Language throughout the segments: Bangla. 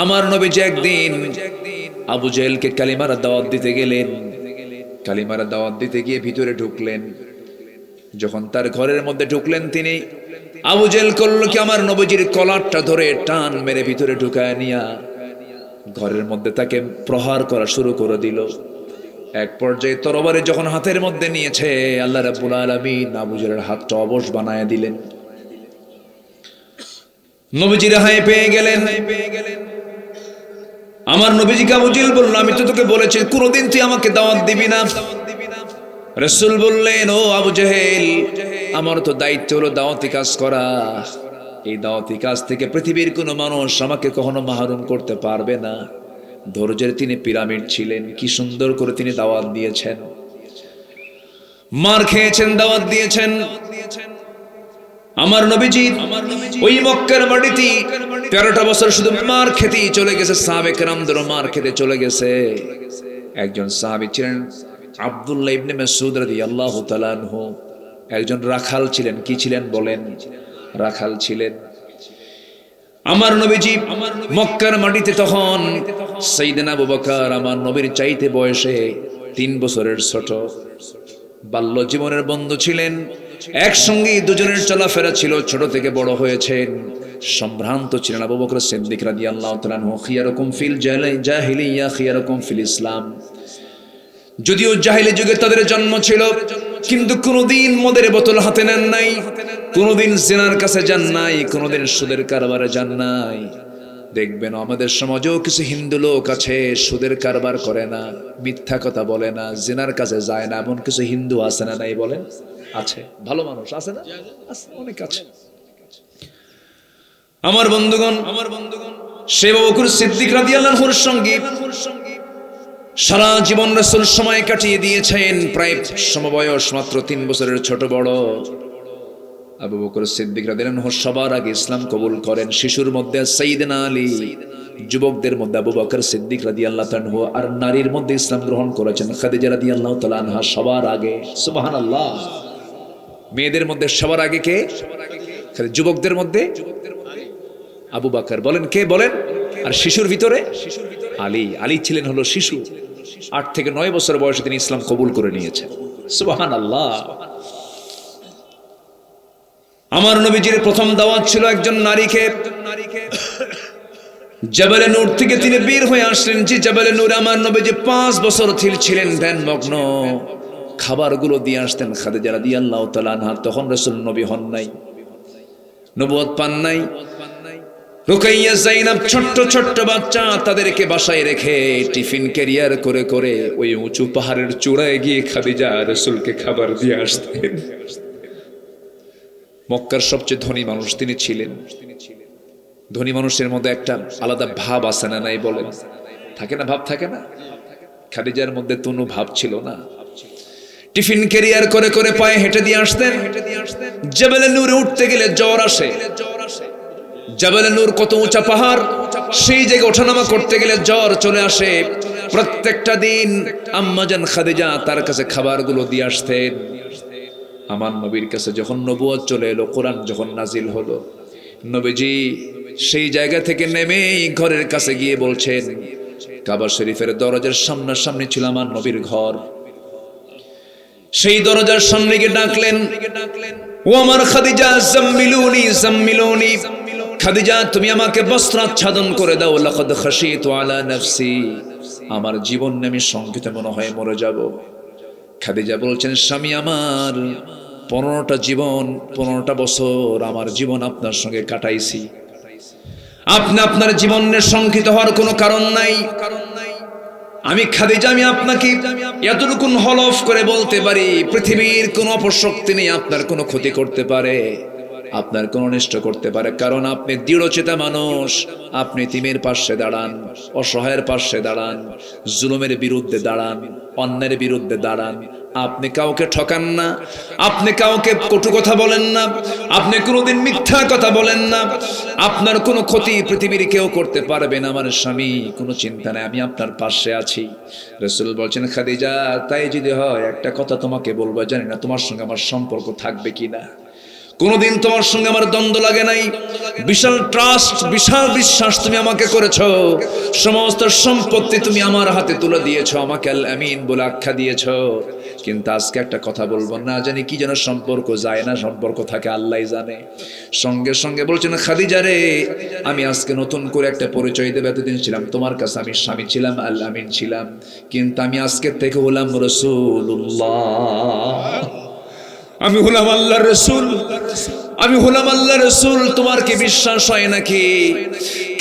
আমার নবীজি একদিন আবু জেহেলকে কালিমার দাওয়াত দিতে গেলেন। কালিমার দাওয়াত দিতে গিয়ে ভিতরে ঢুকলেন। যখন তার ঘরের মধ্যে ঢুকলেন, তিনি আবু জেহেল করলো কি, আমার নবীজির কলারটা ধরে টান মেরে ভিতরে ঢুকায় নিয়া ঘরের মধ্যে তাকে প্রহার করা শুরু করে দিল। এক পর্যায়ে তরবারি যখন হাতের মধ্যে নিয়েছে, আল্লাহ রাব্বুল আলামিন আবু জেহেলের হাতটা অবশ বানায় দিলেন। নবীজি রেহাই পেয়ে গেলেন। আমার নবীজিকে আবু জেহেল বলল, আমি তো তোকে বলেছি কোনোদিন তুই আমাকে দাওয়াত দিবি না। রাসূল বললেন, ও আবু জেহেল, আমার তো দায়িত্ব হলো দাওয়াতি কাজ করা। এই দাওয়াতি কাজ থেকে পৃথিবীর কোনো মানুষ আমাকে কখনো মাহরুম করতে পারবে না। ধৈর্যের তিনি পিরামিড ছিলেন। কি সুন্দর করে তিনি দাওয়াত দিয়েছেন, মার খেয়েছেন, দাওয়াত দিয়েছেন। আমার নবীজি ওই মক্কার মাটিতে 13টা বছর শুধু মার খেতেই চলে গেছে। সাহাবে কেরামদের মার খেতে চলে গেছে। একজন সাহাবী ছিলেন আব্দুল্লাহ ইবনে মাসউদ রাদিয়াল্লাহু তাআলা আনহু, একজন রাখাল ছিলেন। কি ছিলেন বলেন? রাখাল ছিলেন। আমার নবীজি মক্কার মাটিতে তখন সাইয়েদনা আবু বকর আমার নবীর চাইতে বয়সে 3 বছরের ছোট। বাল্য জীবনের বন্ধু ছিলেন। একসঙ্গে দুজনের চলাফেরা ছিল, ছোট থেকে বড় হয়েছেন। সম্ভ্রান্ত ছিলেন আবু বকর সিদ্দিক রাদিয়াল্লাহু তাআলা আনহু। খিয়ারুকুম ফিল জাহিলিয়া খিয়ারুকুম ফিল ইসলাম। যদিও জাহিলি যুগে তাদের জন্ম ছিল, কিন্তু কোনোদিন মদের বোতল হাতে নেন নাই, কোনোদিন জিনার কাছে যান নাই, কোনোদিন সুদের কারবারে যান নাই। দেখবেন আমাদের সমাজেও কিছু হিন্দু লোক আছে, সুদের কারবার করে না, মিথ্যা কথা বলে না, জিনার কাছে যায় না। এমন কিছু হিন্দু আছে না? নাই বলেন? আছে। ভালো মানুষ আছে না? আছে, অনেক আছে। আমার বন্ধুগণ, সে আবু বকর সিদ্দিক রাদিয়াল্লাহু আনহুর সঙ্গে সারা জীবন রাসূল সময় কাটিয়ে দিয়েছেন। প্রায় সমবয়স, মাত্র 3 বছরের ছোট বড়। আবু বকর সিদ্দিক রাদিয়াল্লাহু আনহু সবার আগে ইসলাম কবুল করেন। শিশুর মধ্যে সাইয়েদনা আলী, যুবকদের মধ্যে আবু বকর সিদ্দিক রাদিয়াল্লাহু আনহু, আর নারীর মধ্যে ইসলাম গ্রহণ করেছেন খাদিজা রাদিয়াল্লাহু তাআলা আনহা সবার আগে। সুবহানাল্লাহ। মেয়েদের মধ্যে সবার আগে কে? যুবকদের মধ্যে আবু বকর। বলেন কে? বলেন। আর শিশুর ভিতরে আলী। আলী ছিলেন হলো শিশু। 8 থেকে 9 বছর বয়সে তিনি ইসলাম কবুল করে নিয়েছেন। সুবহানাল্লাহ। আমার নবীজির প্রথম দাওয়াত ছিল একজন নারীকে। জাবালে নূর থেকে তিনি বের হয়ে আসলেন। যে জাবালে নূর আমার নবীজি 5 বছর ছিলেন ধ্যানমগ্ন। খাবারগুলো দিয়ে আসতেন খাদিজা রাদিয়াল্লাহু তাআলা আনহা। তখন রাসূল নবী হন নাই, নবুয়ত পান নাই। রুকাইয়া, যায়েনব ছোট্ট ছোট্ট বাচ্চা, তাদেরকে বাসায় রেখে টিফিন ক্যারিয়ার করে করে ওই উঁচু পাহাড়ের চূড়ায় গিয়ে খাদিজা রাসূলকে খাবার দিয়ে আসতেন। মক্কার সবচেয়ে ধনী মানুষ তিনি ছিলেন। ধনী মানুষের মধ্যে একটা আলাদা ভাব আছে না? নাই বলেন? থাকে না? ভাব থাকে না? খাদিজার মধ্যে কোনো ভাব ছিল না। টিফিন ক্যারিয়ার করে করে পায়ে হেঁটে দিয়ে আসতেন। জাবালে নূরে উঠতে গেলে জ্বর আসে। জাবালে নূর কত উঁচা পাহাড়, সেই জায়গায় ওঠানামা করতে গেলে জ্বর চলে আসে। প্রত্যেকটা দিন আম্মাজান খাদিজা তার কাছে খাবারগুলো দিয়ে আসতেন। আমার নবীর কাছে যখন নবুয়ত চলে এলো, কোরআন যখন নাজিল হলো, নবীজি সেই জায়গা থেকে নেমে ঘরের কাছে গিয়ে বলছেন, কাবা শরীফের দরজার সামনাসামনি ছিল আমার নবীর ঘর। সেই দরজার সামনে গিয়ে ডাকলেন, ও আমার খাদিজা, জাম্মিলুনি জাম্মিলুনি। খাদিজা, তুমি আমাকে বস্ত্র আচ্ছাদন করে দাও। লাকাদ খাশিতু আলা নাফসি। আমার জীবন আমি শঙ্কিত মনে হয় মরে যাব। খাদিজা বলছেন, স্বামী আমার, 15টা জীবন, 15টা বছর আমার জীবন আপনার সঙ্গে কাটাইছি। আপনি আপনার জীবনে শঙ্কিত হওয়ার কোনো কারণ নাই। আমি খাদিজা, আমি আপনাকে এতটুকু হলফ করে বলতে পারি, পৃথিবীর কোনো অপশক্তি নেই আপনার কোনো ক্ষতি করতে পারে, আপনার কোনো অনিষ্ট করতে পারে। কারণ আপনি দৃঢ়চেতা মানুষ। আপনি তিমের পাশে দাঁড়ান, অসহায়ের পাশে দাঁড়ান, জুলুমের বিরুদ্ধে দাঁড়ান, অন্যের বিরুদ্ধে দাঁড়ান। আপনি কাউকে ঠকান না, আপনি কাউকে কটু কথা বলেন না, আপনি কোনোদিন মিথ্যা কথা বলেন না। আপনার কোনো ক্ষতি পৃথিবীর কেউ করতে পারবে না। আমার স্বামী, কোনো চিন্তা নেই, আমি আপনার পাশে আছি। রাসূল বলছেন, খাদিজা, তাই যদি হয় একটা কথা তোমাকে বলবো, জানি না তোমার সঙ্গে আমার সম্পর্ক থাকবে কিনা। কোনোদিন তোমার সঙ্গে আমার দ্বন্দ্ব লাগে নাই, বিশাল ট্রাস্ট, বিশাল বিশ্বাস তুমি আমাকে করেছো, সমস্ত সম্পত্তি তুমি আমার হাতে তুলে দিয়েছো, আমাকে আল আমিন বলে আখ্যা দিয়েছো। কিন্তু আজকে একটা কথা বলবো, না জানি কি যেন সম্পর্ক যায় না, সম্পর্ক থাকে আল্লাহই জানে। সঙ্গে সঙ্গে বলছেন, খাদিজা রে, আমি আজকে নতুন করে একটা পরিচয় দেব। এতদিন ছিলাম তোমার কাছে আমি স্বামী ছিলাম, আল আমিন ছিলাম, কিন্তু আমি আজকে থেকে হলাম রাসূলুল্লাহ, আমি হলাম আল্লাহর রাসূল, আমি হলাম আল্লাহর রাসূল। তোমার কি বিশ্বাস হয় নাকি?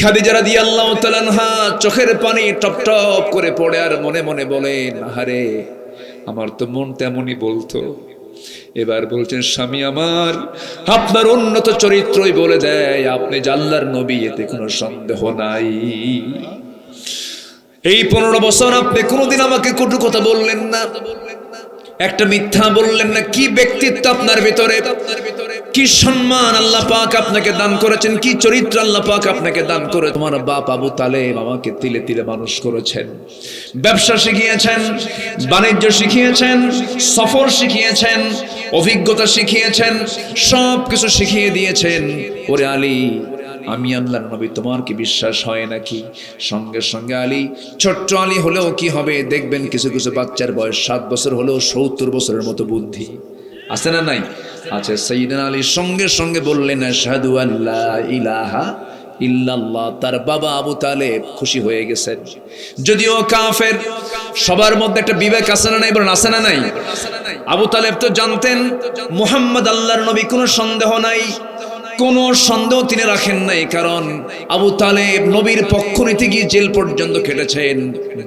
খাদিজা রাদিয়াল্লাহু তাআলা আনহা চোখের পানি টপ টপ করে পড়ে আর মনে মনে বলেন, আহারে আমার তো মন তেমনই বলতো। এবার বলছেন, স্বামী আমার, আপনার উন্নত চরিত্রই বলে দেয় আপনি যে আল্লাহর নবী, এতে কোনো সন্দেহ নাই। এই 15 বছর আপনি কোনোদিন আমাকে কটু কথা বললেন না, একটা মিথ্যা বললেন না। কি ব্যক্তিত্ব আপনার ভিতরে, কি সম্মান আল্লাহ পাক আপনাকে দান করেছেন, কি চরিত্র আল্লাহ পাক আপনাকে দান করে। তোমার বাপ আবু তালেব আমাকে তিলে তিলে মানুষ করেছেন, ব্যবসা শিখিয়েছেন, বাণিজ্য শিখিয়েছেন, সফর শিখিয়েছেন, অভিজ্ঞতা শিখিয়েছেন, সব কিছু শিখিয়ে দিয়েছেন। ওরে আলী, আমি আল্লাহর নবী, তোমার কি বিশ্বাস হয় নাকি? সঙ্গে সঙ্গে আলী, ছোট্ট আলী হলেও কি হবে, দেখবেন কিছু কিছু বাচ্চার বয়স 7 বছর হলেও 70 বছরের মতো বুদ্ধি আছে না নাই? আচ্ছা, সাইয়েদনা আলী সঙ্গে সঙ্গে বললেন, আশহাদু আল্লা ইলাহা ইল্লাল্লাহ। তার বাবা আবু তালেব খুশি হয়ে গেছেন। যদিও কাফের, সবার মধ্যে একটা বিবেক আছে না নাই? বলেন আছে না নাই? আবু তালেব তো জানতেন মুহাম্মদ আল্লাহর নবী, কোনো সন্দেহ নাই, কোনো সন্দেহ তিনি রাখেন নাই। কারণ আবু তালেব নবীর পক্ষ নিতে গিয়ে জেল পর্যন্ত কেটেছেন,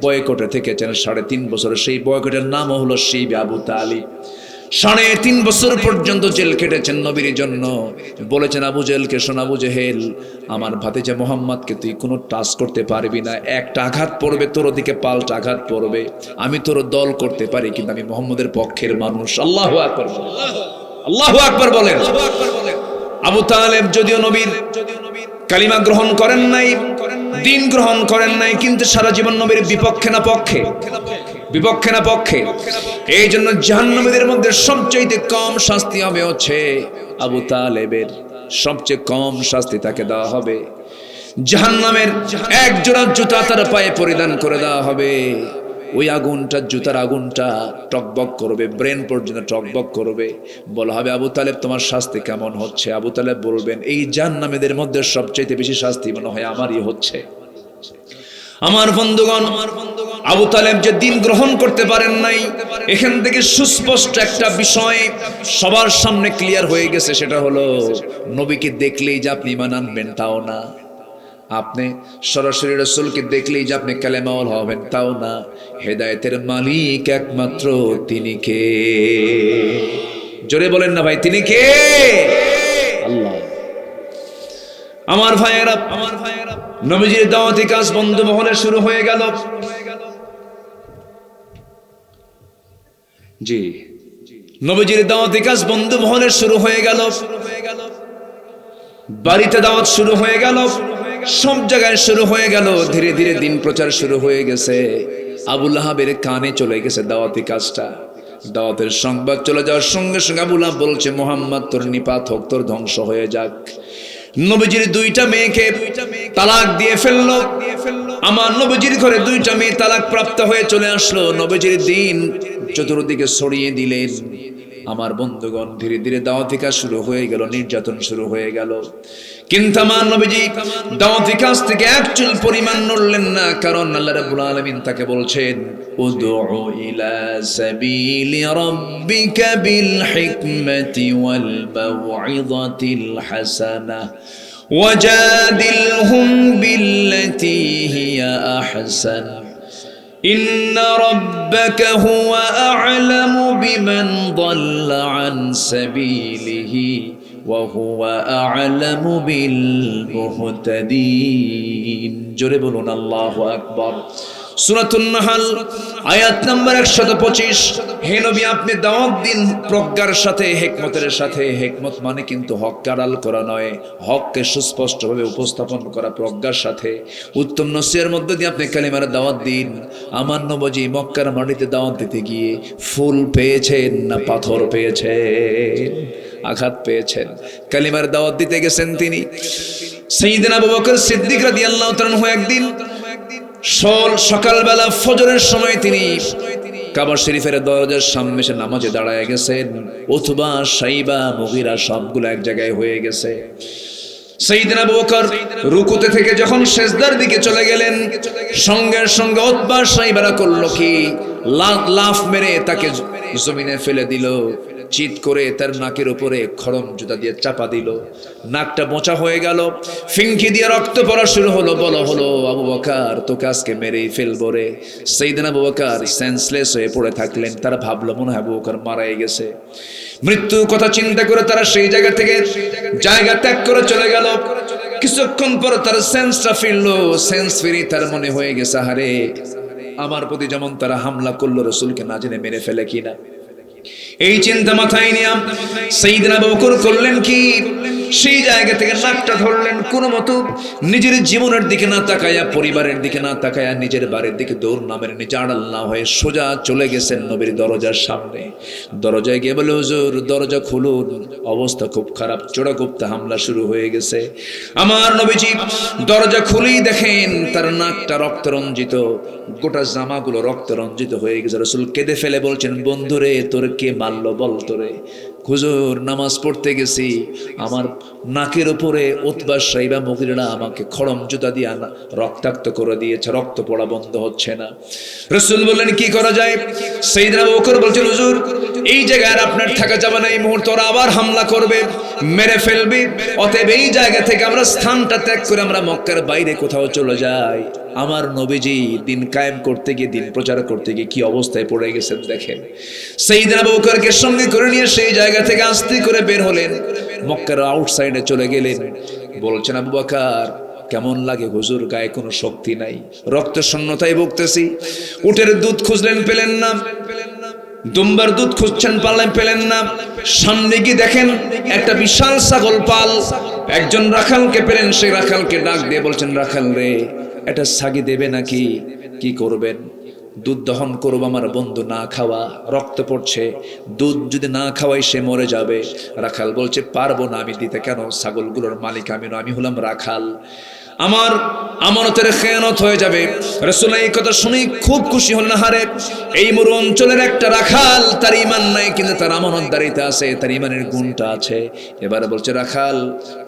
বয়কটে থেকেছেন 3.5 বছর। সেই বয়কটের নাম হলো শিবে আবু তালিব। 3.5 বছর পর্যন্ত জেল কেটেছেন নবীর জন্য। বলেছেন আবু জেহেলকে, শোন আবু জেহেল, আমার ভাতিজা মুহাম্মদকে তুই কোনো টাচ করতে পারবি না, একটা আঘাত পড়বে তোর দিকে, পাল্টা আঘাত পড়বে। আমি তোর দল করতে পারি, কিন্তু আমি মুহাম্মদের পক্ষের মানুষ। আল্লাহু আকবার, আল্লাহু আকবার বলেন। আবু তালেব যদিও নবীর কালিমা গ্রহণ করেন নাই, দিন গ্রহণ করেন নাই, কিন্তু সারা জীবন নবীর বিপক্ষে না পক্ষে? বিপক্ষে না পক্ষে? এই জন্য জাহান্নামীদের মধ্যে সবচেয়ে কম শাস্তি হবে হচ্ছে আবু তালেবের, সবচেয়ে কম শাস্তি তাকে দেওয়া হবে। জাহান্নামের এক জোড়া জুতা তার পায়ে পরিধান করে দেওয়া হবে। ওই আগুনটা, জুতার আগুনটা টকবক করবে, ব্রেন পর্যন্ত টকবক করবে। বলা হবে, আবু তালেব তোমার শাস্তি কেমন হচ্ছে? আবু তালেব বলবেন, এই জাহান্নামীদের মধ্যে সবচেয়ে বেশি শাস্তি মনে হয় আমারই হচ্ছে। আমার বন্ধুগণ, আবু তালেব যে দিন গ্রহণ করতে পারেন নাই, এখান থেকে সুস্পষ্ট একটা বিষয় সবার সামনে ক্লিয়ার হয়ে গেছে। সেটা হলো, নবীকে দেখলেই যে আপনি ঈমান আনবেন তাও না, আপনি সরাসরি রাসূলকে দেখলেই যে আপনি কালেমাওয়ালা হবেন তাও না। হেদায়েতের মালিক একমাত্র তিনি কে? জোরে বলেন না ভাই, তিনি কে? আল্লাহ। আমার ভাইয়েরা, নবীজির দাওয়াতি কাজ বন্ধু মহলে শুরু হয়ে গেল। জি, নবীজির দাওয়াতি কাজ বন্ধু মহলে শুরু হয়ে গেল, বাড়িতে দাওয়াত শুরু হয়ে গেল, সব জায়গায় শুরু হয়ে গেল। ধীরে ধীরে দিন প্রচার শুরু হয়ে গেছে। আবু লাহাবের কানে চলে গেছে দাওয়াতি কাজটা। দাওয়াতের সংবাদ চলে যাওয়ার সঙ্গে সঙ্গে আবু লাহাব বলছে, মুহাম্মদ তোর নিপাত হোক, তোর ধ্বংস হয়ে যাক। নবীজির 2টা মেয়েকে তালাক দিয়ে ফেললো। আমার নবীজির ঘরে 2টা মেয়ে তালাক প্রাপ্ত হয়ে চলে আসলো। নবীজির দিন চতুর্দিকে ছড়িয়ে দিলেন। আমার বন্ধুগণ, ধীরে ধীরে দাওয়াতি কাজ শুরু হয়ে গেল, নির্যাতন শুরু হয়ে গেল। কিন্তু আমার নবীজি দাওয়াতি কাজ থেকে একচুল পরিমাণ নড়লেন না। কারণ আল্লাহ রাব্বুল আলামিন তাকে বলছেন, উদউ ইলা সাবিলি রাব্বিকা বিল হিকমাতি ওয়াল মাউইযাতিল হাসানাহ ওয়াজাদিলহুম বিল্লাতী হিয়া আহসান إن ربك هو أعلم بمن ضل عن سبيله وهو أعلم بالمهتدين জোরে বলুন আল্লাহু আকবার। সূরাতুন নাহল আয়াত নাম্বার 125। হে নবী, আপনি দাওয়াত দিন প্রজ্ঞার সাথে, হিকমতের সাথে। হিকমত মানে কিন্তু হককে আড়াল করা নয়, হককে সুস্পষ্টভাবে উপস্থাপন করা প্রজ্ঞার সাথে। উত্তম নসিহতের মধ্যে দিয়ে আপনি কালিমার দাওয়াত দিন। আমার নবী মক্কার মাটিতে দাওয়াত দিতে গিয়ে ফুল পেয়েছেন না পাথর পেয়েছেন? আঘাত পেয়েছেন, কালিমার দাওয়াত দিতে গেছেন তিনি। সাইয়েদনা আবু বকর সিদ্দিক রাদিয়াল্লাহু তাআলা আনহু একদিন সকালবেলা ফজরের সময় তিনি কাবা শরীফের দরজার সামনে এসে নামাজে দাঁড়ায় গেছেন। উতবা, শাইবা, মুগীরা সবগুলো এক জায়গায় হয়ে গেছে। সাইয়েদনা আবু বকর রুকুতে থেকে যখন সিজদার দিকে চলে গেলেন, সঙ্গে সঙ্গে উতবা, শাইবারা করলো কি, লাফ মেরে তাকে জমিনে ফেলে দিল। চিৎ করে তার নাকের উপরে খড়ম জুতা দিয়ে চাপা দিল। নাকটা বোঁচা হয়ে গেল, ফিঙ্কি দিয়ে রক্ত পড়া শুরু হলো। বলা হলো, আবু বকর তোকে আজকে মেরেই ফেলবো রে। সাইয়েদনা আবু বকর সেন্সলেস হয়ে পড়ে থাকলেন। তারা ভাবলো মনে হয় আবু বকর মারাই গেছে। মৃত্যুর কথা চিন্তা করে তারা সেই জায়গা থেকে জায়গা ত্যাগ করে চলে গেল। কিছুক্ষণ পর তার সেন্সটা ফিরলো। সেন্স ফিরে তার মনে হয়ে গেছে, আহারে আমার প্রতি যেমন তারা হামলা করলো, রাসূলকে না জেনে মেরে ফেলে কিনা। এই চিন্তা মাথায় নিয়ে সাইয়েদনা আবু বকর করলেন কি, সেই জায়গা থেকে নাকটা ধরলেন, কোনো মতো নিজের জীবনের দিকে না তাকায়া, পরিবারের দিকে না তাকায়া, নিজের বাড়ির দিকে দৌড় না মেরে, নিজে আড়াল না হয়ে সোজা চলে গেছেন নবীর দরজার সামনে। দরজায় গিয়ে বলে, হুজুর দরজা খুলুন, অবস্থা খুব খারাপ, চোরাগুপ্তা হামলা শুরু হয়ে গেছে। আমার নবীজি দরজা খুলেই দেখেন তার নাকটা রক্ত রঞ্জিত, গোটা জামাগুলো রক্ত রঞ্জিত হয়ে গেছে। রাসূল কেঁদে ফেলে বলছেন, বন্ধুরে তোর কে মারলো বল তোরে। হুজুর নামাজ পড়তে গেছি, আমার নাকের উপরে উতবা, শাইবা, মুগীরা আমাকে খড়ম জুতা দিয়ে রক্তাক্ত করে দিয়েছে, রক্ত পড়া বন্ধ হচ্ছে না। রাসূল বললেন কি করা যায়? সাইয়েদনা আবু বকর বলছেন, হুজুর এই জায়গায় আপনার থাকা যাবে না, এই মুহূর্তে ওরা আবার হামলা করবে, মেরে ফেলবে। অতএব এই জায়গা থেকে আমরা স্থানটা ত্যাগ করে আমরা মক্কার বাইরে কোথাও চলে যাই। আমার নবীজি দিন কায়েম করতে গিয়ে, দিন প্রচার করতে গিয়ে কি অবস্থায় পড়ে গেছেন দেখেন। সাইয়েদনা আবু বকরকে সঙ্গে করে নিয়ে সেই জায়গা থেকে আস্তে করে বের হলেন, মক্কার আউটসাইডে চলে গেলেন। বলছেন, আবু বকর কেমন লাগে হুজুর? গায়ে কোনো শক্তি নাই, রক্ত শূন্যতায় ভুগতেছি। উটের দুধ খুঁজলেন, পেলেন না। দুম্বার দুধ খুঁজছেন, পারলেন, পেলেন না। সামনে গিয়ে দেখেন একটা বিশাল ছাগল পাল। একজন রাখালকে পেলেন, সেই রাখালকে ডাক দিয়ে বলছেন, রাখাল রে এটা ছাগি দেবে নাকি? কি করবেন? দুধ দহন করব আমার বন্ধু, না খাওয়া, রক্ত পড়ছে, দুধ যদি না খাওয়াই সে মরে যাবে। রাখাল বলছে, পারবো না আমি দিতে। কেন? ছাগলগুলোর মালিক আমি নয়, আমি হলাম রাখাল, আমার আমানতের খেয়ানত হয়ে যাবে। রাসূল এই কথা শুনে খুব খুশি হলেন। হারে এই মরু অঞ্চলের একটা রাখাল, তার ঈমান নাই কিন্তু তার আমানতদারিতে আছে, তার ঈমানের গুণটা আছে। এবারে বলছে, রাখাল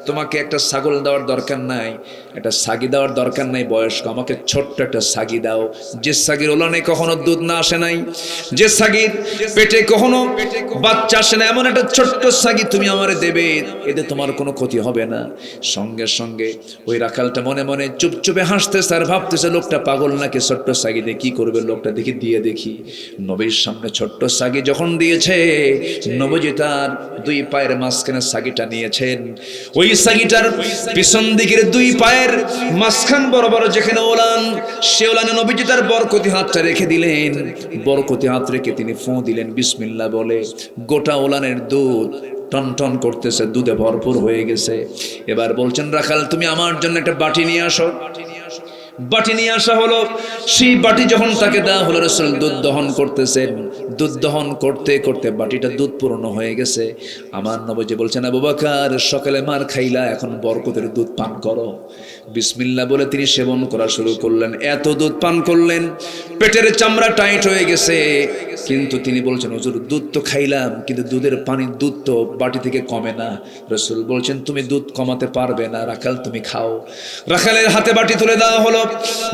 তোমাকে একটা ছাগল দেওয়ার দরকার নাই, একটা ছাগি দেওয়ার দরকার নাই বয়স্ক, আমাকে ছোট্ট একটা ছাগি দাও, যে ছাগির ওলানে কখনো দুধ না আসে নাই, যে ছাগির পেটে কখনো বাচ্চা আসে না, এমন একটা ছোট্ট ছাগি তুমি আমারে দেবে, এতে তোমার কোনো ক্ষতি হবে না। সঙ্গে সঙ্গে ওই রাখাল মনে মনে চুপচুপে হাসতেছে আর ভাবতেছে, লোকটা পাগল নাকি, ছোট্ট ছাগি দিয়ে কি করবে লোকটা, দেখি দিয়ে দেখি। নবীর সামনে ছোট্ট ছাগি যখন দিয়েছে, নবীজি তার দুই পায়ের মাঝখানে ছাগিটা নিয়েছেন। ওই ছাগিটার পিছন দিকের দুই পায়ের মাঝখান বরাবর যেখানে ওলান, সে ওলানে নবীজি তার বরকতি হাতটা রেখে দিলেন। বরকতি হাত রেখে তিনি ফু দিলেন বিসমিল্লাহ বলে। গোটা ওলানের দুধ টন টন করতেছে, দুধে ভরপুর হয়ে গেছে। এবার বলছেন, রাখাল তুমি আমার জন্য একটা বাটি নিয়ে আসো। বাটি নিয়ে আসা হলো। সেই বাটি যখন তাকে দেওয়া হলো, রাসূল দুধ দহন করতেছেন। দুধ দহন করতে করতে বাটিটা দুধ পূর্ণ হয়ে গেছে। আমার নবীজি বলছেন, আবু বকর সকালে মার খাইলা, এখন বরকতের দুধ পান করো। বিসমিল্লাহ বলে তিনি সেবন করা শুরু করলেন। এত দুধ পান করলেন, পেটের চামড়া টাইট হয়ে গেছে। কিন্তু তিনি বলছেন, হুজুর দুধ তো খাইলাম, কিন্তু দুধের পানি, দুধ তো বাটি থেকে কমে না। রাসূল বলছেন, তুমি দুধ কমাতে পারবে না, রাখাল তুমি খাও। রাখালের হাতে বাটি তুলে দেওয়া হলো।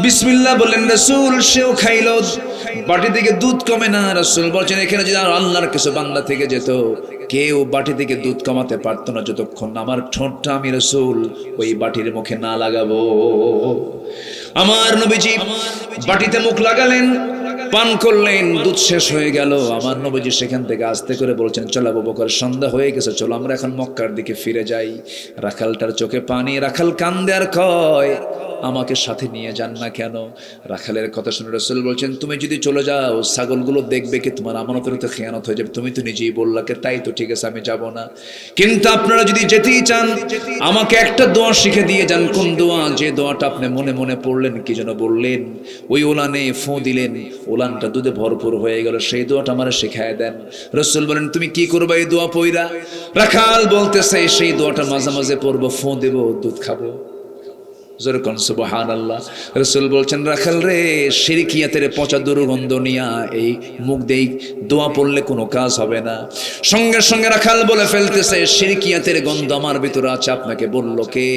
বিসমিল্লাহ বললেন, রাসূল সেও খাইলো। বাটি থেকে দুধ কমে না। রাসূল বলছেন, এখানে যদি আল্লাহর কিছু বান্দা থেকে যেত, কেউ বাটি থেকে দুধ কমাতে পারতো না যতক্ষণ আমার ঠোঁটটা আমি রাসূল ওই বাটির মুখে না লাগাবো। আমার নবীজি বাটিতে মুখ লাগালেন, পান করলেন, দুধ শেষ হয়ে গেল। আমার নবীজি সেখান থেকে আস্তে করে বলছেন, চল আবু বকর সন্ধ্যা হয়ে গেছে, চলো আমরা এখন মক্কার দিকে ফিরে যাই। রাখালটার চোখে পানি, রাখাল কান্দে আর কয়, আমাকে সাথে নিয়ে যান না কেন? রাখালের কথা শুনে রাসূল বলছেন, তুমি যদি চলে যাও ছাগলগুলো দেখবে কি তোমার আমানতের তো খেয়ানত হয়ে যাবে, তুমি তো নিজেই বললা কে, তাই তো ঠিক আছে আমি যাব না, কিন্তু আপনারা যদি যেতেই চান আমাকে একটা দোয়া শিখে দিয়ে যান। কোন দোয়া? যে দোয়াটা আপনি মনে মনে পড়লেন, কি যেন বললেন, ওই ওলানে ফু দিলেন, ওলানটা দুধে ভরপুর হয়ে গেল, সেই দোয়াটা আমার শেখায় দেন। রাসূল বলেন, তুমি কি করবে এই দোয়া পয়রা? রাখাল বলতেছে, সেই দোয়াটা মাঝে মাঝে পড়বো, ফু দেব, দুধ খাবো। জোরে কোন সুবহানাল্লাহ। রাসূল বলছেন, রাখাল রে, শিরকিয়াতের পচা দুর্গন্ধ নিয়া এই মুখ দেই দোয়া পড়লে কোনো কাজ হবে না। সঙ্গে সঙ্গে রাখাল বলে ফেলতেছে, শিরকিয়াতের গন্ধ আমার ভিতরে আছে, আপনাকে বলল কে?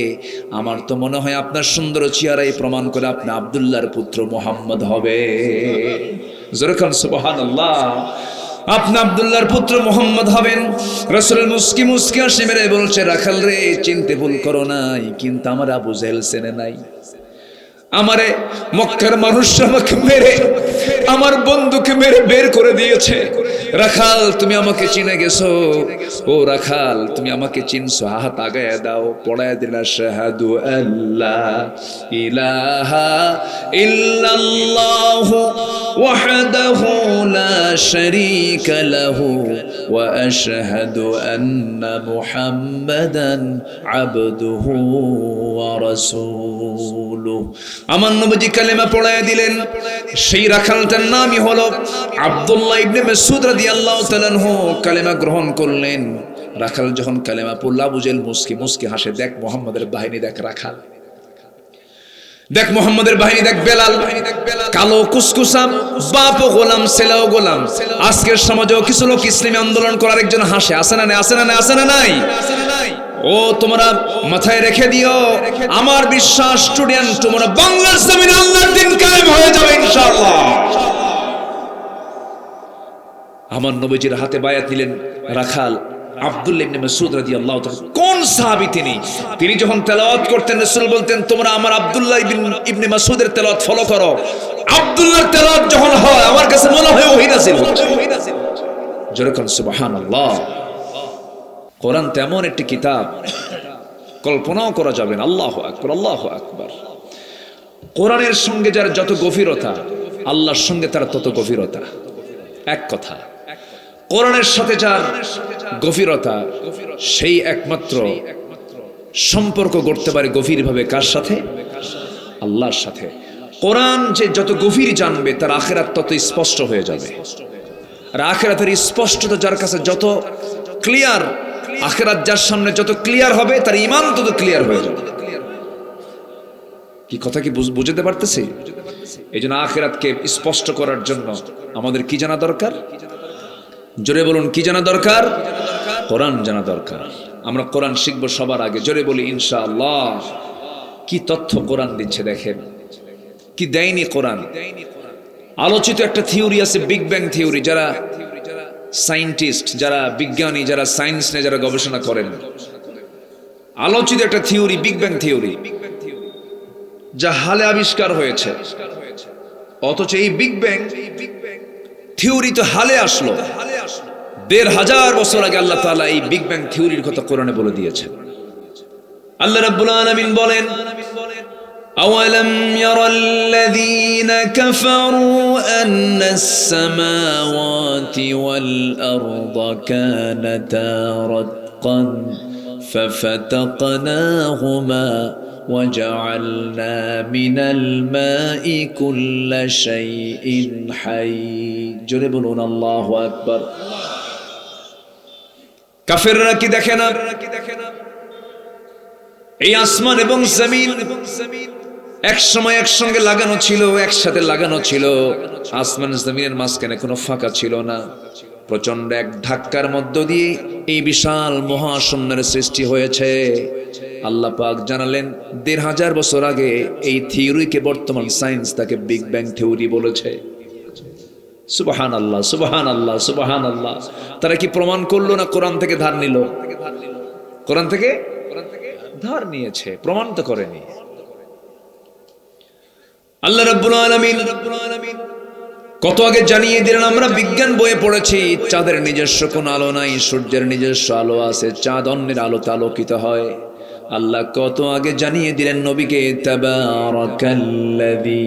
আমার তো মনে হয় আপনার সুন্দর চেহারাই প্রমাণ করে আপনি আব্দুল্লাহর পুত্র মুহাম্মদ হবে। জোরে কোন সুবহানাল্লাহ। আপনি আব্দুল্লাহর পুত্র মুহাম্মদ হবেন। রাসূল মুস্কি মুস্কি হাসি মেরে বলছে, রাখাল রে, চিনতে ভুল করো নাই, কিন্তু আমার আবু জেহেল চেনে নাই। আমারে মক্কার মানুষ আমাকে মেরে, আমার বন্ধুকে মেরে বের করে দিয়েছে। রাখাল, তুমি আমাকে চিনে গেছো? ও রাখাল, তুমি আমাকে চিনছো? হাত আগায় দাও, পড়ায় দিলা শাহাদু আল্লাহ ইলাহা ইল্লাল্লাহু ওয়াহদাহু লা শারীকা লাহু ওয়া আশহাদু আন্না মুহাম্মাদান আবদুহু ওয়া রাসূলুহু। আমার নবীজি কালেমা পড়ায় দিলেন। সেই রাখালটার নামই হলো আব্দুল্লাহ ইবনে মাসউদ রাদিয়াল্লাহু তাআলা আনহু। কালেমা গ্রহণ করলেন। রাখাল যখন কালেমা পড়ল, আবু জেহেল মুস্কি মুস্কি হাসে, দেখ মুহাম্মাদের বাহিনী, দেখ রাখাল, দেখ মুহাম্মাদের বাহিনী, দেখ বেলাল, কালো কুসকুসা, বাপ গোলাম, ছেলেও গোলাম। আজকের সমাজেও কিছু লোক ইসলামী আন্দোলন করার একজন হাসে, আছে না নাই? আছে না নাই? আছে না নাই? ও তোমরা মাথায় রেখে দিও, আমার বিশ্বাস স্টুডেন্ট, তোমরা বাংলার জমিনে আল্লাহর দ্বীন কায়েম হয়ে যাবে ইনশাআল্লাহ। আমার নবীজির হাতে বায়াত নিলেন রাখাল আব্দুল্লাহ ইবনে মাসউদ রাদিয়াল্লাহু তাআলা। কোন সাহাবী তিনি? তিনি যখন তেলাওয়াত করতেন রাসূল বলতেন, তোমরা আমার আব্দুল্লাহ ইবনে মাসউদের তেলাওয়াত ফলো করো। আব্দুল্লাহর তেলাওয়াত যখন হয় আমার কাছে মনে হয় ওহী নাযিল হচ্ছে। জোরে কোন সুবহানাল্লাহ। কোরআন তেমন একটি কিতাব, কল্পনাও করা যাবে না। আল্লাহু আকবার, আল্লাহু আকবার। কোরআনের সঙ্গে যার যত গভীরতা, আল্লাহর সঙ্গে তার তত গভীরতা। এক কথা, কোরআনের সাথে যার গভীরতা, সেই একমাত্র সম্পর্ক গড়তে পারে গভীরভাবে কার সাথে? আল্লাহর সাথে। কোরআন যে যত গভীর জানবে, তার আখিরাত তত স্পষ্ট হয়ে যাবে। আর আখিরাতের স্পষ্টতা যার কাছে যত ক্লিয়ার, আখিরাত যার সামনে যত ক্লিয়ার হবে, তার ঈমান তত ক্লিয়ার হয়ে যাবে। কি কথা কি বুঝতে পারতেছি? এই জন্য আখিরাতকে স্পষ্ট করার জন্য আমাদের কি জানা দরকার? জোরে বলুন, কি জানা দরকার? কোরআন জানা দরকার। আমরা কোরআন শিখবো সবার আগে, জোরে বলি ইনশাআল্লাহ। কি তথ্য কোরআন দিচ্ছে দেখেন, কি দেয়নি কোরআন। আলোচিত একটা থিওরি আছে, বিগ ব্যাং থিওরি। যারা সায়েন্টিস্ট, যারা বিজ্ঞানী, যারা সায়েন্স নিয়ে যারা গবেষণা করেন, আলোচিত একটা থিওরি বিগ ব্যাং থিওরি, যা হালে আবিষ্কার হয়েছে। অথচ এই বিগ ব্যাং থিওরি তো হালে আসলো ১৫০০ বছর আগে। আল্লাহ তাআলা এই বিগ ব্যাং থিওরির কথা কোরআনে বলে দিয়েছেন। আল্লাহ রাব্বুল আলামিন বলেন, আওয়ালাম ইয়ারাল্লাযীনা কাফারু আন্নাস সামাওয়াতি ওয়াল আরদা কানাতা রাতকান ফাফাতাকনাহুমা وجعلنا من الماء كل شيء حي। জোরে বলুন আল্লাহু আকবার। কাফেররা কি দেখে না এই আসমান এবং জমিন এক সময় একসঙ্গে লাগানো ছিল, একসাথে লাগানো ছিল। আসমান জমিনের মাঝখানে কোনো ফাঁকা ছিল না। প্রচন্ড এক ধাক্কার মধ্য দিয়ে এই বিশাল মহাশূন্যের সৃষ্টি হয়েছে। আল্লাহ পাক জানালেন ১৫০০ বছর আগে এই থিওরিকে বর্তমান সায়েন্স তাকে বিগ ব্যাং থিওরি বলেছে। সুবহানাল্লাহ, সুবহানাল্লাহ, সুবহানাল্লাহ। তারা কি প্রমাণ করলো না কোরআন থেকে ধার নিল? কোরআন থেকে ধার নিয়েছে, প্রমাণ তো করেনি। আল্লাহ রাব্বুল আলামিন কত আগে জানিয়ে দিলেন। আমরা বিজ্ঞান বইয়ে পড়েছি, চাঁদের নিজস্ব কোনো আলো নাই, সূর্যের নিজস্ব আলো আছে। চাঁদ অন্যের আলোতে আলোকিত হয়। আল্লাহ কত আগে জানিয়ে দিলেন নবীকে, তাবারাকাল্লাযী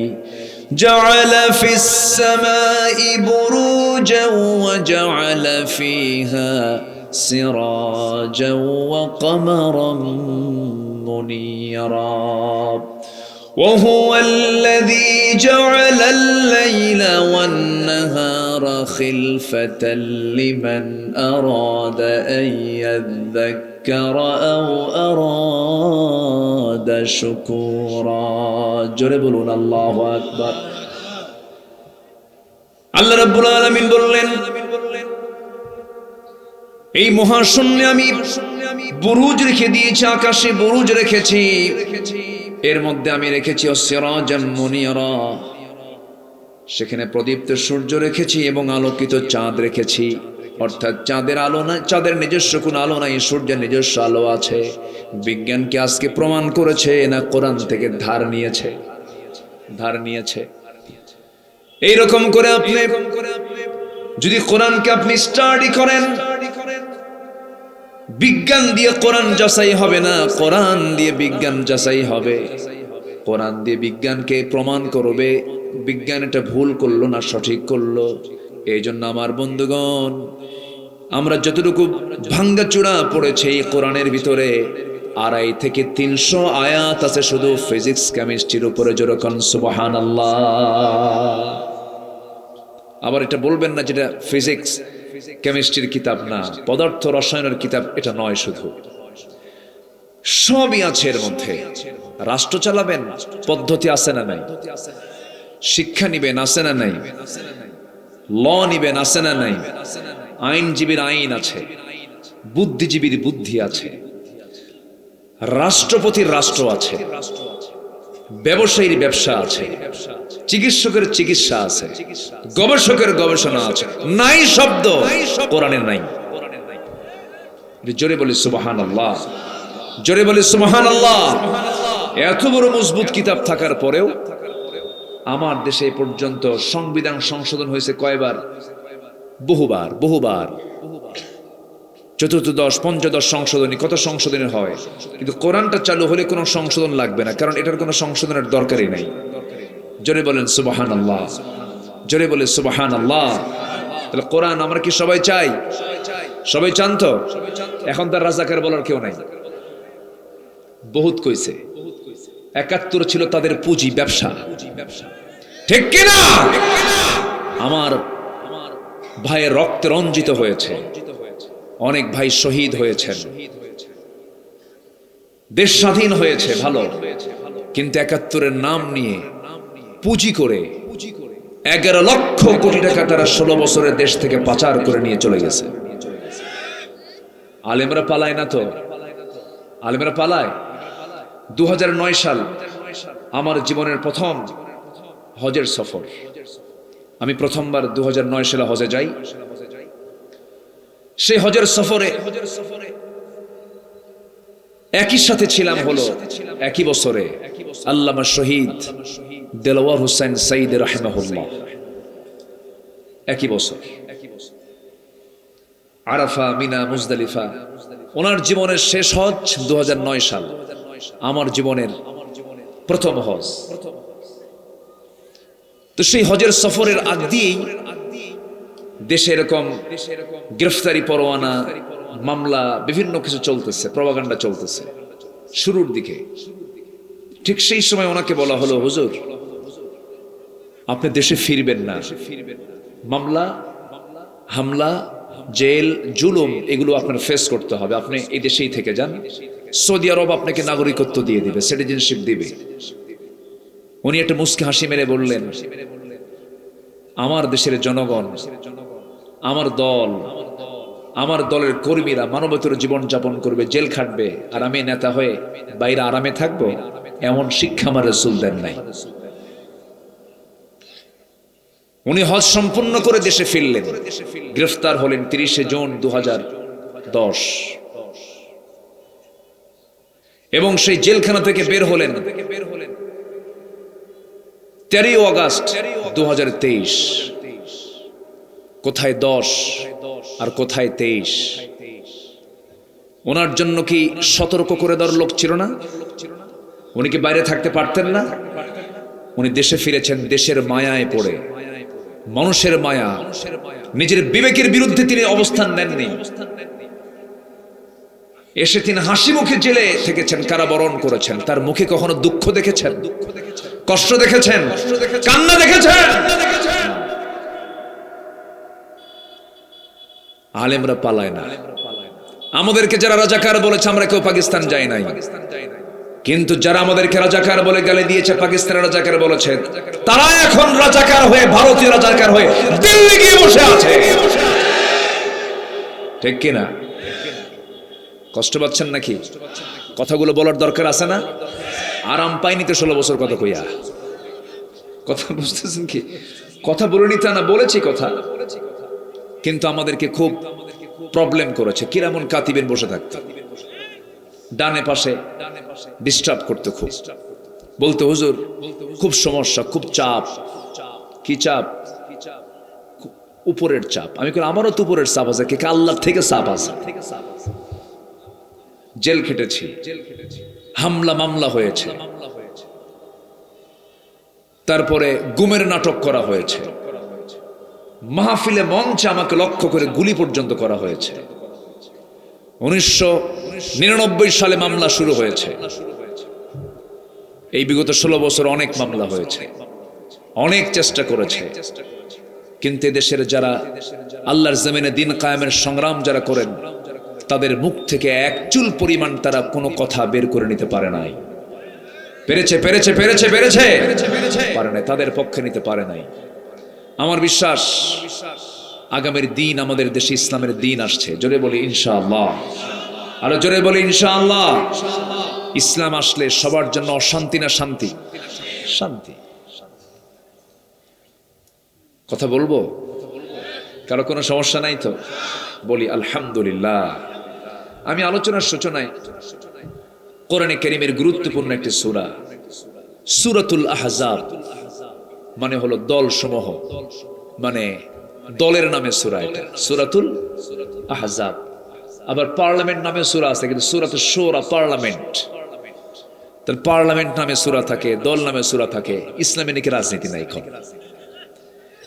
জাআলা ফিস সামাই বুরুজান ওয়া জাআলা ফিহা সিরাজান ওয়া কমারান মুনীরা وهو الذي جعل الليل والنهار خلفة لمن أراد أن يذكر أو أراد شكورا جربون الله أكبر الله رب العالمين বললেন এই মহাশূন্যে আমি বুরুজ রেখে দিয়েছি, আকাশে বুরুজ রেখেছি, এর মধ্যে আমি রেখেছি সিরাজাম মুনীরা, সেখানে প্রদীপ্ত সূর্য রেখেছি এবং আলোকিত চাঁদ রেখেছি। অর্থাৎ চাঁদের আলো না, চাঁদের নিজস্ব কোন আলো নাই, সূর্যের নিজস্ব আলো আছে। বিজ্ঞানকে আজকে প্রমাণ করেছে না কোরআন থেকে ধার নিয়েছে? ধার নিয়েছে। এইরকম করে আপনি যদি কোরআনকে আপনি স্টাডি করেন, বিজ্ঞান দিয়ে কোরআন যাচাই হবে না, কোরআন দিয়ে বিজ্ঞান যাচাই হবে। কোরআন দিয়ে বিজ্ঞানকে প্রমাণ করবে বিজ্ঞান এটা ভুল করলো না সঠিক করলো। এই জন্য আমার বন্ধুগণ, আমরা যতটুকু ভাঙ্গাচুরা পড়েছে এই কোরআনের ভিতরে 250 থেকে 300 আয়াত আছে শুধু ফিজিক্স কেমিস্ট্রির উপরে। যেরকম সুবহানাল্লাহ। আবার এটা বলবেন না যেটা ফিজিক্স কেমিস্ট্রির কিতাব না, পদার্থ রসায়নের কিতাব এটা নয়, শুধু সবই আছে এর মধ্যে। রাষ্ট্র চালাবেন, পদ্ধতি আছে না নাই? শিক্ষা নিবেন, আছে না নাই? ল নিবেন, আছে না নাই? আইনজীবীর আইন আছে, বুদ্ধিজীবীর বুদ্ধি আছে, রাষ্ট্রপতির রাষ্ট্র আছে, ব্যবসায়ীর ব্যবসা আছে, চিকিৎসকের চিকিৎসা আছে, গবেষকের গবেষণা আছে। নাই শব্দ কোরআনে নাই। জোরে বলি সুবহানাল্লাহ, জোরে বলি সুবহানাল্লাহ। এত বড় মজবুত কিতাব থাকার পরেও আমার দেশে পর্যন্ত সংবিধান সংশোধন হয়েছে কয়বার? বহুবার, বহুবার। চতুর্দশ পঞ্চদশ সংশোধনী, কত সংশোধনী হয়, কিন্তু কোরআনটা চালু হলে কোনো সংশোধন লাগবে না, কারণ এটার কোনো সংশোধনের দরকারই নাই। জোরে বলেন সুবহানাল্লাহ, জোরে বলে সুবহানাল্লাহ। তাহলে কোরআন আমরা কি সবাই চাই? সবাই চান তো? এখন তার রাজাকার বলার কেউ নাই। বহুত কইছে 71 ছিল তাদের পুঁজি, ব্যবসা, ঠিক কিনা? আমার ভাইয়ের রক্তে রঞ্জিত হয়েছে, অনেক ভাই শহীদ হয়েছেন, দেশ স্বাধীন হয়েছে, ভালো। কিন্তু 71-এর নাম নিয়ে পুঁজি করে 11 লক্ষ কোটি টাকা তারা 16 বছরে দেশ থেকে পাচার করে নিয়ে চলে গেছে। আলেমরা পালায় না তো? আলেমরা পালায়। 2009 সাল আমার জীবনের প্রথম হজের সফর। আমি প্রথমবার 2009 সালে হজে যাই। সেই হজের সফরে একই সাথে ছিলাম, হলো একই বছরে আল্লামা শহীদ দেলওয়ার হোসেন সাইদ রাহিমাহুল্লাহ। একই বছর আরাফা, মিনা, মুজদালিফা। ওনার জীবনের শেষ হজ 2009 সাল, আমার জীবনের প্রথম হজ। তো সেই হজের সফরের আগ দিয়েই দেশে এরকম গ্রেফতারি পরোয়ানা, মামলা, বিভিন্ন কিছু চলতেছে, প্রপাগান্ডা চলতেছে শুরুর দিকে। ঠিক সেই সময় ওনাকে বলা হলো, হুজুর আপনি দেশে ফিরবেন না, মামলা, হামলা, জেল, জুলুম এগুলো আপনার ফেস করতে হবে, আপনি এই দেশেই থেকে যান। সৌদি আরব আপনাকে নাগরিকত্ব দিয়ে দিবে, সিটিজেনশিপ দিবে। উনি একটা মুস্কি হাসি মেরে বললেন, আমার দেশের জনগণ, আমার দল, আমার দলের কর্মীরা মানবতার জীবন যাপন করবে, জেল খাটবে, আর আমি নেতা হয়ে বাইরে আরামে থাকবো, এমন শিক্ষা আমার রাসূল দেন নাই। উনি হজ সম্পূর্ণ করে দেশে ফিরলেন, গ্রেফতার হলেন 30 জুন 2010, এবং সেই জেলখানা থেকে বের হলেন 13 আগস্ট 2023। কোথায় 10 আর কোথায় 23? ওনার জন্য কি সতর্ক করে দেওয়ার লোক ছিল না? উনি কি বাইরে থাকতে পারতেন না? উনি দেশে ফিরেছেন দেশের মায়ায় পড়ে, মানুষের মায়া, নিজের বিবেকের বিরুদ্ধে তিনি অবস্থান নেননি। এসে তিনি হাসি মুখে জেলে থেকেছেন, কারাবরণ করেছেন। তার মুখে কখনো দুঃখ দেখেছেন? কষ্ট দেখেছেন? কান্না দেখেছেন? আলেমরা পালায় না। আমাদেরকে যারা রাজাকার বলেছে আমরা কেউ পাকিস্তান যাই নাই, কিন্তু যারা আমাদেরকে রাজাকার বলে গালি দিয়েছে, পাকিস্তানের রাজাকার বলেছে, তারা এখন রাজাকার হয়ে, ভারতীয় রাজাকার হয়ে দিল্লি গিয়ে বসে আছে। ঠিক কিনা? কষ্ট পাচ্ছেন নাকি? কথাগুলো বলার দরকার আছে না? আরাম পাইনি তো 16 বছর কথা কইয়া। কথা বুঝতেছেন কি? কথা বলে নিতে না, বলেছি কথা, কিন্তু আমাদেরকে খুব প্রবলেম করেছে। কিরামুল কাতিবেন বসে থাকতো, ডানে পাশে ডিস্টার্ব করতে, খুব বলতে, হুজুর খুব সমস্যা, খুব চাপ। কি চাপ? উপরের চাপ। আমি কই আমারও তো উপরের চাপ আছে, কে আল্লাহর থেকে চাপ আছে। জেল খেটেছি, হামলা মামলা হয়েছে, তারপরে গুমের নাটক করা হয়েছে, মাহফিলে মঞ্চে আমাকে লক্ষ্য করে গুলি পর্যন্ত করা হয়েছে। 1999 সালে মামলা শুরু হয়েছে। এই বিগত 16 বছর অনেক মামলা হয়েছে, অনেক চেষ্টা করেছে, কিন্তু এদেশের যারা আল্লাহর জমিনে দিন কায়েমের সংগ্রাম যারা করেন, তাদের মুখ থেকে এক চুল পরিমাণ তারা কোনো কথা বের করে নিতে পারে নাই। পেরেছে পেরেছে পেরেছে পেরেছে পারে নাই, তাদের পক্ষে নিতে পারে নাই। আমার বিশ্বাস আগামীর দিন আমাদের দেশে ইসলামের দিন আসছে। জোরে বলি ইনশাআল্লাহ, আরো জোরে বলি ইনশাআল্লাহ। ইসলাম আসলে সবার জন্য অশান্তি না শান্তি? শান্তি। কথা বলবো? কারো কোনো সমস্যা নাই তো? বলি আলহামদুলিল্লাহ। আমি আলোচনার সূচনায় কোরআনে কারীমের গুরুত্বপূর্ণ একটি সূরা, সূরাতুল আহজাব, মানে হলো দল সমূহ, মানে দলের নামে সূরা এটা, সূরাতুল আহজাব। আবার পার্লামেন্ট নামে সূরা আছে, কিন্তু সূরাতুশ শুরা পার্লামেন্ট। তার পার্লামেন্ট নামে সূরা থাকে, দল নামে সূরা থাকে। ইসলামে নাকি রাজনীতি নাই?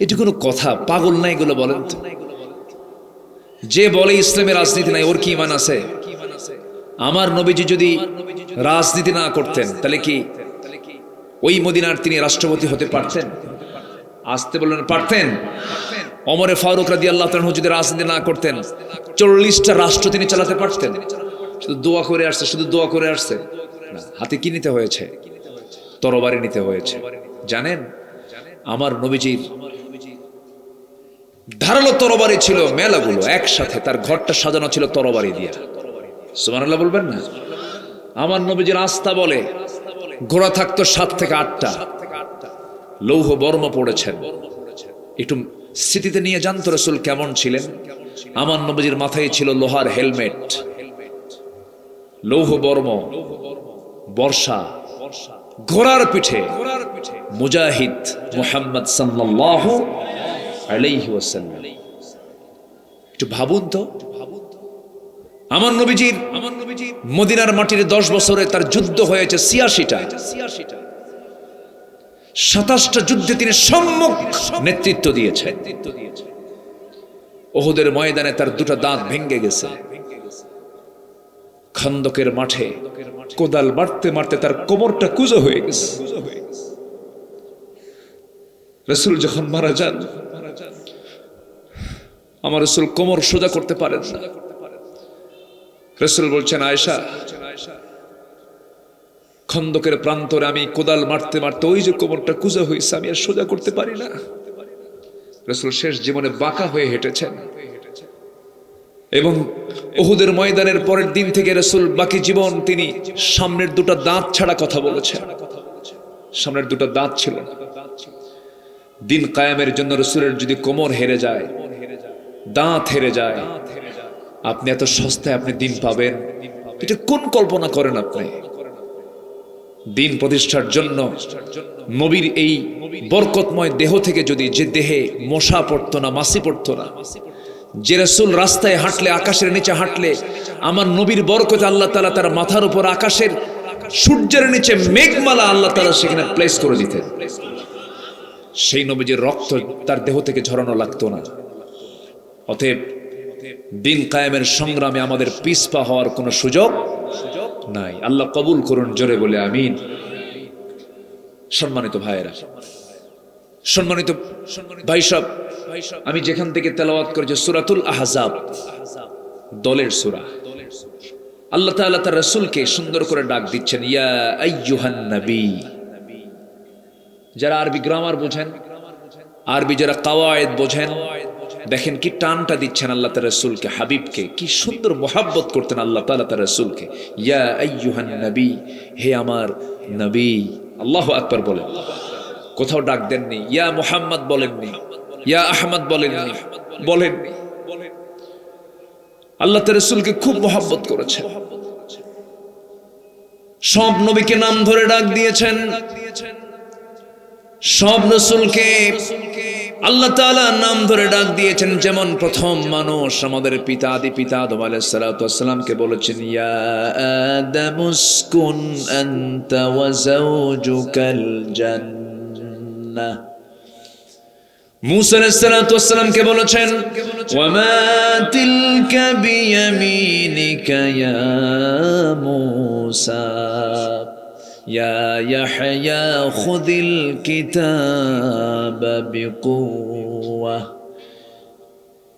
এটা কোনো কথা? পাগল নাই এগুলো? বলেন তো, যে বলে ইসলামে রাজনীতি নাই ওর কি ঈমান আছে? আমার নবীজি যদি রাজনীতি না করতেন তাহলে কি ওই মদিনার তিনি রাষ্ট্রপতি হতে পারতেন? আসতে বললেন পারতেন? ওমরে ফারুক রাদিয়াল্লাহু তাআলা যদি রাজনীতি না করতেন 40টা রাষ্ট্র তিনি চালাতে পারতেন? শুধু দোয়া করে আসছে, শুধু দোয়া করে আসছে না, হাতে কি নিতে হয়েছে? তরবারি নিতে হয়েছে। জানেন, আমার নবীজির ধারালো তরবারি ছিল মেলাগুলো একসাথে, তার ঘরটা সাজানো ছিল তরবারি দিয়া। সুবহানাল্লাহ বলবেন না? আমার নবীজির আস্থা বলে ঘোড়া থাকতো 7 থেকে 8টা, লৌহ বর্ম পড়েছেন। একটু স্মৃতিতে নিয়ে জানতো রাসূল কেমন ছিলেন। আমার নবীজির মাথায় ছিল লোহার হেলমেট, লৌহ বর্ম, বর্ষা, ঘোড়ার পিঠে মুজাহিদ মুহাম্মদ সাল্লাল্লাহু আলাইহি ওয়াসাল্লাম। একটু ভাবুন তো, আমার নবীজির মদিনার মাটির 10 বছরে তার যুদ্ধ হয়েছে 86টা। 27টা যুদ্ধে তিনি সম্মুখ নেতৃত্ব দিয়েছেন। ওহুদের ময়দানে তার 2টা দাঁত ভেঙে গেছে। খন্দকের মাঠে কোদাল মারতে মারতে তার কোমরটা কুঁজো হয়ে গেছে। রাসূল যখন মারা যান, আমার রাসূল কোমর সোজা করতে পারেন না। রাসূল বলছেন, আয়েশা, খন্দকের প্রান্তরে আমি কোদাল মারতে মারতে ওই যে কোমরটা কুঁজো হয়েছে, আমি আর সোজা করতে পারি না। রাসূল শেষ জীবনে বাঁকা হয়ে হেঁটেছেন, এবং উহুদের ময়দানের পরের দিন থেকে রাসূল বাকি জীবন তিনি সামনের 2টা দাঁত ছাড়া কথা বলেছেন। সামনের 2টা দাঁত ছিল না। দিন কায়েমের জন্য রাসূলের যদি কোমর হেরে যায়, দাঁত হেরে যায়, আপনি এত সস্তায় আপনি দিন পাবেন? এটা কোন কল্পনা করেন আপনি? দিন প্রতিষ্ঠার জন্য নবীর এই বরকতময় দেহ থেকে যদি, যে দেহে মশা পড়তো না, মাছি পড়তো না, যে রাসূল রাস্তায় হাঁটলে, আকাশের নিচে হাঁটলে, আমার নবীর বরকতে আল্লাহ তাআলা তার মাথার উপর আকাশের সূর্যের নিচে মেঘমালা আল্লাহ তাআলা সেখানে প্লেস করে দিতেন। সেই নবীজির রক্ত তার দেহ থেকে ঝরানো লাগতো না। অতএব দিন কায়েমের সংগ্রামে আমাদের পিছপা হওয়ার কোনো সুযোগ নাই। আল্লাহ কবুল করুন, জোরে বলে আমিন। সম্মানিত ভাইয়েরা, সম্মানিত ভাই সব, আমি যেখান থেকে তেলাওয়াত করেছি সূরাতুল আহজাব, দলের সূরা। আল্লাহ তাআলা তার রাসূলকে সুন্দর করে ডাক দিচ্ছেন, ইয়া আইয়ুহান নবী। যারা আরবি গ্রামার বোঝেন, আরবি যারা কাওয়ায়েদ বোঝেন, দেখেন কি টানটা দিচ্ছেন আল্লাহ তার রাসূলকে, হাবিবকে। কি সুন্দর মোহাব্বত করতেন আল্লাহ তাআলা তার রাসূলকে। ইয়া আইয়ুহান নবী, হে আমার নবী। আল্লাহু আকবার বলেন। কোথাও ডাক দেননি, ইয়া মুহাম্মদ বলেননি, ইয়া আহমদ বলেননি, বলেননি। আল্লাহ তার রাসূলকে খুব মোহাব্বত করেছেন। সব নবীকে নাম ধরে ডাক দিয়েছেন। সব রাসূলকে আল্লাহ তাআলা নাম ধরে ডাক দিয়েছেন। যেমন প্রথম মানুষ আমাদের পিতা, আদি পিতা আদম আলাইহিস সালাতু ওয়াস সালামকে বলেছেন, ইয়া আদামুসকুন আনতা ওয়া যাওজুকাল জান্নাহ। মূসা আলাইহিস সালাতু ওয়াস সালামকে বলেছেন, ওয়া মা তিলকা বিয়ামিনিকা ইয়া মূসা। يا يحيى خذ الكتاب بقوة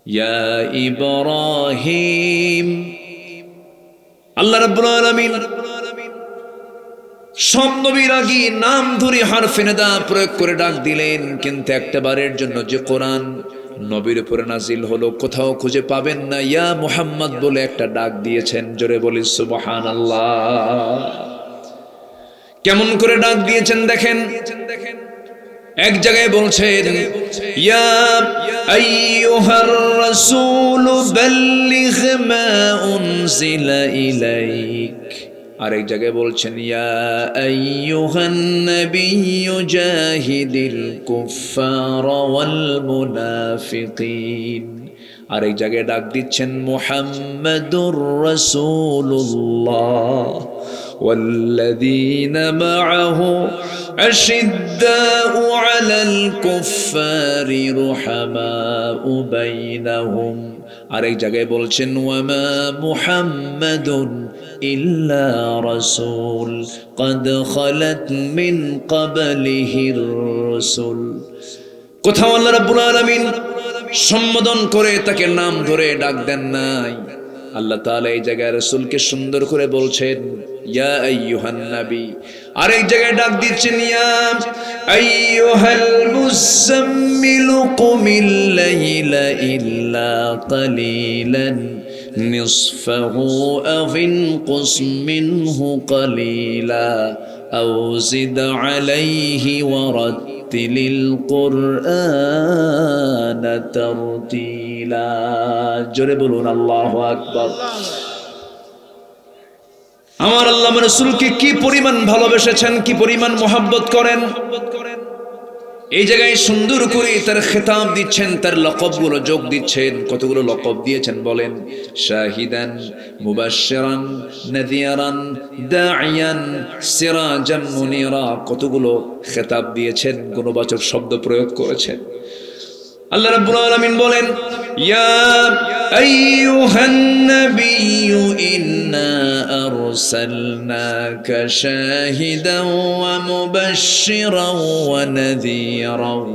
يا إبراهيم। আল্লাহ রাব্বুল আলামিন সব নবীর আগে নাম ধরে হরফে নিদা প্রয়োগ করে ডাক দিলেন। কিন্তু একটা বারের জন্য যে কোরআন নবীর উপরে নাজিল হলো, কোথাও খুঁজে পাবেন না ইয়া মুহাম্মদ বলে একটা ডাক দিয়েছেন। জোরে বলি সুবহানাল্লাহ। কেমন করে ডাক দিয়েছেন দেখেন। এক জায়গায় বলছেন, ইয়া আইয়ুহার রাসূল বাল্লিগ মা উনজিলা ইলাইক। আরেক জায়গায় বলছেন, ইয়া আইয়ুহান নাবিয়্যু জাহিদিল কুফফার ওয়াল মুনাফিকিন। আরেক জায়গায় ডাক দিচ্ছেন, মুহাম্মাদুর রাসূলুল্লাহ والذين معه أشداء على الكفار رحماء بينهم। আরেক জায়গায় বলছেন, ওয়ামা মুহাম্মাদুন ইল্লা রাসূল قد خلت من قبله الرسل। কোথাও আল্লাহ রাব্বুল আলামিন সম্বোধন করে তাকে নাম ধরে ডাক দেন নাই। আল্লাহ তাআলা এই জায়গায় রাসূলকে সুন্দর করে বলছেন, ইয়া আইয়ুহান নবী। আরেক জায়গায় ডাক দিচ্ছেন, ইয়া আইয়ুহাল মুযাম্মিল কুমিল লাইলা ইল্লা কালিলান নিসফাহু আও ইনকুস মিনহু কালিলা আও জিদ আলাইহি ওয়ারাত্তিলিল কুরআনা তারতিলা। জোরে বলুন আল্লাহু আকবার। আমার আল্লাহ রাসূলকে কি পরিমাণ ভালোবেসেছেন, কি পরিমাণ মোহাব্বত করেন। এই জায়গায় সুন্দর করে তার খেতাব দিচ্ছেন, তার লকবগুলো যোগ দিচ্ছেন। কতগুলো লকব দিয়েছেন বলেন? শাহিদান, মুবাশশিরান, নাযীরান, দাঈয়ান, সিরাজাম মুনীরা। কতগুলো খেতাব দিয়েছেন, গুণবাচক শব্দ প্রয়োগ করেছেন। আল্লাহ রাব্বুল আলামিন বলেন, ইয়া আইয়ুহান নাবিয়্যু ইন্না আরসালনাকা শাহিদান ওয়া মুবাশশিরান ওয়া নাযীরান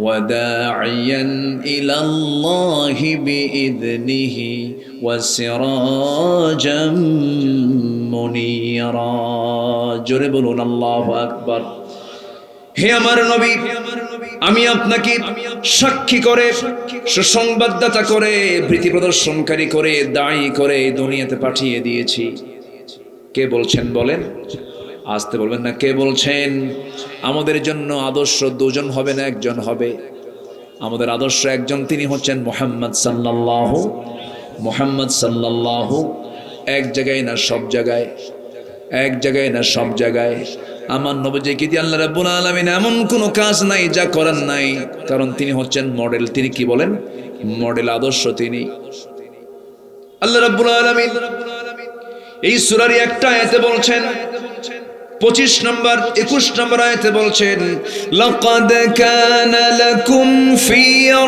ওয়া দাঈয়ান ইলাল্লাহি বিইذনিহি ওয়া সিরাজাম মুনীরা। জোরে বলুন আল্লাহু আকবার। হে আমার নবী, আমি আপনাকে সাক্ষী করে, সুসংবাদদাতা করে, ভীতি প্রদর্শনকারী করে, দায়ী করে দুনিয়াতে পাঠিয়ে দিয়েছি। কে বলছেন বলেন? আসতে বলবেন না। কে বলছেন? আমাদের জন্য আদর্শ দুজন হবে না, একজন হবে। আমাদের আদর্শ একজন, তিনি হচ্ছেন মুহাম্মদ সাল্লাল্লাহু। মুহাম্মদ সাল্লাল্লাহু এক জায়গায় না, সব জায়গায়। এক জায়গায় না সব জায়গায়। আমার নবীজিকে দিয়ে আল্লাহ রাব্বুল আলামিন এমন কোনো কাজ নাই যা করার নাই, কারণ তিনি হচ্ছেন মডেল। তিনি কি বলেন? মডেল, আদর্শ তিনি। আল্লাহ রাব্বুল আলামিন এই সূরারই একটা আয়াতে বলছেন, 25 নম্বর 21 নম্বর আয়াতে বলছেন, লাকাদ কানা লাকুম ফি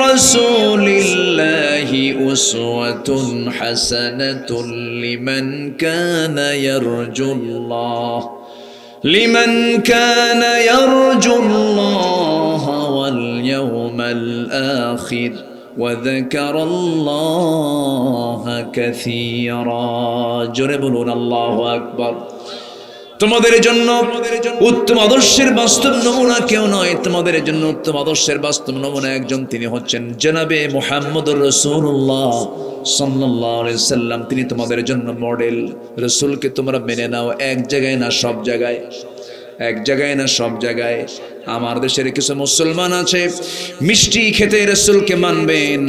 রাসূলিল্লাহি উসওয়াতুন হাসানাতুন লিমান কানা ইয়ারজুল্লাহ ওয়াল ইয়াউমাল আখির ওয়া যাকারাল্লাহা কাসীরা। জোরে বলুন আল্লাহু আকবার। তোমাদের জন্য উত্তম আদর্শের বাস্তব নমুনা কেউ নয়, তোমাদের জন্য উত্তম আদর্শের বাস্তব নমুনা একজন, তিনি হচ্ছেন জনাবে মুহাম্মদুর রাসূলুল্লাহ সাল্লাল্লাহু আলাইহি সাল্লাম। তিনি তোমাদের জন্য মডেল। রাসূলকে তোমরা মেনে নাও, এক জায়গায় না সব জায়গায়, এক জায়গায় না সব জায়গায়। আমার দেশের কিছু মুসলমান আছে, মিষ্টি খেতে রাসূলকে মানবেন,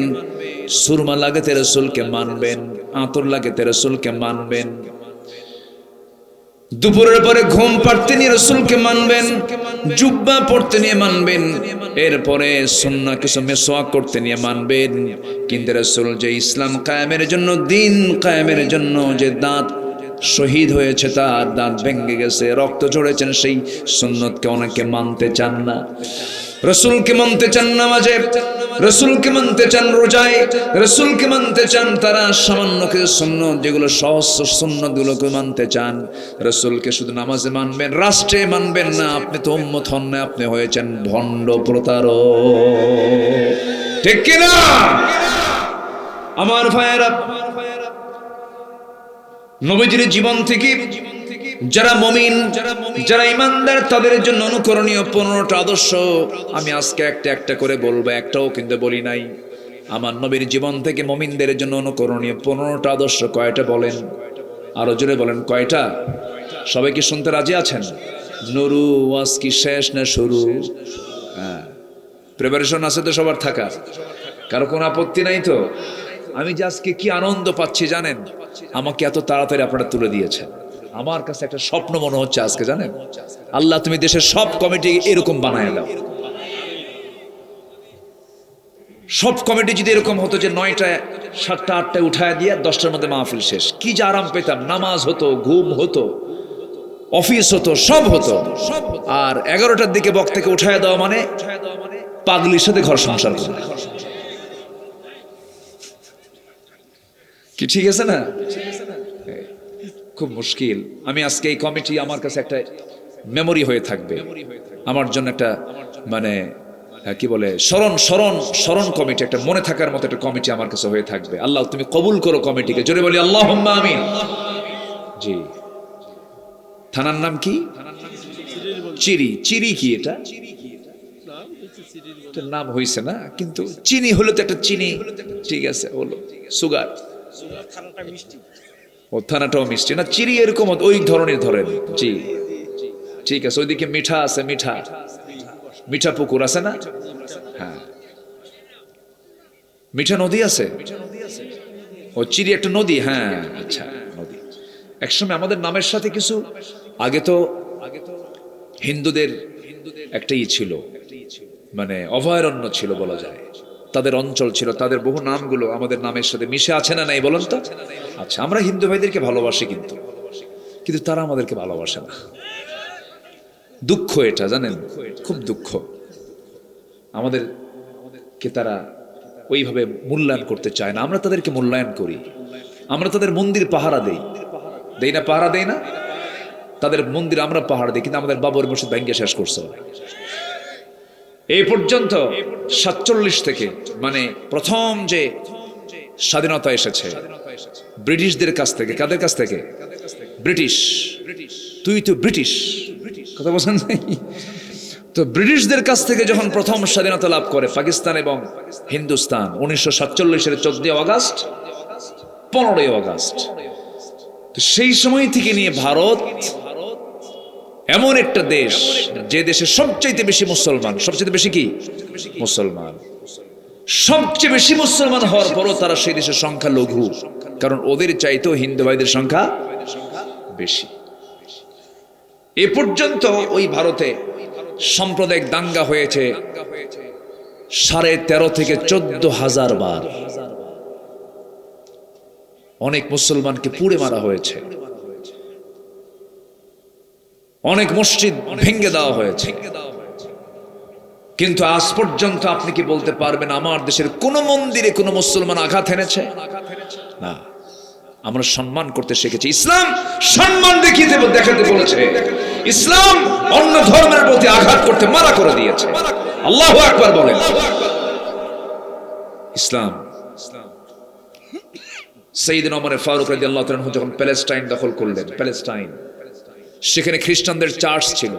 সুরমা লাগাতে রাসূলকে মানবেন, আতর লাগাতে রাসূলকে মানবেন, দুপুরের পরে ঘুম পাড়তে নিয়ে রাসূলকে মানবেন, জুব্বা পড়তে নিয়ে মানবেন, এরপরে সুন্নাহ কিছু মেসওয়াক করতে নিয়ে মানবেন। কিন্তু রাসূল যে ইসলাম কায়েমের জন্য, দিন কায়েমের জন্য যে দাঁত শহীদ হয়েছে, তার দাঁত ভেঙে গেছে, রক্ত ঝরেছেন, সেই সুন্নতকে অনেকে মানতে চান না। রাসূলকে মানতে চান নামাজে, রাসূলকে মানতে চান রোজায়, রাসূলকে মানতে চান তারা সামান্য কিছু সুন্নত, যেগুলো সহজ সুন্নতগুলোকে মানতে চান। রাসূলকে শুধু নামাজে মানবেন, রাষ্ট্রে মানবেন না, আপনি তো উম্মত হন না, আপনি হয়েছেন ভণ্ড প্রতারক। ঠিক কিনা আমার ভাইয়েরা? নবীজির জীবন থেকে যারা মুমিন, যারা ঈমানদার, তাদের জন্য অনুকরণীয় 15টা আদর্শ আমি আজকে একটা একটা করে বলবো, একটাও কিন্তু বলি নাই। আমার নবীর জীবন থেকে মুমিনদের জন্য অনুকরণীয় 15টা আদর্শ কয়টা বলেন? আরো জোরে বলেন, কয়টা? সবাই কি শুনতে রাজি আছেন? নুরু ওয়াজ কি শেষ না শুরু? হ্যাঁ, প্রিপারেশন আছে তো সবার থাকার? কারো কোনো আপত্তি নাই তো? আমি যে আজকে কি আনন্দ পাচ্ছি জানেন, আমাকে এত তাড়াতাড়ি আপনারা তুলে দিয়েছেন। আমার কাছে একটা স্বপ্ন মনে হচ্ছে আজকে, জানেন, আল্লাহ তুমি দেশের সব কমিটি এরকম বানায় দাও। সব কমিটি যদি এরকম হতো যে 9টায় 7টা 8টায় উঠায় দিয়ে 10টার মধ্যে মাহফিল শেষ, কি যে আরাম পেতাম। নামাজ হতো, ঘুম হতো, অফিস হতো, সব হতো। আর 11টার দিকে বক্তাকে উঠায় দেওয়া মানে পাগলির সাথে ঘর সংসার করা। কি ঠিক আছে না? খুব মুশকিল। আমি আজকে এই কমিটি আমার কাছে একটা মেমোরি হয়ে থাকবে, আমার জন্য একটা মানে কি বলে স্মরণ স্মরণ স্মরণ কমিটি, একটা মনে থাকার মতো একটা কমিটি আমার কাছে হয়ে থাকবে। আল্লাহ তুমি কবুল করো কমিটিকে, জোরে বলি আল্লাহুম্মা আমিন। জি, থানার নাম কি? চিরি। চিরি কি এটা? নাম হয়েছে না, কিন্তু চিনি হলো তো একটা চিনি, ঠিক আছে, হলো সুগার। ও থানাটাও মিষ্টি না, চিরি এরকম ওই ধরনের ধরেন। জি ঠিক আছে, ওইদিকে মিঠা আছে, মিঠা মিঠা পুকুর আছে না? হ্যাঁ, মিঠা নদী আছে। ও চিরি একটা নদী, হ্যাঁ আচ্ছা নদী। একসময় আমাদের নামের সাথে কিছু আগে তো হিন্দুদের একটাই ছিল, মানে অভয়ারণ্য ছিল বলা যায়, তাদের অঞ্চল ছিল, তাদের বহু নামগুলো আমাদের নামের সাথে মিশে আছে না নাই বলেন তো? আচ্ছা, আমরা হিন্দু ভাইদেরকে ভালোবাসি, কিন্তু তারা আমাদেরকে ভালোবাসে না। দুঃখ এটা, জানেন, খুব দুঃখ। আমাদেরকে তারা ওইভাবে মূল্যায়ন করতে চায় না, আমরা তাদেরকে মূল্যায়ন করি। আমরা তাদের মন্দির পাহারা দেই না? পাহারা দেই না? তাদের মন্দির আমরা পাহারা দিই, কিন্তু আমাদের বাবর মসজিদ ভেঙে শেষ করছে। এই পর্যন্ত 47 থেকে, মানে প্রথম যে স্বাধীনতা এসেছে ব্রিটিশদের কাছ থেকে। কাদের কাছ থেকে? ব্রিটিশ। তুই তো ব্রিটিশ, কথা বলছেন নাই? তো ব্রিটিশদের কাছ থেকে যখন প্রথম স্বাধীনতা লাভ করে পাকিস্তান এবং হিন্দুস্তান 1947-এর 14 আগস্ট 15 আগস্ট, তো সেই সময় থেকে নিয়ে ভারত এমন একটা দেশ, যে দেশে সবচেয়ে বেশি মুসলমান। সবচেয়ে বেশি কি? মুসলমান। সবচেয়ে বেশি মুসলমান হওয়ার পরও তারা সেই দেশের সংখ্যা লঘু, কারণ ওদের চাইতেও হিন্দু ভাইদের সংখ্যা বেশি। এ পর্যন্ত ওই ভারতে সাম্প্রদায়িক দাঙ্গা হয়েছে 13.5 থেকে 14,000 বার। অনেক মুসলমানকে পুড়ে মারা হয়েছে, অনেক মসজিদ ভেঙে দেওয়া হয়েছে। কিন্তু আজ পর্যন্ত আপনি কি বলতে পারবেন আমার দেশের কোন মন্দিরে কোন মুসলমান আঘাত এনেছে? না। আমরা সম্মান করতে শিখেছি। ইসলাম সম্মান দেখাতে বলেছে। ইসলাম অন্য ধর্মের প্রতি আঘাত করতে মানা করে দিয়েছে। আল্লাহু আকবার বলেন। ইসলাম সাইয়েদনা ওমর ফারুক রাদিয়াল্লাহু তাআলা আনহু যখন প্যালেস্টাইন দখল করলেন, প্যালেস্টাইন, সেখানে খ্রিস্টানদের চার্চ ছিল।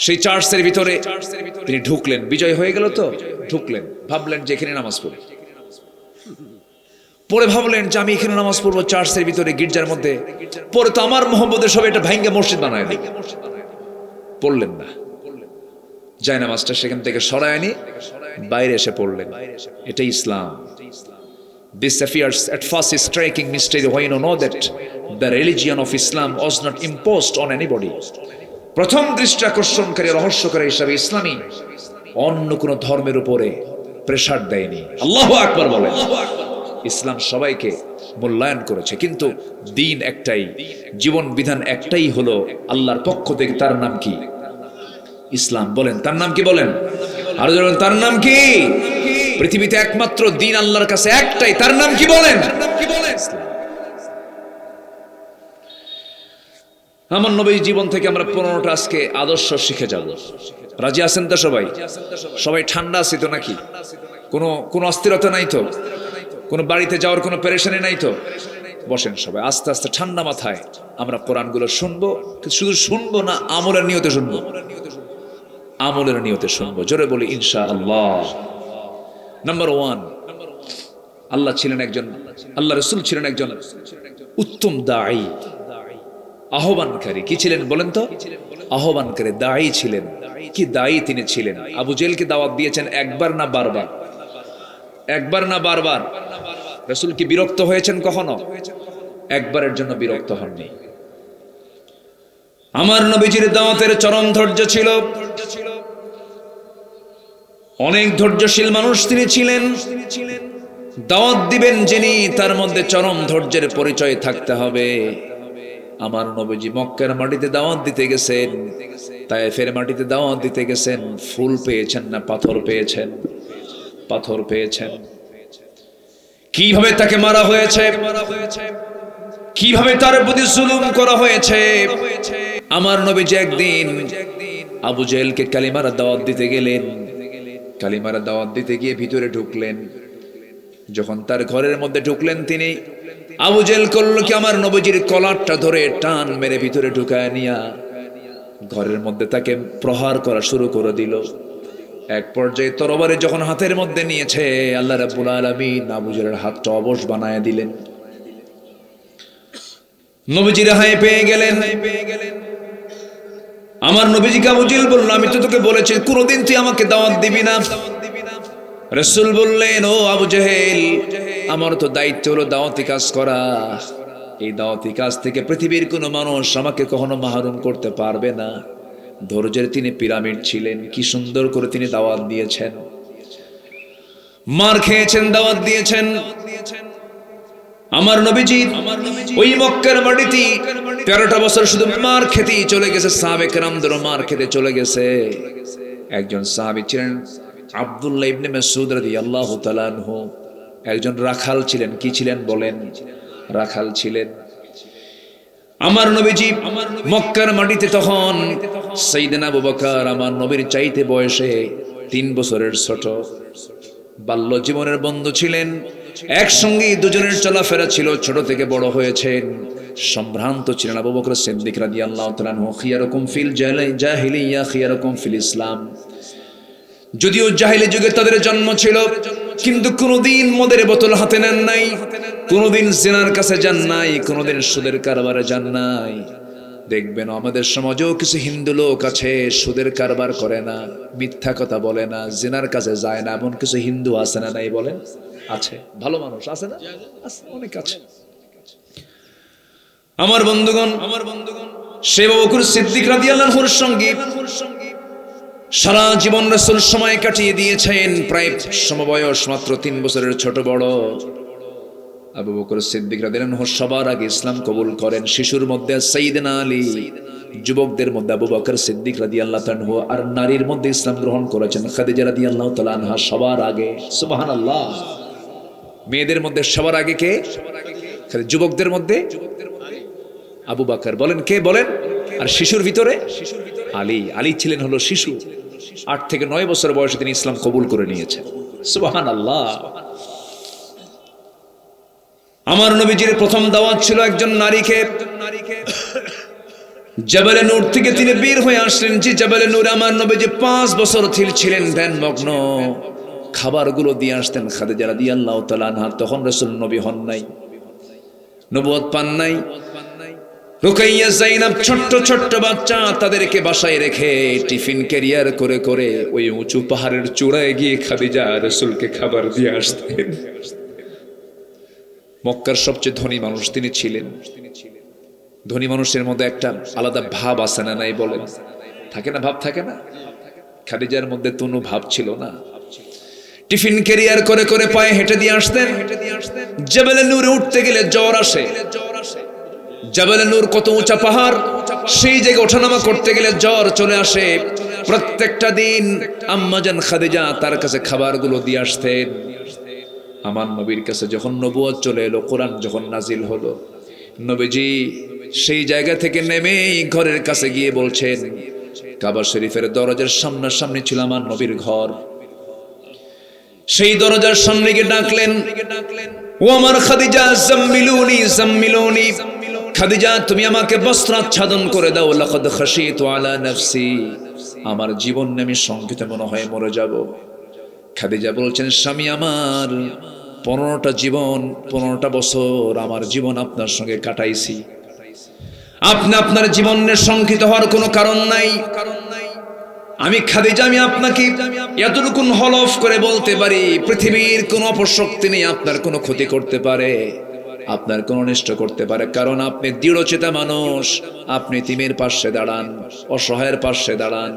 সেই চার্চের ভিতরে তিনি ঢুকলেন, বিজয় হয়ে গেল তো ঢুকলেন, ভাবলেন যে এখানে নামাজ পড়ি। পরে ভাবলেন যে আমি এখানে নামাজ পড়বো চার্চের ভিতরে, গির্জার মধ্যে, পরে তো আমার মোহাম্মদের সবাই এটা ভাঙ্গা মসজিদ বানায় দেবে। পড়লেন না, যায় নামাজটা সেখান থেকে সরায় আনি বাইরে এসে পড়লেন। এটাই ইসলাম। This appears at first striking mystery when you know that the religion of Islam was not imposed on anybody. প্রথম দৃষ্টি আকর্ষণকারী রহস্যকারী হিসাবে ইসলামী অন্য কোন ধর্মের উপরে প্রেসার দেয়নি। আল্লাহু আকবার বলেন। ইসলাম সবাইকে মূল্যায়ন করেছে, কিন্তু দিন একটাই, জীবন বিধান একটাই হলো আল্লাহর পক্ষ থেকে। তার নাম কি? ইসলাম। বলেন তার নাম কি? বলেন আরো বলেন তার নাম কি? পৃথিবীতে একমাত্র দিন আল্লাহর কাছে একটাই, তার নাম কি? বলেন। আমার নবী জীবন থেকে আমরা 15টা আজকে আদর্শ শিখে যাব। রাজি আছেন তো সবাই? সবাই ঠান্ডা আছে তো নাকি? কোনো অস্থিরতা নাই তো? কোনো বাড়িতে যাওয়ার কোনো পেরেশানি নাই তো? বসেন সবাই আস্তে আস্তে ঠান্ডা মাথায় আমরা কোরআনগুলো শুনবো। শুধু শুনবো না, আমলের নিয়তে শুনবো। আমলের নিয়তে শুনবো। জোরে বলি ইনশাআল্লাহ। নাম্বার 1, আল্লাহ ছিলেন একজন, আল্লাহ রাসূল ছিলেন একজন উত্তম দাঈ, আহ্বানকারী। কি ছিলেন বলেন তো? আহ্বানকারী, দাঈ ছিলেন। কি দাঈ তিনি ছিলেন! আবু জেহেলকে দাওয়াত দিয়েছেন একবার না বারবার? একবার না বারবার? রাসূল কি বিরক্ত হয়েছেন কখনো? একবারের জন্য বিরক্ত হননি। আমার নবীজির দাওয়াতের চরম ধৈর্য ছিল। অনেক ধৈর্যশীল মানুষ তিনি ছিলেন। দাওয়াত দিবেন যিনি, তার মধ্যে চরম ধৈর্যের পরিচয় থাকতে হবে। আমার নবীজি মক্কার মাটিতে দাওয়াত দিতে গেছেন, তায়েফের মাটিতে দাওয়াত দিতে গেছেন। ফুল পেয়েছেন না পাথর পেয়েছেন? পাথর পেয়েছেন। কিভাবে তাকে মারা হয়েছে, কিভাবে তার প্রতি জুলুম করা হয়েছে। আমার নবীজি একদিন আবু জেহেলকে কালিমার দাওয়াত দিতে গেলেন। কালিমার দাওয়াত দিতে গিয়ে ভিতরে ঢুকলেন। যখন তার ঘরের মধ্যে ঢুকলেন, তিনি আবু জেহেল করলো কি, আমার নবীজির কলারটা ধরে টান মেরে ভিতরে ঢুকায় নিয়া ঘরের মধ্যে তাকে প্রহার করা শুরু করে দিল। এক পর্যায়ে তরবারি যখন হাতের মধ্যে নিয়েছে, আল্লাহ রাব্বুল আলামিন আবু জেহেলের হাতটা অবশ বানায় দিলেন। নবীজি রেহাই পেয়ে গেলেন। আমার নবীজিকে আবু জেহেল বলল, আমি তো তোকে বলেছি কোনদিন তুই আমাকে দাওয়াত দিবি না। রাসূল বললেন, ও আবু জেহেল, আমার তো দায়িত্ব হলো দাওয়াতি কাজ করা। এই দাওয়াতি কাজ থেকে পৃথিবীর কোনো মানুষ আমাকে কখনো মাহরুম করতে পারবে না। ধৈর্যের তিনি পিরামিড ছিলেন। কি সুন্দর করে তিনি দাওয়াত দিয়েছেন। মার খেয়েছেন, দাওয়াত দিয়েছেন। আমার নবীজি ওই মক্কার মাটিতে 13টা বছর শুধু মার খেতেই চলে গেছে। সাহাবে কেরামদেরও মার খেতে চলে গেছে। একজন সাহাবী ছিলেন আব্দুল্লাহ ইবনে মাসউদ রাদিয়াল্লাহু তাআলা আনহু, একজন রাখাল ছিলেন। কি ছিলেন বলেন? রাখাল ছিলেন। আমার নবীজি মক্কার মাটিতে তখন সাইয়েদনা আবু বকর আমার নবীর চাইতে বয়সে 3 বছরের ছোট। বাল্য জীবনের বন্ধু ছিলেন। একসঙ্গে দুজনের চলাফেরা ছিল। ছোট থেকে বড় হয়েছেন। সম্ভ্রান্ত ছিলেন আবু বকর সিদ্দিক রাদিয়াল্লাহু তাআলা আনহু। খিয়ারুকুম ফিল জাহিলিয়া খিয়ারুকুম ফিল ইসলাম। যদিও জাহিলি যুগে তাদের জন্ম ছিল, কিন্তু কোনোদিন মদের বোতল হাতে নেন নাই, কোনোদিন জিনার কাছে যান নাই, কোনোদিন সুদের কারবারে যান নাই। দেখবেন আমাদের সমাজেও কিছু হিন্দু লোক আছে, সুদের কারবার করে না, মিথ্যা কথা বলে না, জিনার কাছে যায় না। এমন কিছু হিন্দু আছে না নাই বলেন? আছে। ভালো মানুষ আছে না? আছে, অনেক আছে। আমার বন্ধুগণ, সে আবু বকর সিদ্দিক রাদিয়াল্লাহু আনহুর সঙ্গে সারা জীবন রাসূল সময় কাটিয়ে দিয়েছেন। প্রায় সমবয়স মাত্র 3 বছরের ছোট বড়। আবু বকর সিদ্দিক রাদিয়াল্লাহু আনহু সবার আগে ইসলাম কবুল করেন। শিশুর মধ্যে সাইয়েদনা আলী, যুবকদের মধ্যে আবু বকর সিদ্দিক রাদিয়াল্লাহু আনহু, আর নারীর মধ্যে ইসলাম গ্রহণ করেছেন খাদিজা রাদিয়াল্লাহু তাআলা আনহা সবার আগে। সুবহানাল্লাহ। মেয়েদের মধ্যে সবার আগে কে? যুবকদের মধ্যে আবু বকর। বলেন কে? বলেন। আর শিশুর ভিতরে আলী। আলী ছিলেন হলো শিশু। 8 থেকে 9 বছর বয়সে তিনি ইসলাম কবুল করে নিয়েছেন। সুবহানাল্লাহ। আমার নবীজির প্রথম দাওয়াত ছিল একজন নারীকে। জাবালে নূর থেকে তিনি বের হয়ে আসলেন। যে জাবালে নূর আমার নবীজি 5 বছর ছিলেন ধ্যানমগ্ন। খাবারগুলো দিয়ে আসতেন খাদিজা রাদিয়াল্লাহু তাআলা আনহা। তখন রাসূল নবী হন নাই, নবুয়ত পান নাই। রুকাইয়া, যায়েনব ছোট্ট ছোট্ট বাচ্চা, তাদেরকে বাসায় রেখে টিফিন ক্যারিয়ার করে করে ওই উঁচু পাহাড়ের চূড়ায় গিয়ে খাদিজা রাসূলকে খাবার দিয়ে আসতেন। মক্কার সবচেয়ে ধনী মানুষ তিনি ছিলেন। ধনী মানুষের মধ্যে একটা আলাদা ভাব আছে না নাই বলেন? থাকে না? ভাব থাকে না? খাদিজার মধ্যে কোনো ভাব ছিল না। টিফিন ক্যারিয়ার করে করে পায়ে হেঁটে দিয়ে আসতেন। জাবালে নূরে উঠতে গেলে জ্বর আসে। জাবালে নূর কত উঁচা পাহাড়, সেই জায়গায় ওঠানামা করতে গেলে জ্বর চলে আসে। প্রত্যেকটা দিন আম্মাজান খাদিজা তার কাছে খাবারগুলো দিয়ে আসতেন। আমার নবীর কাছে যখন নবুয়ত চলে এলো, কোরআন যখন নাজিল হলো, নবীজি সেই জায়গা থেকে নেমে ঘরের কাছে গিয়ে বলছেন, কাবা শরীফের দরজার সামনাসামনি ছিল আমার নবীর ঘর। সেই দরজার সামনে গিয়ে ডাকলেন, ও আমার খাদিজা, জাম্মিলুনি জাম্মিলুনি। খাদিজা, তুমি আমাকে বস্ত্রাচ্ছাদন করে দাও। লাকাদ খাশিতু আলা নাফসি, আমার জীবন আমি শঙ্কিত মনে হয় মরে যাব। খাদিজা বলছেন, স্বামী আমার, 15টা জীবন, 15টা বছর আমার জীবন আপনার সঙ্গে কাটাইছি। আপনি আপনার জীবনে শঙ্কিত হওয়ার কোনো কারণ নাই। আমি খাদিজা, আমি আপনাকে এতটুকু হলফ করে বলতে পারি, পৃথিবীর কোনো অপশক্তি নেই আপনার কোনো ক্ষতি করতে পারে, আপনার কোনো অনিষ্ট করতে পারে। কারণ আপনি দৃঢ়চেতা মানুষ। আপনি তিমের পাশে দাঁড়ান, অসহায়ের পাশে দাঁড়ান,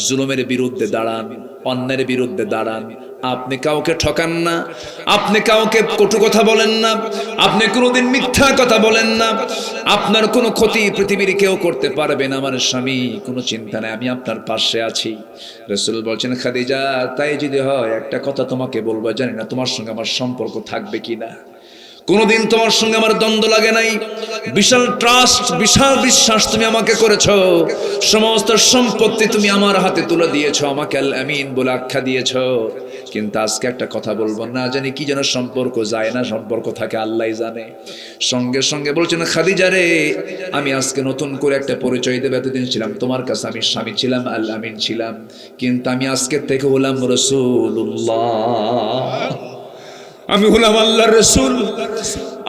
জুলুমের বিরুদ্ধে দাঁড়ান, অন্যের বিরুদ্ধে দাঁড়ান। আপনি কাউকে ঠকান না, আপনি কাউকে কটু কথা বলেন না, আপনি কোনোদিন মিথ্যা কথা বলেন না। আপনার কোনো ক্ষতি পৃথিবীর কেউ করতে পারবে না। আমার স্বামী, কোনো চিন্তা নাই, আমি আপনার পাশে আছি। রাসূল বলছেন, খাদিজা, তাই যদি হয় একটা কথা তোমাকে বলবো, জানি না তোমার সঙ্গে আমার সম্পর্ক থাকবে কিনা। কোনোদিন তোমার সঙ্গে আমার দ্বন্দ্ব লাগে নাই। বিশাল ট্রাস্ট, বিশাল বিশ্বাস তুমি আমাকে করেছো। সমস্ত সম্পত্তি তুমি আমার হাতে তুলে দিয়েছো, আমাকে আল আমিন বলে আখ্যা দিয়েছো। কিন্তু আজকে একটা কথা বলবো, না জানি কি যেন সম্পর্ক যায় না, সম্পর্ক থাকে আল্লাহই জানে। সঙ্গে সঙ্গে বলছেন, খাদিজা রে, আমি আজকে নতুন করে একটা পরিচয় দেব। এতদিন ছিলাম তোমার কাছে, আমি স্বামী ছিলাম, আল আমিন ছিলাম, কিন্তু আমি আজকের থেকে হলাম রাসূলুল্লাহ। আমি হলাম আল্লাহর রাসূল,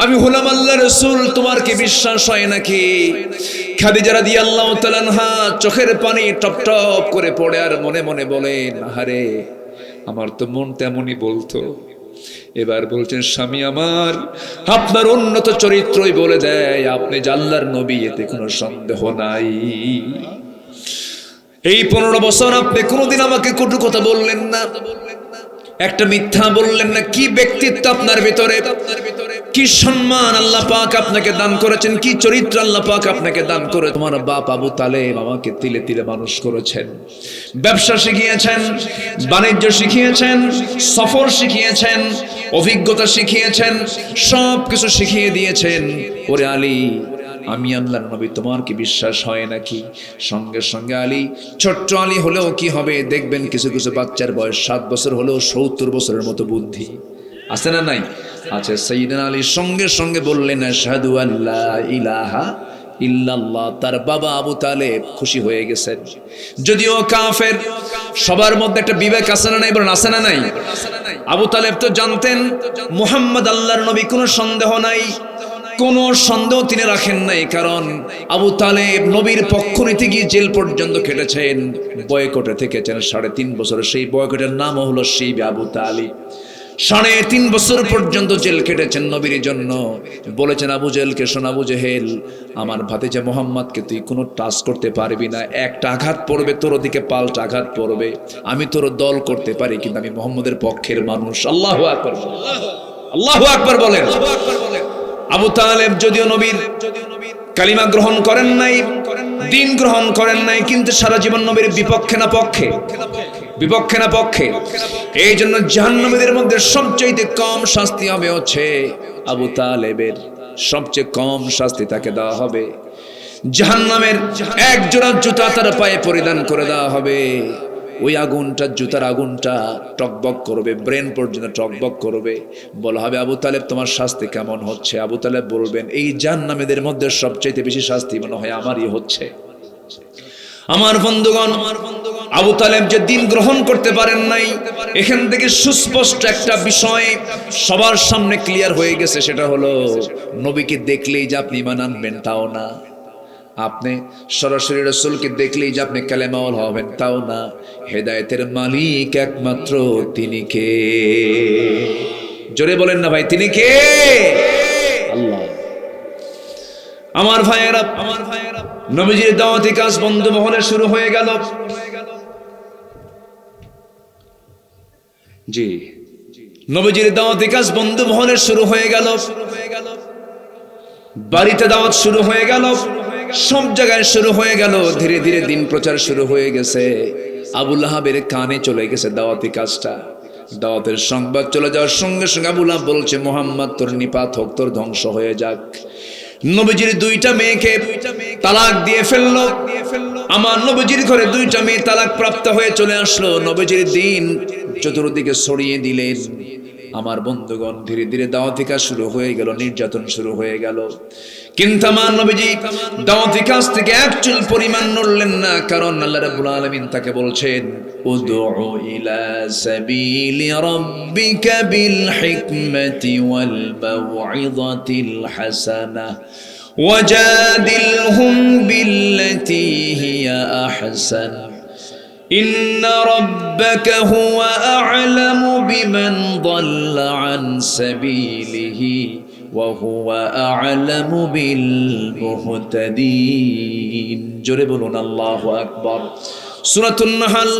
আমি হলাম আল্লাহর রাসূল। তোমার কি বিশ্বাস হয় নাকি? খাদিজা রাদিয়াল্লাহু তাআলা আনহা চোখের পানি টপ টপ করে পড়ে আর মনে মনে বলেন, আহারে, আমার তো মন তেমনই বলতো। এবার বলছেন, স্বামী আমার, আপনার উন্নত চরিত্রই বলে দেয় আপনি যে আল্লাহর নবী, এতে কোনো সন্দেহ নাই। এই 15 বছর আপনি কোনোদিন আমাকে কটু কথা বললেন না, একটা মিথ্যা বললেন না। কি ব্যক্তিত্ব আপনার ভিতরে, কি সম্মান আল্লাহ পাক আপনাকে দান করেছেন, কি চরিত্র আল্লাহ পাক আপনাকে দান করে। তোমার বাপ আবু তালেব আমাকে তিলে তিলে মানুষ করেছেন, ব্যবসা শিখিয়েছেন, বাণিজ্য শিখিয়েছেন, সফর শিখিয়েছেন, অভিজ্ঞতা শিখিয়েছেন, সব কিছু শিখিয়ে দিয়েছেন। ওরে আলী, আমি আল্লাহর নবী, তোমার কি বিশ্বাস হয় নাকি? সঙ্গে সঙ্গে আলী, ছোট্ট আলী হলেও কি হবে, দেখবেন কিছু কিছু বাচ্চার বয়স 7 বছর হলেও 70 বছরের মতো বুদ্ধি আছে না নাই? আচ্ছা, সাইয়েদনা আলী সঙ্গে সঙ্গে বললেন, আশহাদু আল্লা ইলাহা ইল্লাল্লাহ। তার বাবা আবু তালেব খুশি হয়ে গেছেন। যদিও কাফের, সবার মধ্যে একটা বিবেক আছে না নাই বলেন? আছে না নাই? আবু তালেব তো জানতেন মুহাম্মদ আল্লাহর নবী, কোনো সন্দেহ নাই, কোনো সন্দেহ তিনি রাখেন নাই। কারণ আবু তালেব নবীর পক্ষ নিতে গিয়ে জেল পর্যন্ত কেটেছেন, বয়কটে থেকেছেন 3.5 বছর। সেই বয়কটের নাম হলো শিব আবু তালিব। 3.5 বছর পর্যন্ত জেল কেটেছেন নবীর জন্য। বলেছেন আবু জেহেলকে, শোন আবু জেহেল, আমার ভাতিজা মুহাম্মদকে তুই কোনো টাচ করতে পারবি না, একটা আঘাত পড়বে তোর দিকে, পাল্টা আঘাত পড়বে, আমি তোর দল করতে পারি কিন্তু আমি মুহাম্মদের পক্ষের মানুষ। আল্লাহু আকবার, আল্লাহু আকবার বলেন। আবু তালেব যদিও নবীর কালিমা গ্রহণ করেন নাই, দিন গ্রহণ করেন নাই, কিন্তু সারা জীবন নবীর বিপক্ষে না পক্ষে? বিপক্ষে না পক্ষে? এই জন্য জাহান্নামীদের মধ্যে সবচেয়ে কম শাস্তি হবে হচ্ছে আবু তালেবের, সবচেয়ে কম শাস্তি তাকে দেওয়া হবে। জাহান্নামের এক জোড়া জুতা তার পায়ে পরিধান করে দেওয়া হবে। ওই আগুনটা, জুতার আগুনটা টকবক করবে, ব্রেন পর্যন্ত টকবক করবে। বলা হবে আবু তালেব তোমার শাস্তি কেমন হচ্ছে? আবু তালেব বলবেন এই জাহান্নামীদের মধ্যে সবচেয়ে বেশি শাস্তি মনে হয় আমারই হচ্ছে। আমার বন্ধুগণ, আবু তালেব যে দিন গ্রহণ করতে পারেন নাই, এখান থেকে সুস্পষ্ট একটা বিষয় সবার সামনে ক্লিয়ার হয়ে গেছে, সেটা হলো নবীকে দেখলেই যে আপনি ঈমান আনবেন তাও না, আপনি সরাসরি রাসূলকে দেখলেই যে আপনি কালেমাওয়ালা হবেন তাও না। হেদায়েতের মালিক একমাত্র তিনি কে? জোরে বলেন না ভাই, তিনি কে? আল্লাহ। আমার ভাইয়েরা, নবীজির দাওয়াতি কাজ বন্ধু মহলে শুরু হয়ে গেল। জি, নবীজির দাওয়াতি কাজ বন্ধু মহলে শুরু হয়ে গেল, বাড়িতে দাওয়াত শুরু হয়ে গেল, সব জায়গায় শুরু হয়ে গেল। ধীরে ধীরে দিন প্রচার শুরু হয়ে গেছে। আবু লাহাবের কানে চলে গেছে দাওয়াতি কাজটা। দাওয়াতের সংবাদ চলে যাওয়ার সঙ্গে সঙ্গে আবু লাহাব বলছে মুহাম্মদ তোর নিপাত হোক, তোর ধ্বংস হয়ে যাক। নবীজির 2টা মেয়েকে তালাক দিয়ে ফেললো। আমার নবীজির ঘরে 2টা মেয়ে তালাক প্রাপ্ত হয়ে চলে আসলো। নবীজির দিন চতুর্দিকে ছড়িয়ে দিলেন। আমার বন্ধুগণ, ধীরে ধীরে দাওয়াতি কাজ শুরু হয়ে গেল, নির্যাতন শুরু হয়ে গেল। কিন্তু আমার নবীজি দাওয়াতি কাজ থেকে এক চুল পরিমাণ নড়লেন না, কারণ আল্লাহ রাব্বুল আলামিন তাকে বলছেন উদউ ইলা সাবিলি রাব্বিকা বিল হিকমাতি ওয়াল মাউইযাতিল হাসানাহ ওয়াজাদিলহুম বিল্লাতী হিয়া আহসান ইন্না রাব্বাকা হুয়া আ'লামু বিমান দাল্লা আন সাবিলিহি ওয়া হুয়া আ'লামু বিল মুহতাদিন। জোরে বলুন আল্লাহু আকবার। সূরাতুন নাহল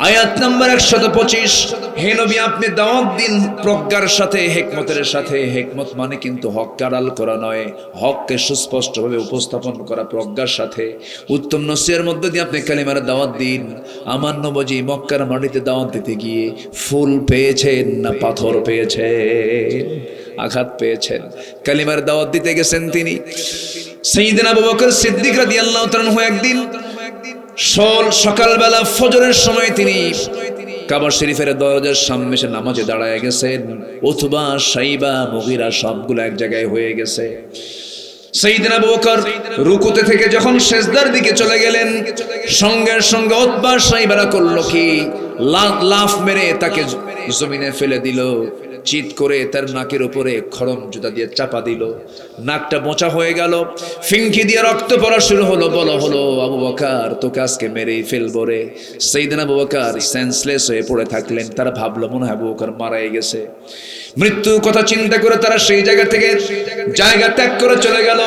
আয়াত নাম্বার 125। হে নবী, আপনি দাওয়াত দিন প্রজ্ঞার সাথে, হিকমতের সাথে। হিকমত মানে কিন্তু হক আড়াল করা নয়, হককে সুস্পষ্টভাবে উপস্থাপন করা প্রজ্ঞার সাথে। উত্তম নসিহতের মধ্যে দিয়ে আপনি কালিমার দাওয়াত দিন। আমার নবী মক্কার মাটিতে দাওয়াত দিতে গিয়ে ফুল পেয়েছেন না পাথর পেয়েছেন? আঘাত পেয়েছেন। কালিমার দাওয়াত দিতে গেছেন তিনি। সাইয়েদনা আবু বকর সিদ্দিক রাদিয়াল্লাহু তাআলা একদিন সকালবেলা ফজরের সময় তিনি কাবা শরীফের দরজার সামনে এসে নামাজে দাঁড়ায় গেছেন। উতবা, শাইবা, মুগীরা সবগুলো এক জায়গায় হয়ে গেছে। সাইয়েদনা আবু বকর রুকুতে থেকে যখন সিজদার দিকে চলে গেলেন, সঙ্গে সঙ্গে উতবা, শাইবারা করলো কি, লাফ মেরে তাকে জমিনে ফেলে দিল। চিৎ করে তার নাকের উপরে খড়ম জুতা দিয়ে চাপা দিল। নাকটা মোচা হয়ে গেল, ফিঙ্কি দিয়ে রক্ত পড়া শুরু হলো। বলা হলো আবু বকর তোকে আজকে মেরেই ফেলবো রে। সাইয়েদনা আবু বকর সেন্সলেস হয়ে পড়ে থাকলেন। তারা ভাবলো মনে হয় আবু বকর মারাই গেছে। মৃত্যুর কথা চিন্তা করে তারা সেই জায়গা থেকে জায়গা ত্যাগ করে চলে গেল।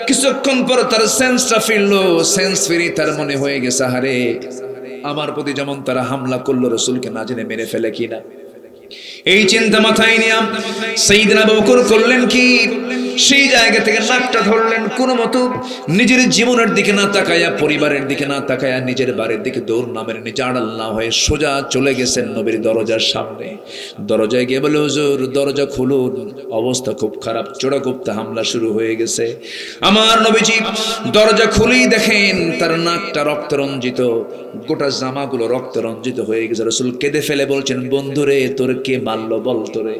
কিছুক্ষণ পর তার সেন্সটা ফিরলো। সেন্স ফিরি তার মনে হয়ে গেছে হারে আমার প্রতি যেমন তারা হামলা করলো, রাসূলকে না জেনে মেরে ফেলে কিনা। এই চিন্তা মাথায় নিয়ে সাইয়েদনা আবু বকর করলেন কি, সেই জায়গা থেকে নাকটা ধরলেন। কোনো মতো নিজের জীবনের দিকে না তাকায়া, পরিবারের দিকে না তাকায়া, নিজের বাড়ির দিকে দৌড় না মেরে, নিজে আড়াল না হয়ে সোজা চলে গেছেন নবীর দরজার সামনে। দরজায় গিয়ে বলে হুজুর দরজা খুলুন, অবস্থা খুব খারাপ, চোরাগুপ্তা হামলা শুরু হয়ে গেছে। আমার নবীজি দরজা খুলেই দেখেন তার নাকটা রক্তরঞ্জিত, গোটা জামাগুলো রক্তরঞ্জিত হয়ে গেছে। রাসূল কেঁদে ফেলে বলছেন বন্ধুরে তোর কে মারলো বল তোরে?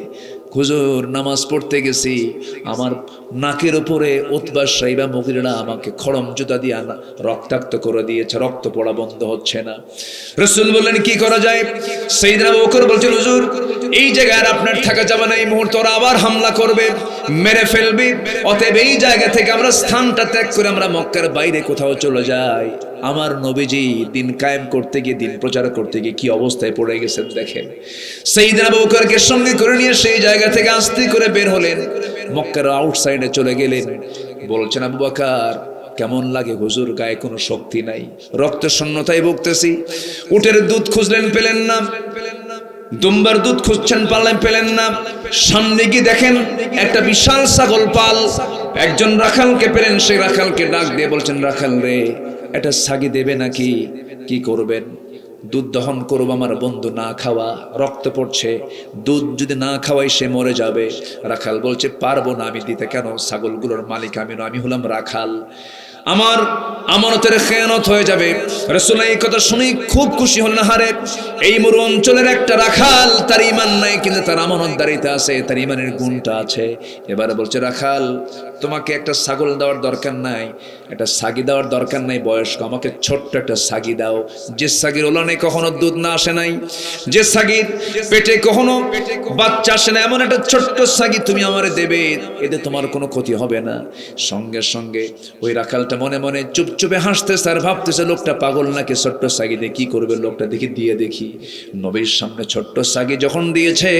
হুজুর নামাজ পড়তে গেছি, আমার নাকের উপরে উতবা, শাইবা, মুগীরা আমাকে খড়ম জুতা দিয়ে রক্তাক্ত করে দিয়েছে, রক্ত পড়া বন্ধ হচ্ছে না। রাসূল বললেন কি করা যায়? সাইয়েদনা আবু বকর বলছেন হুজুর এই জায়গায় আপনার থাকা যাবে না, এই মুহূর্তে ওরা আবার হামলা করবে, মেরে ফেলবে। অতএব এই জায়গা থেকে আমরা স্থানটা ত্যাগ করে আমরা মক্কার বাইরে কোথাও চলে যাই। আমার নবীজি দিন কায়েম করতে গিয়ে, দিন প্রচার করতে গিয়ে কি অবস্থায় পড়ে গেছেন দেখেন। সাইয়েদনা আবু বকরকে সঙ্গে করে নিয়ে সেই জায়গা থেকে আস্তে করে বের হলেন, মক্কার আউটসাইডে চলে গেলেন। বলছেন আবু বকর, কেমন লাগে হুজুর? গায়ে কোনো শক্তি নাই, রক্ত শূন্যতায় ভুগতেছি। উটের দুধ খুঁজলেন, পেলেন না। দুম্বার দুধ খুঁজছেন, পারলেন, পেলেন না। সামনে গিয়ে দেখেন একটা বিশাল ছাগল পাল। একজন রাখালকে পেলেন, সেই রাখালকে ডাক দিয়ে বলছেন, রাখাল রে, এটা ছাগি দেবে নাকি? কি করবেন? দুধ দহন করবো, আমার বন্ধু না খাওয়া, রক্ত পড়ছে, দুধ যদি না খাওয়াই সে মরে যাবে। রাখাল বলছে, পারবো না আমি দিতে। কেন? ছাগলগুলোর মালিক আমি নয়, আমি হলাম রাখাল, আমার আমানতের খেয়ানত হয়ে যাবে। রাসূল এই কথা শুনে খুব খুশি হলেন। হারে, এই মরু অঞ্চলের একটা রাখাল, তার ঈমান নাই কিন্তু তার আমানতদারিতা আছে, তার ঈমানের গুণটা আছে। এবারে বলছে, রাখাল তোমাকে একটা ছাগল দেওয়ার দরকার নাই, একটা ছাগি দেওয়ার দরকার নাই বয়স্ক, আমাকে ছোট্ট একটা ছাগি দাও, যে ছাগির ওলানে কখনো দুধ না আসে নাই, যে ছাগির পেটে কখনো বাচ্চা আসে না, এমন একটা ছোট্ট ছাগি তুমি আমারে দেবে, এতে তোমার কোনো ক্ষতি হবে না। সঙ্গে সঙ্গে ওই রাখালটা মনে মনে চুপচুপে হাসতেছে আর ভাবতেছে, লোকটা পাগল নাকি, ছোট্ট ছাগি দিয়ে কি করবে লোকটা, দেখি দিয়ে দেখি। নবীর সামনে ছোট্ট ছাগি যখন দিয়েছে,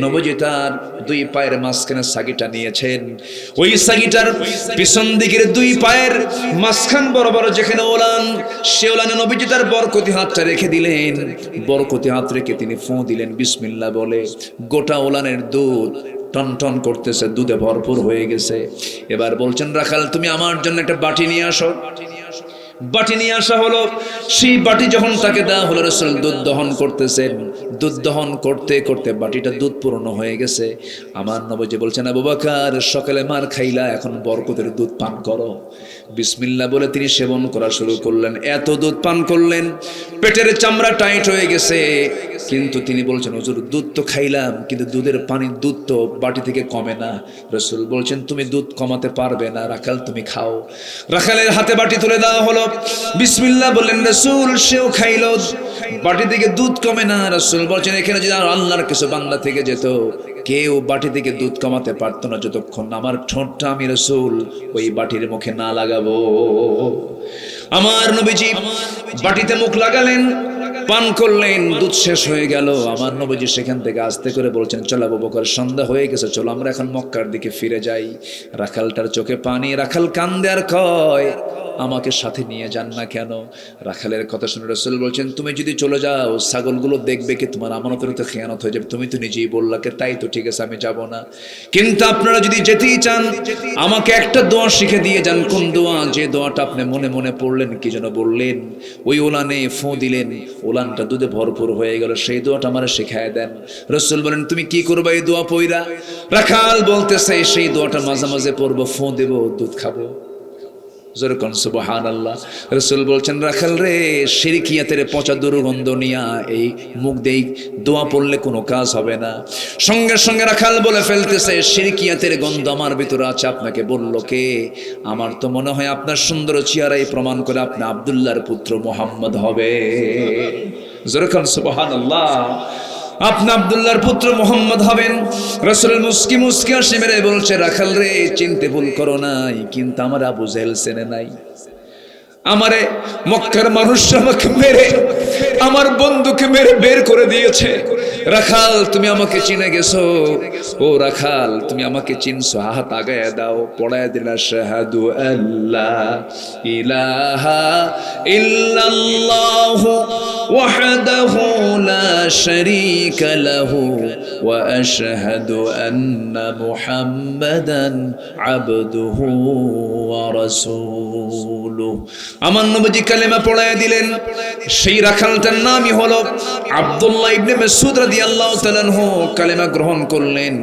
নবীজি তার দুই পায়ের মাঝখানে ছাগিটা নিয়েছেন। ওই ছাগিটার পিছন দিকের দুই পায়ের মাঝখান বরাবর যেখানে ওলান, সে ওলানে নবীজি তার বরকতি হাতটা রেখে দিলেন। বরকতি হাত রেখে তিনি ফু দিলেন বিসমিল্লাহ বলে। গোটা ওলানের দুধ টন টন করতেছে, দুধে ভরপুর হয়ে গেছে। এবার বলছেন, রাখাল তুমি আমার জন্য একটা বাটি নিয়ে আসো। বাটি নিয়ে আসা হলো। সেই বাটি যখন তাকে দেওয়া হলো, রাসূল দুধ দহন করতেছেন। দুধ দহন করতে করতে বাটিটা দুধ পূর্ণ হয়ে গেছে। আমার নবীজি বলছেন, আবু বকর সকালে মার খাইলা, এখন বরকতের দুধ পান করো। বিসমিল্লাহ বলে তিনি সেবন করা শুরু করলেন। এত দুধ পান করলেন, পেটের চামড়া টাইট হয়ে গেছে। কিন্তু তিনি বলছেন, হুজুর দুধ তো খাইলাম, কিন্তু দুধের পানি, দুধ তো বাটি থেকে কমে না। রাসূল বলছেন, তুমি দুধ কমাতে পারবে না, রাখাল তুমি খাও। রাখালের হাতে বাটি তুলে দেওয়া হলো। বিসমিল্লাহ বললেন রাসূল, সেও খাইল। বাটি থেকে দুধ কমে না। রাসূল বলছেন, এখানে যদি আল্লাহর কিছু বান্দা থেকে যেত, কেউ বাটি থেকে দুধ কমাতে পারতো না, যতক্ষণ আমার ঠোঁটটা আমি রাসূল ওই বাটির মুখে না লাগাবো। আমার নবীজি বাটিতে মুখ লাগালেন, পান করলেন, দুধ শেষ হয়ে গেল। আমার নবীজি সেখান থেকে আস্তে করে বলছেন, চল আবু বকর, সন্ধ্যা হয়ে গেছে, চলো আমরা এখন মক্কার দিকে ফিরে যাই। রাখালটার চোখে পানি। রাখাল কান্দে আর কয়, আমাকে সাথে নিয়ে যান না কেন? রাখালের কথা শুনে রাসূল বলছেন, তুমি যদি চলে যাও, ছাগলগুলো দেখবে কি তোমার আমানতের তো খেয়ানত হয়ে যাবে। তুমি তো নিজেই বললাকে, তাই তো ঠিক আছে, আমি যাব না। কিন্তু আপনারা যদি যেতেই চান, আমাকে একটা দোয়া শিখে দিয়ে যান। কোন দোয়া? যে দোয়াটা আপনি মনে মনে পড়লেন, কি যেন বললেন, ওই ওলানে ফু দিলেন, ওলানটা দুধে ভরপুর হয়ে গেল, সেই দোয়াটা আমারে শিখায় দেন। রাসূল বলেন, তুমি কি করবে এই দোয়া পয়রা? রাখাল বলতেছে, সেই দোয়াটা মাঝে মাঝে পড়বো, ফু দেব, দুধ খাবো। যেরকম সুবহানাল্লাহ। রাসূল বলছেন, রাখাল রে, শিরকিয়াতের পচা দুর্গন্ধ নিয়া এই মুখ দেই দোয়া পড়লে কোনো কাজ হবে না। সঙ্গে সঙ্গে রাখাল বলে ফেলতেছে, শিরকিয়াতের গন্ধ আমার ভিতরে আছে, আপনাকে বললো কে? আমার তো মনে হয় আপনার সুন্দর চেহারাই প্রমাণ করে আপনি আব্দুল্লাহর পুত্র মুহাম্মদ হবে। যেরকম সুবহানাল্লাহ, আপনি আব্দুল্লাহর পুত্র মুহাম্মদ হবেন। রাসূল মুস্কি মুস্কি হাসি মেরে বলছে, রাখাল রে, চিনতে ভুল করো নাই, কিন্তু আমার আবু জেহেল চেনে নাই। আমারে মক্কার মানুষ আমাকে মেরে, আমার বন্ধুকে মেরে বের করে দিয়েছে। রাখাল তুমি আমাকে চিনে গেছো। ও রাখাল, তুমি আমাকে চিনছো? হাত আগায় দাও, পড়ায় দিলা, শাহাদু আল্লাহ ইলাহা ইল্লাল্লাহু ওয়াহদাহু লা শারীকা লাহু ওয়া আশহাদু আন্না মুহাম্মাদান আবদুহু ওয়া রাসূলুহু। আমার নবীজি কালেমা পড়ায় দিলেন। সেই রাখালটার নামই হলো আব্দুল্লাহ ইবনে মাসউদ রাদিয়াল্লাহু তাআলা আনহু। কালেমা গ্রহণ করলেন।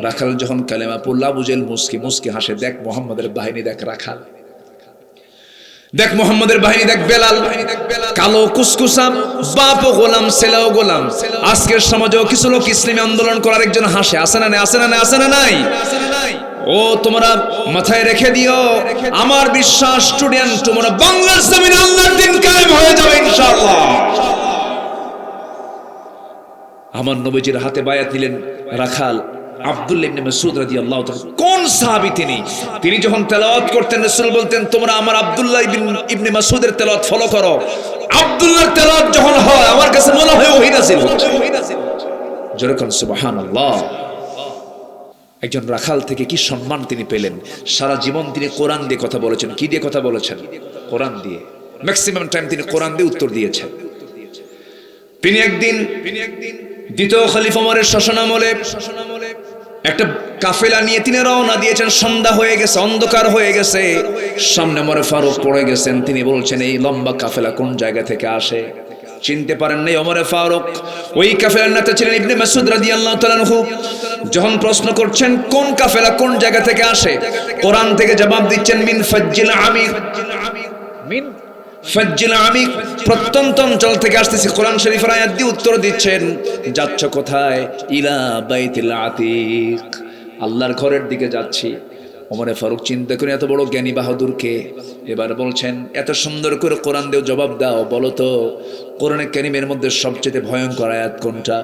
রাখাল যখন কালেমা পড়ল, আবু জেহেল মুস্কি মুস্কি হাসে। দেখ মুহাম্মাদের বাহিনী, দেখ রাখাল, দেখ মুহাম্মাদের বাহিনী, দেখ বেলাল, কালো কুসকুসা, বাপও গোলাম, ছেলেও গোলাম। আজকের সমাজেও কিছু লোক ইসলামী আন্দোলন করার একজন হাসে, আছে না নাই? আছে না নাই? আছে না নাই? ও তোমরা মাথায় রেখে দিও, আমার বিশ্বাস স্টুডেন্ট, তোমরা বাংলার জমিনে আল্লাহর দিন কায়েম হয়ে যাবে ইনশাআল্লাহ। আমার নবীজির হাতে বায়াত নিলেন রাখাল আব্দুল্লাহ ইবনে মাসউদ রাদিয়াল্লাহু তাআলা। কোন সাহাবী তিনি? তিনি যখন তেলাওয়াত করতেন রাসূল বলতেন তোমরা আমার আব্দুল্লাহ ইবনে মাসউদের তেলাওয়াত ফলো করো। আব্দুল্লাহর তেলাওয়াত যখন হয় আমার কাছে মনে হয় ওহী নাযিল হচ্ছে। জোরে কোন সুবহানাল্লাহ। একজন রাখাল থেকে কি সম্মান তিনি পেলেন। সারা জীবন তিনি কোরআন দিয়ে কথা বলেছেন। কি দিয়ে কথা বলেছেন? কোরআন দিয়ে। ম্যাক্সিমাম টাইম তিনি কোরআন দিয়ে উত্তর দিয়েছেন। তিনি একদিন দ্বিতীয় খলিফা ওমরের শাসনামলে একটা কাফেলা নিয়ে তিনি রওনা দিয়েছেন। সন্ধ্যা হয়ে গেছে, অন্ধকার হয়ে গেছে, সামনে ওমর ফারুক পড়ে গেছেন। তিনি বলছেন এই লম্বা কাফেলা কোন জায়গা থেকে আসে? চিনতে পারেন নাই ওমর ফারুক। ওই কাফেলার নেতা ছিলেন ইবনে মাসউদ রাদিয়াল্লাহু তাআলা আনহু। যখন প্রশ্ন করছেন কোন কাফেলা কোন জায়গা থেকে আসে, কোরআন থেকে জবাব দিচ্ছেন মিন ফাজ্জিল আমিক, মিন ফাজ্জিল আমিক, প্রত্যন্ত অঞ্চল থেকে আসতেছি। কোরআন শরীফের আয়াত দিয়ে উত্তর দিচ্ছেন যাচ্ছ কোথায়? ইলা বাইতিল আতিক, আল্লাহর ঘরের দিকে যাচ্ছি। ওমর ফারুক চিন্তা করে এত বড় জ্ঞানী বাহাদুরকে এবার বলছেন এত সুন্দর করে কোরআন দিয়ে জবাব দাও, বলো তো কোরআনে কারীমের মধ্যে সবচেয়ে ভয়ঙ্কর আয়াত কোনটা?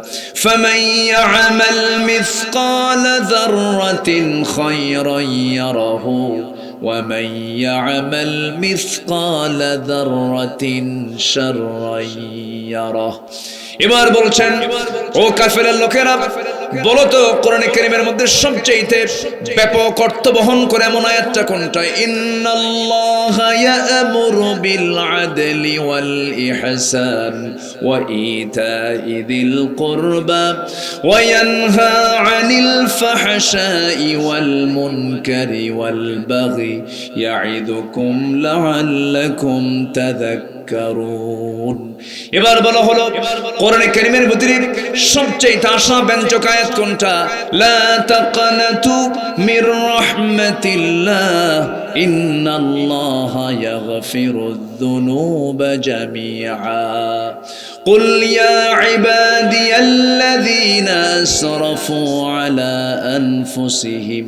ফামান ইয়ামাল মিসকালা যাররাতিন খায়রান ইয়ারাহু ওয়া মান ইয়ামাল মিসকালা যাররাতিন শাররান ইয়ারাহু। এবার বলছেন ও কাফেরের লোকেরা, বলো তো কোরআনে কারীমের মধ্যে সবচেয়ে ব্যাপক অর্থ বহন করে এমন আয়াতটা কোনটা? ইন্নাল্লাহা ইয়া'মুরু বিল আদলি ওয়াল ইহসান ওয়া ইতা'i যিল কুরবা ওয়া ইয়ানহা আনিল ফাহশাই ওয়াল মুনকারি ওয়াল বাগি ইয়া'iদুকুম লা'আল্লাকুম তাযাক্কারুন। এবার বলা হলো কোরআনে কারীমের ভিতরে সবচেয়ে আশাব্যঞ্জক আয়াত কোনটা? লা তাকনাতু মির রাহমাতিল্লাহ ইন্নাল্লাহা ইয়াগফিরুয যুনুবা জামিআ قل يا عبادي الذين أسرفوا على أنفسهم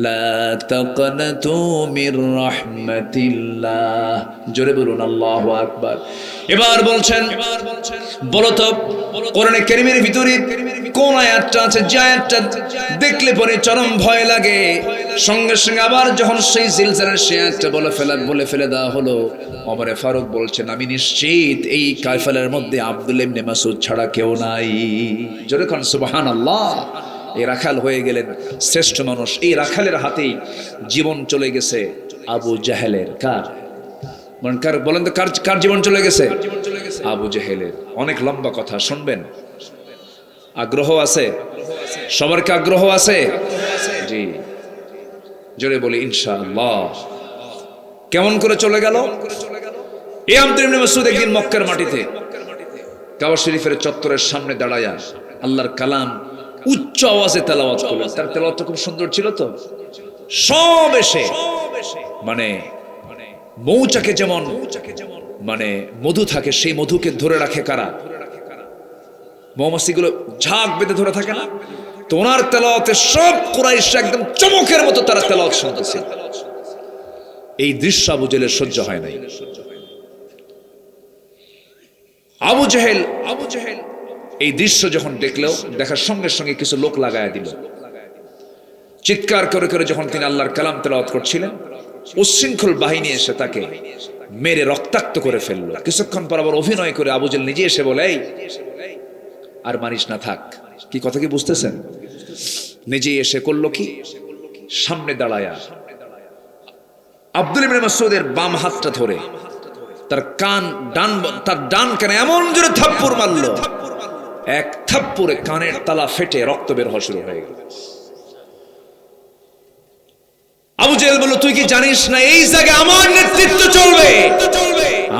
لا تقنطوا من رحمة الله। জোরে বলুন আল্লাহু আকবার। এবার বলছেন বলো তো কোরআনে কারীমের ভিতরে কোন আয়াতটা আছে যে আয়াতটা দেখলে পরে চরম ভয় লাগে? সঙ্গে সঙ্গে আবার যখন সেই জিলজালের সেই আয়াতটা বলে ফেলে দেওয়া হলো, ওমর ফারুক বলছেন আমি নিশ্চিত এই কাফেলার মধ্যে আব্দুল্লাহ ইবনে মাসউদ ছাড়া কেউ নাই। জোরে কোন সুবহানাল্লাহ। এই রাখাল হয়ে গেলেন শ্রেষ্ঠ মানুষ। এই রাখালের হাতেই জীবন চলে গেছে আবু জাহেলের। কার বলেন তো কার জীবন চলে গেছে? আবু জাহেলের। অনেক লম্বা কথা, শুনবেন? আগ্রহ আছে? সবার কি আগ্রহ আছে? জি, জোরে বলি ইনশাআল্লাহ। কেমন করে চলে গেল? এই আব্দুল্লাহ ইবনে মাসউদ একদিন মক্কার মাটিতে কাবা শরীফের চত্বরের সামনে দাঁড়ায়া আল্লাহর কালাম উচ্চ আওয়াজে তেলাওয়াত করলেন। তার তেলাওয়াতটা খুব সুন্দর ছিল তো। সব এসে মানে মৌচাকে যেমন মানে মধু থাকে, সেই মধুকে ধরে রাখে কারা? মৌমাছিগুলো ঝাঁক বেঁধে ধরে থাকে না? তো ওনার তেলাওয়াতে সব কুরাইশ একদম চমকের মতো তারা তেলাওয়াত শুনতেছে। এই দৃশ্য আবু জেহেলের সহ্য হয় নাই। আবু জেহেল এই দৃশ্য যখন দেখলো, দেখার সঙ্গে সঙ্গে কিছু লোক লাগায়া দিল। চিৎকার করে করে যখন তিনি আল্লাহর কালাম তেলাওয়াত করছিলেন, উচ্ছৃঙ্খল বাহিনী এসে তাকে মেরে রক্তাক্ত করে ফেললো। কিছুক্ষণ পর আবার অভিনয় করে আবু জেহেল নিজে এসে বলে আর মারিস না, থাক। কি কথা কি বুঝতেছেন? নিজে এসে করলো কি, সামনে দাঁড়ায়া আব্দুল্লাহ ইবনে মাসউদের বাম হাতটা ধরে তার ডান কানে এমন জোরে থাপ্পড় মারলো, এক থাপ্পড়ে কানের তালা ফেটে রক্ত বের হওয়া শুরু হয়ে গেল। আবু জেহেল বলল তুই কি জানিস না এই জায়গায় আমার নেতৃত্ব চলবে,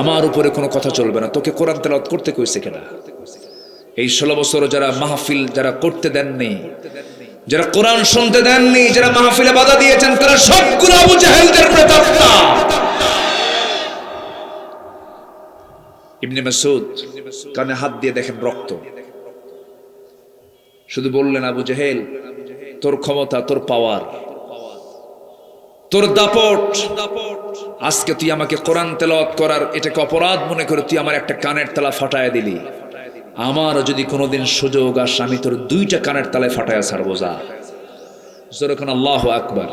আমার উপরে কোনো কথা চলবে না। তোকে কোরআন তেলাওয়াত করতে কইছে কেনা? এই 16 বছর যারা মাহফিল যারা করতে দেননি, যারা কোরআন শুনতে দেননি, যারা মাহফিলে বাধা দিয়েছেন, তারা সবগুলো আবু জাহেলদের প্রেতাত্মা। ইবনে মাসউদ কানে হাত দিয়ে দেখেন রক্ত। শুধু বললেন আবু জাহেল তোর ক্ষমতা, তোর পাওয়ার, তোর দাপট, আজকে তুই আমাকে কোরআন তেলাওয়াত করার এটাকে অপরাধ মনে করে তুই আমার একটা কানের তালা ফাটায় দিলি। আমারও যদি কোনোদিন সুযোগ আসে আমি তোর দুইটা কানের তালে ফাটায়া ছাড়বো, যা। যখন আল্লাহু আকবার।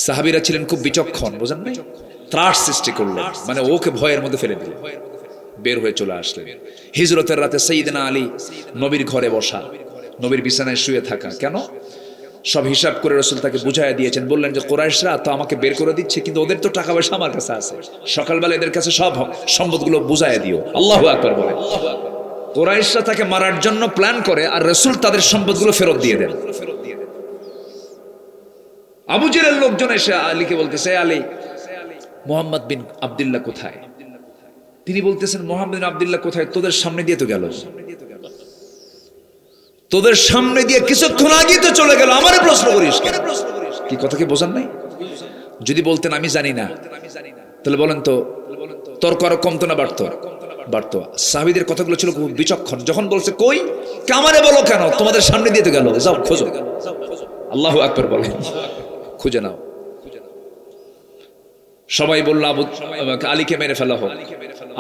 সাহাবীরা ছিলেন খুব বিচক্ষণ, বুঝেন নাই? ত্রাস সৃষ্টি করলেন, মানে ওকে ভয়ের মধ্যে ফেলে দিলেন, বের হয়ে চলে আসলেন। হিজরতের রাতে সাইয়েদনা আলী নবীর ঘরে বসা, নবীর বিছানায় শুয়ে থাকা। কেন? সব হিসাব করে রাসূল তাকে বুঝাইয়া দিয়েছেন, বললেন যে কুরাইশরা তো আমাকে বের করে দিচ্ছে, কিন্তু ওদের তো টাকা পয়সা আমার কাছে আছে, সকালবেলা এদের কাছে সব সম্পদগুলো বুঝাইয়া দিও। আল্লাহু আকবার বলে। কুরাইশরা তাকে মারার জন্য প্ল্যান করে, আর রাসূল তাদের সম্পদগুলো ফেরত দিয়ে দেন। আবু জেহেলের লোকজন এসে আলীকে বলতেছে, আলী, মুহাম্মদ বিন আব্দুল্লাহ কোথায়? তিনি বলতেছেন, মুহাম্মদ বিন আব্দুল্লাহ কোথায়? তোদের সামনে দিয়ে তো গেল, তোদের সামনে দিয়ে কিছুক্ষণ আগে তো চলে গেল, আমারে প্রশ্ন করিস কেন? কি কথা কি বোঝেন নাই? যদি বলতেন আমি জানি না, তাহলে বলেন তো তর্ক আরো কমতো না বাড়তো? বাড়তো। সাহাবীদের কথাগুলো ছিল খুব বিচক্ষণ। যখন বলছে কই, আমারে বলো কেন, তোমাদের সামনে দিয়ে তো গেল, যাও খোঁজো। আল্লাহু আকবার বলেন, খুঁজে নাও। সবাই বলল আলীকে মেরে ফেলা হোক।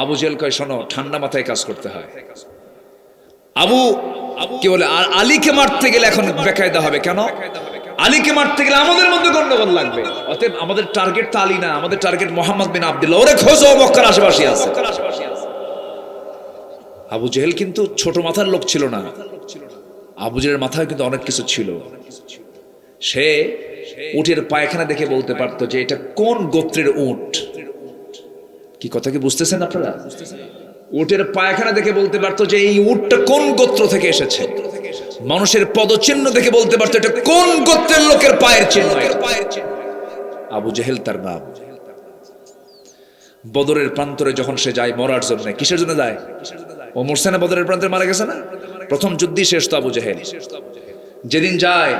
আবু জেহেল কয়, শোনো, ঠান্ডা মাথায় কাজ করতে হয়। আবু কি বলে, আর আলীকে মারতে গেলে এখন বেকায়দা হবে। কেন? আলীকে মারতে গেলে আমাদের মধ্যে গন্ডগোল লাগবে। অতএব আমাদের টার্গেট তো আলী না, আমাদের টার্গেট মুহাম্মদ বিন আব্দুল্লাহ। ওরে খোঁজো, মক্কার আশেপাশে আছে। আবু জেহেল কিন্তু ছোট মাথার লোক ছিল না। আবু জেহেলের মাথায় কিন্তু অনেক কিছু ছিল। সে উটের পায়খানা দেখে বলতে পারতো যে এটা কোন গোত্রের উট। কি কথা কি বুঝতেছেন আপনারা? উটের পায়খানা দেখে বলতে পারতো যে এই উটটা কোন গোত্র থেকে এসেছে। মানুষের পদচিহ্ন দেখে বলতে পারতো এটা কোন গোত্রের লোকের পায়ের চিহ্ন। আবু জেহেল তার নাম। বদরের প্রান্তরে যখন সে যায় মরার জন্য, কিসের জন্য যায়? ও মরছে না? বদরের প্রান্তরে মারা গেছে না? প্রথম যুদ্ধই শেষ তো আবু জেহেল। যেদিন যায়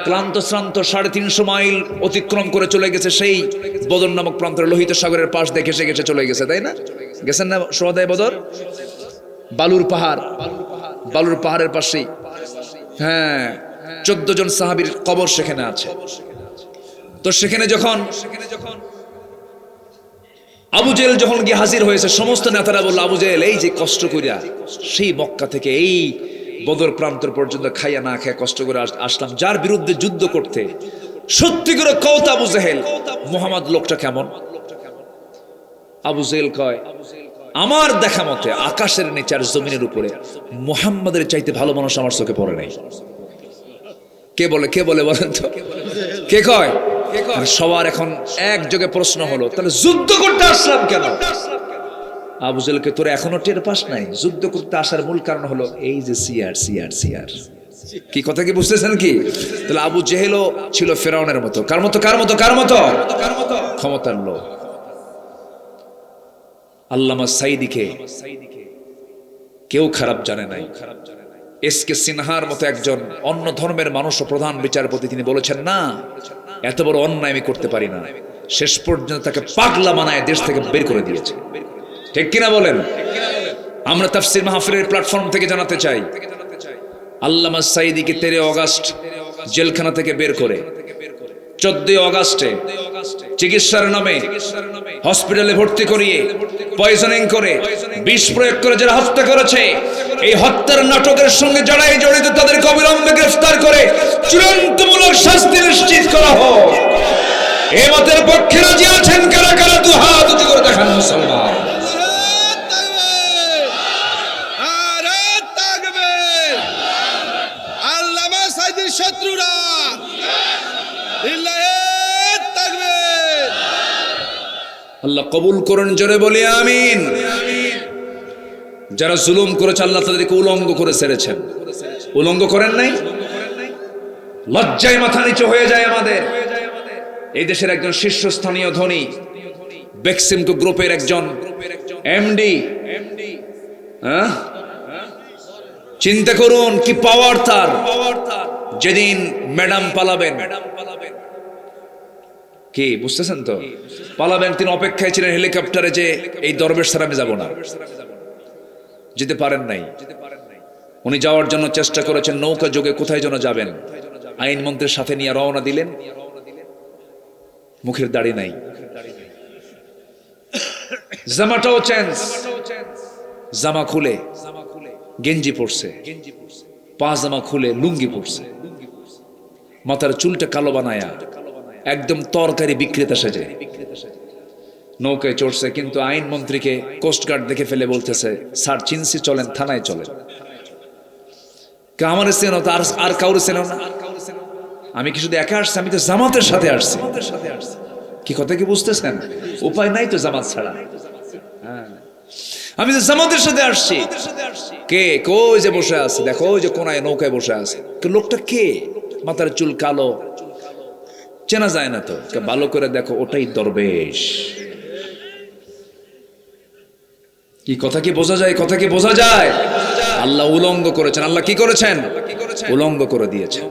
ক্লান্ত শ্রান্ত 350 মাইল অতিক্রম করে চলে গেছে সেই বদর নামক প্রান্তরে, লোহিত সাগরের পাশ দেখে সে গেছে, চলে গেছে, তাই না? গেছেন না সোহাদায়ে বদর? বালুর পাহাড়, বালুর পাহাড়ের পাশেই, হ্যাঁ, 14 জন সাহাবীর কবর সেখানে আছে। তো সেখানে যখন আবু জেহেল যখন গিয়ে হাজির হয়েছে, সমস্ত নেতারা বলল, আবু জেহেল এই যে কষ্ট করিয়া সেই মক্কা থেকে এই বদর প্রান্তর পর্যন্ত খাইয়া না খাইয়া কষ্ট করে আসলাম, যার বিরুদ্ধে যুদ্ধ করতে, সত্যি করে কও তো আবু জেহেল, মুহাম্মদ লোকটা কেমন? আবু জেহেল কয়, আমার দেখা মতে আকাশের নিচে আর জমিনের উপরে মুহাম্মাদের চাইতে ভালো মানুষ আমার চোখে পড়ে নাই। কে বলে? কে বলে বলেন তো? কে কয়? সবার এখন একযোগে প্রশ্ন হলো, তাহলে যুদ্ধ করতে আসলাম কেন? আবু জেহেলকে, তোরা এখনো টের পাস নাই? যুদ্ধ করতে আসার মূল কারণ হলো এই যে সিয়ার সিয়ার সিয়ার। কি কথা কি বুঝতেছেন কি? তাহলে আবু জেহেলও ছিল ফেরাউনের মতো। কার মতো? কার মতো? কার মতো? ক্ষমতার লোক। আল্লামা সাইদিকে কেউ খারাপ জানে নাই। এসকে সিনহার মতো একজন অন্য ধর্মের মানুষ ও প্রধান বিচারপতি, তিনি বলেছেন, না, এত বড় অন্যায় আমি করতে পারি না। শেষ পর্যন্ত তাকে পাগলা বানায় দেশ থেকে বের করে দিয়েছে। ঠিক কিনা বলেন? আমরা তাফসীর মাহফিলের প্ল্যাটফর্ম থেকে জানাতে চাই, আল্লামা সাইদিকে 13 অগাস্ট জেলখানা থেকে বের করে 14 অগাস্টে চিকিৎসার নামে হসপিটালে ভর্তি করিয়ে পয়জনিং করে, বিষ প্রয়োগ করে যারা হত্যা করেছে, এই হত্যার নাটকের সঙ্গে যারাই জড়িত তাদেরকে অবিলম্বে গ্রেফতার করে চূড়ান্তমূলক শাস্তি নিশ্চিত করা হোক। এই মতের পক্ষে রাজি আছেন কারা কারা? দুহাত উঁচু করে দেখান মুসলমান। শত্রুরা আল্লাহ কবুল করুন, জোরে বলি আমিন। যারা জুলুম করেছে আল্লাহ তাদেরকে উলঙ্গ করে ছেড়েছেন। উলঙ্গ করেন নাই? লজ্জায় মাথা নিচু হয়ে যায় আমাদের। এই দেশের একজন শীর্ষস্থানীয় ধনী বেক্সিমকো গ্রুপের একজন এমডি, চিন্তা করুন কি পাওয়ার তার। যেদিন ম্যাডাম পালাবেন, কি বুঝতেছেন তো? পালাবেন, তিনি অপেক্ষায় ছিলেন হেলিকপ্টারে যে এই দরবেশ ছাড়া আমি যাব না। যেতে পারেন নাই। উনি যাওয়ার জন্য চেষ্টা করেছেন, নৌকা যোগে কোথায় যেন যাবেন, আইন মন্ত্রীর সাথে নিয়ে রওনা দিলেন। মুখের দাড়ি নাই, জামাটাও চেঞ্জ, জামা খুলে গেঞ্জি পরছে, পাজামা খুলে লুঙ্গি পরছে, মাথার চুলটা কালো বানায়া একদম তরকারি বিক্রেতা সেজে নৌকায় চড়ছে। কিন্তু আইনমন্ত্রীকে কোস্টগার্ড দেখে ফেলে বলতেছে, স্যার চিনছি, চলেন থানায় চলেন। আমার চেনো তো, আর কাউরে চেনো না? আমি কি শুধু একা আসছি? আমি তো জামাতের সাথে আসছি। কি কথা কি বুঝতেছেন? উপায় নাই তো জামাত ছাড়া। আমি তো জামাতের সাথে আসছি। কে? কই যে বসে আছে, দেখো ওই যে কোনায় নৌকায় বসে আছে। লোকটা কে? মাথার চুল কালো, চেনা যায় না তো। ভালো করে দেখো, ওটাই দরবেশ। কি কথা কি বোঝা যায়? কথা কি বোঝা যায়? আল্লাহ উলঙ্গ করেছেন। আল্লাহ কি করেছেন? উলঙ্গ করে দিয়েছেন।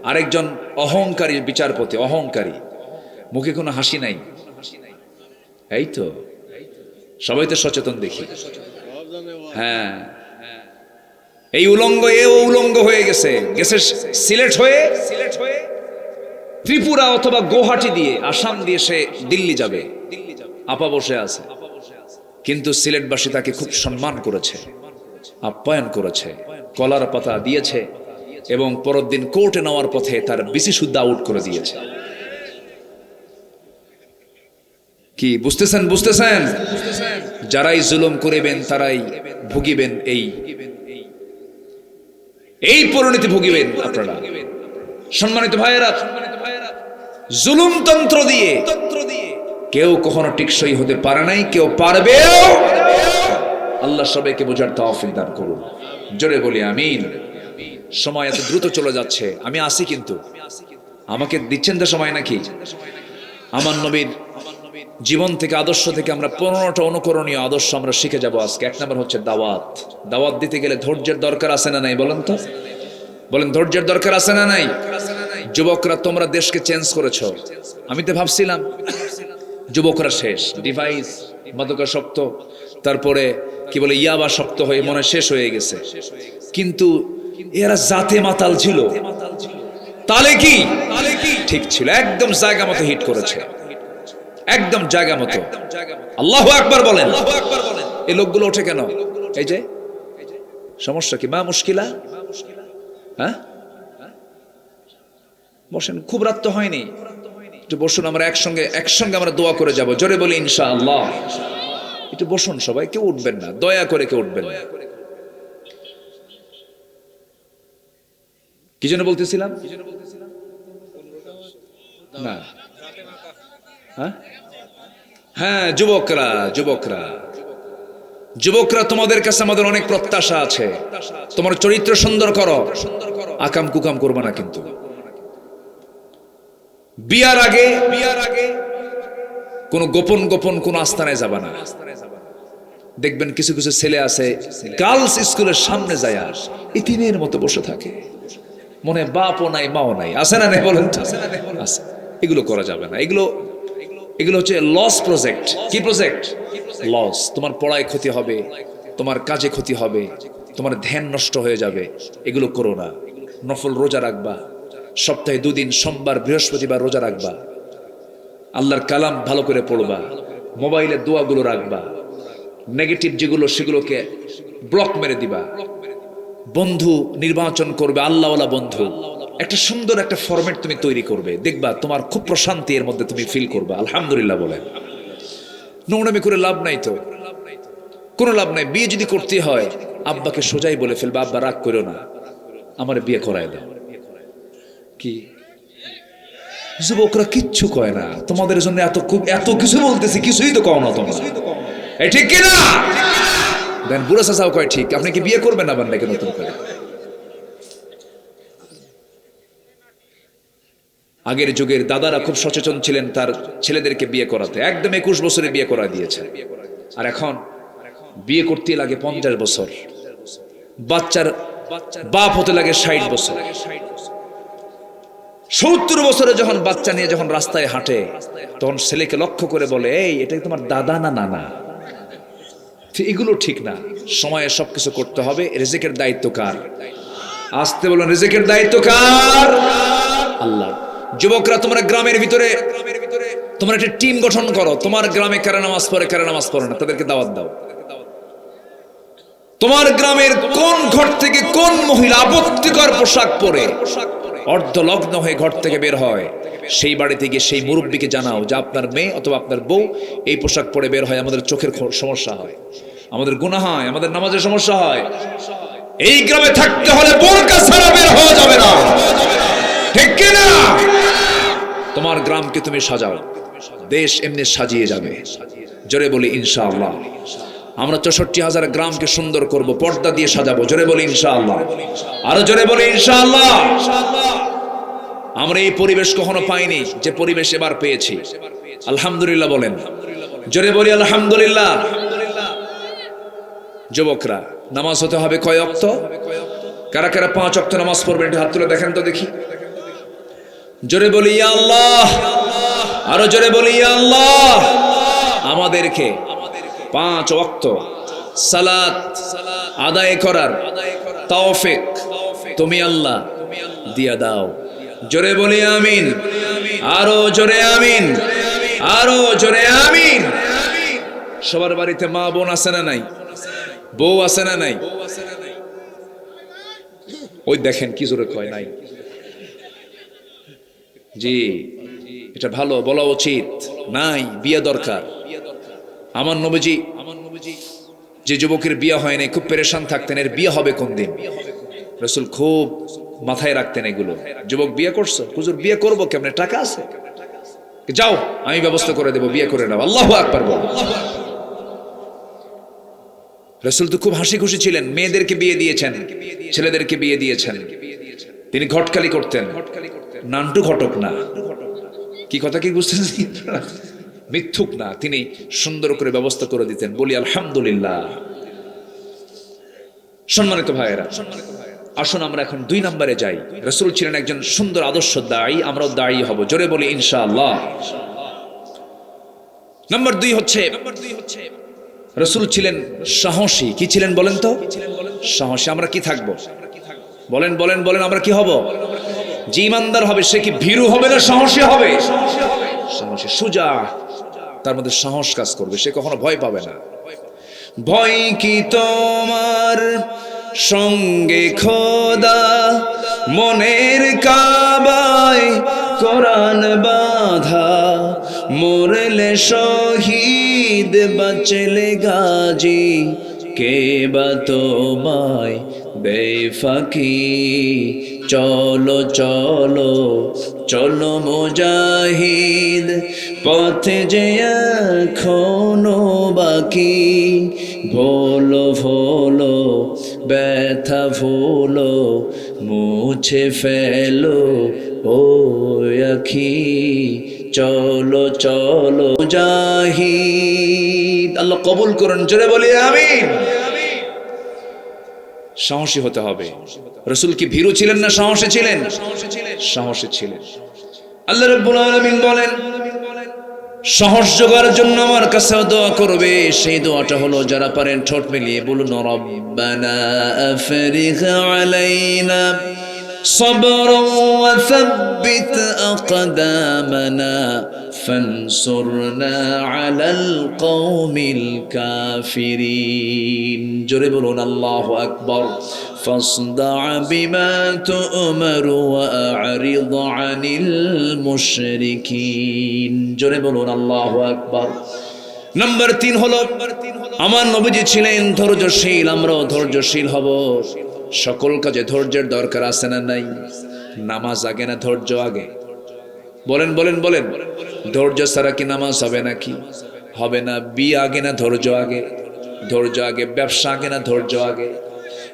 আরেকজন অহংকারী বিচারপতি, অহংকারী, মুখে কোনো হাসি নাই। এই তো সবাই তো সচেতন দেখি। হ্যাঁ, এই উলঙ্গ, এও উলঙ্গ হয়ে গেছে, গেছে সিলেট হয়ে ত্রিপুরা অথবা গুয়াহাটি দিয়ে, আসাম দিয়ে সে দিল্লি যাবে। আপা বসে আছে, কিন্তু সিলেটবাসী তাকে খুব সম্মান করেছে, আপ্যায়ন করেছে, কলার পাতা দিয়েছে এবং পরের দিন কোর্টে নেওয়ার পথে তার বিসি শুদ্ধ আউট করে দিয়েছে। কি বুঝতেছেন? বুঝতেছেন? যারাই জুলুম করিবেন তারাই ভুগিবেন, এই পরিণতি ভুগিবেন আপনারা। সম্মানিত ভাইয়েরা, জুলুমতন্ত্র দিয়ে কেউ কখনো টিকসই হতে পারে নাই, কেউ পারবেও। আল্লাহ সবাইকে বোঝার তৌফিক দান করুন। জোরে বলি আমিন। সময় এত দ্রুত চলে যাচ্ছে, আমি আসি, কিন্তু আমাকে দিচ্ছেন তো সময় নাকি? আমার নবীর জীবন থেকে, আদর্শ থেকে আমরা 15টা অনুকরণীয় আদর্শ আমরা শিখে যাব আজকে। 1 নম্বর হচ্ছে দাওয়াত। দাওয়াত দিতে গেলে ধৈর্যের দরকার আছে না নাই? বলেন তো, বলেন, ধৈর্যের দরকার আছে না নাই? যুবকরা, তোমরা দেশকে চেঞ্জ করেছো। আমি তো ভাবছিলাম যুবকরা শেষ, ডিভাইস মাদকাসক্ত, তারপরে কি বলে ইয়াবা শক্ত হয়ে মনে শেষ হয়ে গেছে। কিন্তু এরা জাতে মাতাল ছিল, তাহলে কি ঠিক ছিল? একদম জায়গা মতো হিট করেছে, একদম জায়গা মতো। আল্লাহু আকবার বলেন। এই লোকগুলো ওঠে কেন? এই যে সমস্যা কি? মা মুশকিলা? হ্যাঁ, বসেন, খুব রাত তো হয়নি, একটু বসুন, আমরা একসঙ্গে আমরা দোয়া করে যাব। জোরে বলি ইনশাআল্লাহ। একটু বসুন সবাই, কেউ উঠবেন না, দয়া করে কেউ উঠবেন না। কি জন্য বলতেছিলাম না? হ্যাঁ, যুবকরা, তোমাদের কাছে আমাদের অনেক প্রত্যাশা আছে। তোমার চরিত্র সুন্দর করো, আকাম কুকাম করবে না। কিন্তু বিয়ার আগে কোন গোপন কোন আস্তানায় যাবা না। দেখবেন কিছু কিছু ছেলে আছে গার্লস স্কুলের সামনে যায় আর ইতিমের মতো বসে থাকে, মনে বাপও নাই মাও নাই। আছে না? বলেন, আছে। এগুলো করা যাবে না। এগুলো হচ্ছে লস প্রজেক্ট। কি প্রজেক্ট? লস। তোমার পড়ায় ক্ষতি হবে, তোমার কাজে ক্ষতি হবে, তোমার ধ্যান নষ্ট হয়ে যাবে। এগুলো করো না। নফল রোজা রাখবা, সপ্তাহে 2 দিন, সোমবার বৃহস্পতিবার রোজা রাখবা, আল্লাহর কালাম ভালো করে পড়বা, মোবাইলে দোয়াগুলো রাখবা, নেগেটিভ যেগুলো সেগুলোকে ব্লক মেরে দিবা। বন্ধু নির্বাচন করবে, আল্লাহওয়ালা বন্ধু। একটা সুন্দর একটা ফরম্যাট তুমি তৈরি করবে, দেখবা তোমার খুব প্রশান্তি এর মধ্যে তুমি ফিল করবা। আলহামদুলিল্লাহ বলেন। নোংরামি করে লাভ নাই তো, কোনো লাভ নাই। বিয়ে যদি করতে হয় আব্বাকে সোজাই বলে ফেলবা, আব্বা রাগ করো না, আমার বিয়ে করায় দাও। কি যুবকরা কিচ্ছু কয় না, তোমাদের জন্য এত কিছু বলতেছি, কিছুই তো কও না তোমরা। এই ঠিক কিনা? দেন বুড়া চাচাও কয় ঠিক। আপনি কি বিয়ে করবেন আবার নাকি নতুন করে? আগের যুগের দাদারা খুব সচেতন ছিলেন তার ছেলেদেরকে বিয়ে করাতে, একদম 21 বছরে বিয়ে করা দিয়েছে। আর এখন বিয়ে করতে লাগে 50 বছর, বাচ্চার বাপ হতে লাগে 60 বছর। 70 বছরে যখন বাচ্চা নিয়ে যখন রাস্তায় হাঁটে, তখন ছেলেকে লক্ষ্য করে বলে, এই এটা তোমার দাদা না নানা? এগুলো ঠিক না। সময়ে সবকিছু করতে হবে। রিজিকের দায়িত্ব কার? আসতে বলুন, রিজিকের দায়িত্ব কার? আল্লাহ। যুবকরা, তোমরা গ্রামের ভিতরে তোমরা একটা টিম গঠন করো। তোমার গ্রামে কারা নামাজ পড়ে, কারা নামাজ পড়ে না, তাদেরকে দাওয়াত দাও। তোমার গ্রামের কোন ঘর থেকে কোন মহিলা আপত্তিকর পোশাক পরে অর্ধলগ্ন হয়ে ঘর থেকে বের হয়, সেই বাড়িতে গিয়ে সেই মুরব্বীকে জানাও যে আপনার মেয়ে অথবা আপনার বউ এই পোশাক পরে বের হয়, আমাদের চোখের সমস্যা হয়, আমাদের গুনাহ হয়, আমাদের নামাজের সমস্যা হয়। এই গ্রামে থাকতে হলে বোরকা ছাড়া বের হওয়া যাবে না, ঠিক কি না? তোমার গ্রামকে তুমি সাজাও, দেশ এমনি সাজিয়ে যাবে। জোরে বলি ইনশাআল্লাহ। আমরা 64,000 গ্রামকে সুন্দর করব, পর্দা দিয়ে সাজাবো। জোরে বলি ইনশাআল্লাহ। আরো জোরে বলি ইনশাআল্লাহ। আমরা এই পরিবেশ কখনো পাইনি যে পরিবেশ এবার পেয়েছি। আলহামদুলিল্লাহ বলেন, জোরে বলি আলহামদুলিল্লাহ। যুবকরা, নামাজ হতে হবে কয় ওয়াক্ত? কারা কারা 5 ওয়াক্ত নামাজ পড়বেন একটু হাত তুলে দেখেন তো দেখি। জোরে বলি ইয়া আল্লাহ। আরো জোরে বলি ইয়া আল্লাহ। আমাদেরকে 5 ওয়াক্ত সালাত আদায় করার তৌফিক তুমি আল্লাহ দিয়া দাও। জোরে বলি আমিন। আরো জোরে আমিন। আরো জোরে আমিন। সবার বাড়িতে মা বোন আছে না নাই? বউ আছে না নাই? ওই দেখেন কি জোরে কয় নাই। জি, এটা ভালো, বলা উচিত। নাই, বিয়ে দরকার। আমার নবীজি যে যুবকের বিয়ে হয় নাই খুব পেরেশান থাকতেন, এর বিয়ে হবে কোন দিন। রাসূল খুব মাথায় রাখতেন এগুলো। যুবক বিয়ে করছো, হুজুর বিয়ে করবো কেমনে, টাকা আছে? যাও আমি ব্যবস্থা করে দেবো, বিয়ে করে নাও। আল্লাহু আকবার বল। রাসূল তো খুব হাসি খুশি ছিলেন, মেয়েদেরকে বিয়ে দিয়েছেন, ছেলেদেরকে বিয়ে দিয়েছেন। তিনি ঘটকালি করতেন, নান্টু ঘটক না। কি কথা কি বুঝতেছেন? মিথ্যুক না, তিনি সুন্দর করে ব্যবস্থা করে দিতেন। বলি আলহামদুলিল্লাহ। সম্মানিত ভাইয়েরা, আসুন আমরা এখন 2 নম্বরে যাই। রাসূল ছিলেন একজন সুন্দর আদর্শ দায়ী, আমরাও দায়ী হব। জোরে বলি ইনশাআল্লাহ। নাম্বার 2 হচ্ছে রাসূল ছিলেন সাহসী। কি ছিলেন বলেন তো? সাহসী। আমরা কি থাকবো? বলেন বলেন বলেন, আমরা কি হব? যে ইমানদার হবে সে কি ভীরু হবে না সাহসী হবে? সাহসী, সুজা, তার মধ্যে সাহস কাজ করবে, সে কখনো ভয় পাবে না। ভয় কি তোমার সঙ্গে খোদা, মনের কাবায় কোরআন বাঁধা, মরলে শহীদ বাঁচলে গাজী, কে বা তোমায় বেফাকি। চলো চলো চলো মুজাহিদ, পথে যে এখনো বাকি। ভোলো ভোলো ব্যথা ভোলো, মুছে ফেলো ও আখি। চলো চলো মুজাহিদ। আল্লাহ কবুল করুন। জোরে বলি আমিন। সাহসী হতে হবে। রাসূল কি ভীরু ছিলেন না সাহসী ছিলেন? সাহসী ছিলেন। আল্লাহ রাব্বুল আলামিন বলেন, সাহস জোগাড়ের জন্য আমার কাছে দোয়া করবে। সেই দোয়াটা হলো, যারা পারেন ঠোঁট মিলিয়ে বলুন, রব্বানা আফরিগ আলাইনা সাবরান ওয়া সাব্বিত আকদামানা ফানসুরনা আলাল কওমিল কাফিরিন। জোরে বলুন আল্লাহু আকবার। ফাসদা বিমা তু'মার ওয়া আ'রিদ আনিল মুশরিকিন। জোরে বলুন আল্লাহু আকবার। নাম্বার 3 হলো, আমার নবীজি ছিলেন ধৈর্যশীল, আমরাও ধৈর্যশীল হব। সকল কাজে ধৈর্যের দরকার আছে না নাই? নামাজ আগে না ধৈর্য আগে? বলেন বলেন বলেন। ধৈর্য ছাড়া কি নামাজ হবে নাকি? হবে না। বিয়ে আগে না ধৈর্য আগে? ধৈর্য আগে। ব্যবসা আগে না ধৈর্য আগে?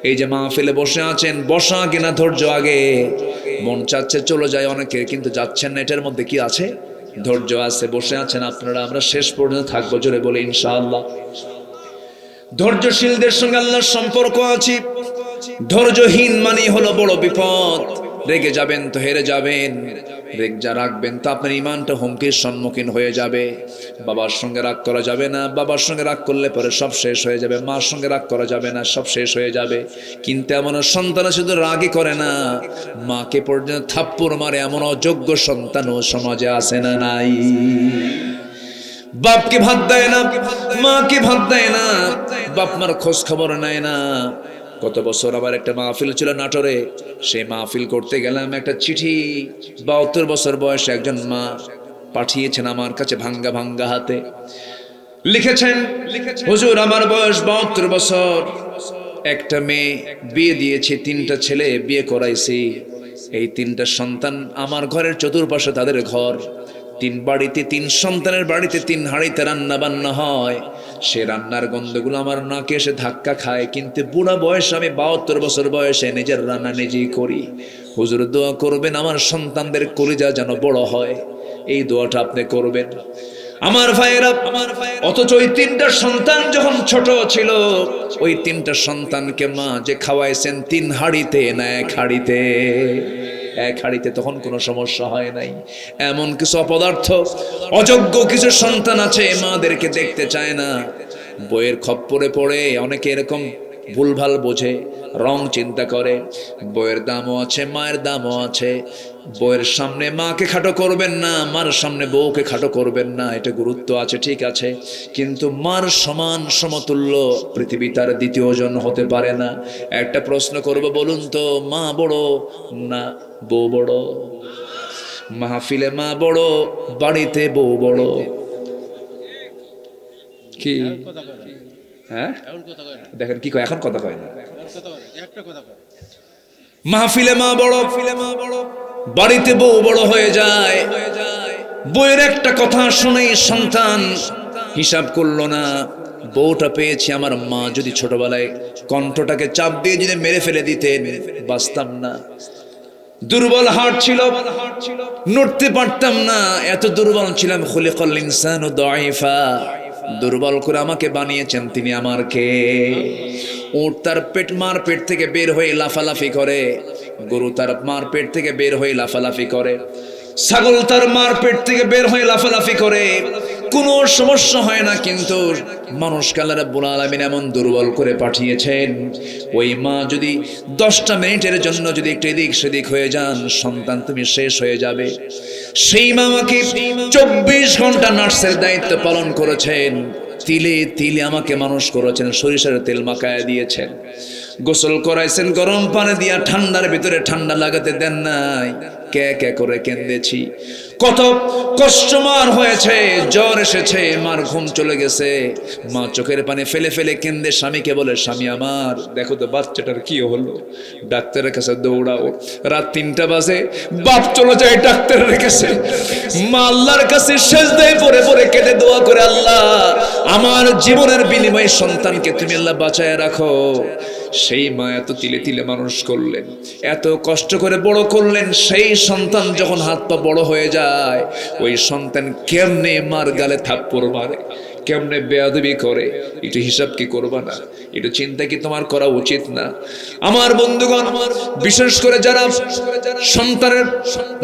এই যে মাহফিলে বসে আছেন, বসা আগে না ধৈর্য আগে? মন চাচ্ছে চলে যায় অনেকে, কিন্তু যাচ্ছেন না, এটার মধ্যে কি আছে? ধৈর্য আছে। বসে আছেন আপনারা, আমরা শেষ পর্যন্ত থাকবো। জোরে বলে ইনশাআল্লাহ। ধৈর্যশীলদের সঙ্গে আল্লাহর সম্পর্ক আছে। ধৈর্যহীন মানে হলো বড় বিপদ। রেগে যাবেন তো হেরে যাবেন, রেগজা রাখবেন তো আপনার ইমানটা হুমকির সম্মুখীন হয়ে যাবে। বাবার সঙ্গে রাগ করা যাবে না, বাবার সঙ্গে রাগ করলে পরে সব শেষ হয়ে যাবে। মার সঙ্গে রাগ করা যাবে না, সব শেষ হয়ে যাবে। কিন্তু এমন সন্তান শুধু রাগই করে না, মাকে পর্যন্ত থাপ্পড় মারে এমন অযোগ্য সন্তানও সমাজে আছে না নাই? বাপকে ভাত দেয় না, মাকে ভাত দেয় না, বাপ মার খোঁজ খবর নেয় না। গত বছর আবার একটা মাহফিল ছিল নাটোরে, সেই মাহফিল করতে গেলাম, একটা চিঠি 72 বছর বয়সে একজন মা পাঠিয়েছেন আমার কাছে ভাঙ্গা ভাঙ্গা হাতে। লিখেছেন, হুজুর আমার বয়স 72 বছর, একটা মেয়ে বিয়ে দিয়েছি, 3টা ছেলে বিয়ে করাইছি, এই 3টা সন্তান আমার ঘরের চতুর্পাশে তাদের ঘর, 3 বাড়িতে 3 সন্তানের বাড়িতে 3 হাঁড়িতে রান্না বান্না হয়, সে রান্নার গন্ধগুলো আমার নাকে এসে ধাক্কা খায়, কিন্তু বুড়া বয়স আমি 72 বছর বয়সে নিজের রান্না নিজেই করি। হুজুর দোয়া করবেন আমার সন্তানদের কলিজা যেন বড় হয়, এই দোয়াটা আপনি করবেন। আমার ভাইয়েরা, অথচ ওই 3টা সন্তান যখন ছোট ছিল, ওই 3টা সন্তানকে মা যে খাওয়াইছেন 3 হাঁড়িতে না 1 হাঁড়িতে, 1 হাঁড়িতে তখন কোনো সমস্যা হয় নাই। এমন কিছু অপদার্থ অযোগ্য কিছু সন্তান আছে, মাদেরকে দেখতে চায় না, বইয়ের খপ্পরে পড়ে অনেকে এরকম ভুলভাল বোঝে, রং চিন্তা করে। বইয়ের দামও আছে, মায়ের দামও আছে। বইয়ের সামনে মাকে খাটো করবেন না, মার সামনে বউকে খাটো করবেন না, এটা গুরুত্ব আছে, ঠিক আছে, কিন্তু মার সমান সমতুল্য পৃথিবী তার দ্বিতীয় জন হতে পারে না। একটা প্রশ্ন করব, বলুন তো, মা বড় না বউ বড়? মাহফিলে মা বড়, বাড়িতে বউ বড়। কি হ্যাঁ দেখেন কি কয়, এখন কথা কয় না। মাহফিলে মা বড়, বাড়িতে বউ বড় হয়ে যায়। বউয়ের একটা কথা শুনেই সন্তান হিসাব করলো না, বউটা পেয়েছি, আমার মা যদি ছোটবেলায় কণ্ঠটাকে চাপ দিয়ে যদি মেরে ফেলে দিতেন বাঁচতাম না। দুর্বল হার্ট ছিল, নড়তে পারতাম না, এত দুর্বল ছিলাম। খুলিকাল ইনসানু দাঈফা, দুর্বল করে আমাকে বানিয়েছেন তিনি আমার কে? উট তার মার পেট থেকে বের হয়ে লাফালাফি করে, গরু তার মার পেট থেকে বের হয়ে লাফালাফি করে, ছাগল তার মার পেট থেকে বের হয়ে লাফালাফি করে, কোনো সমস্যা হয় না। কিন্তু মানুষকে আল্লাহ রাব্বুল আলামিন এমন দুর্বল করে পাঠিয়েছেন, ওই মা যদি 10টা মিনিটের জন্য যদি একটু এদিক সেদিক হয়ে যান, সন্তান তুমি শেষ হয়ে যাবে। সেই মামাকে 24 ঘন্টা নার্সের দায়িত্ব পালন করেছেন, তিলে তিলে আমাকে মানুষ করেছেন, সরিষার তেল মাখায় দিয়েছেন, গোসল করাইছেন গরম পানি দিয়া, ঠান্ডার ভিতরে ঠান্ডা লাগাতে দেন নাই, কে কে করে কেঁদেছি, কত কষ্ট মার হয়েছে, জ্বর এসেছে, মার ঘুম চলে গেছে, মা চোখের পানি ফেলে ফেলে কেঁদে স্বামীকে বলে, স্বামী আমার দেখো তো বাচ্চাটার কি হলো, ডাক্তারের কাছে দৌড়াও। রাত 3টা বাজে, বাপ চলে যায় ডাক্তারের কাছে, মা আল্লাহর কাছে সেজদায় পড়ে পড়ে কেঁদে দোয়া করে, আল্লাহ আমার জীবনের বিনিময়ে সন্তানকে তুমি আল্লাহ বাঁচায় রাখো। সেই মা এত তিলে তিলে মানুষ করলেন, এত কষ্ট করে বড় করলেন, সেই সন্তান যখন হাত পা বড় হয়ে যায়, ওই সন্তান কেমনে মার গালে থাপ্পড় মারে, কেমনে বেয়াদবি করে, একটু হিসাব কি করবা না? একটু চিন্তা কি তোমার করা উচিত না? আমার বন্ধুগণ, বিশেষ করে যারা সন্তানের,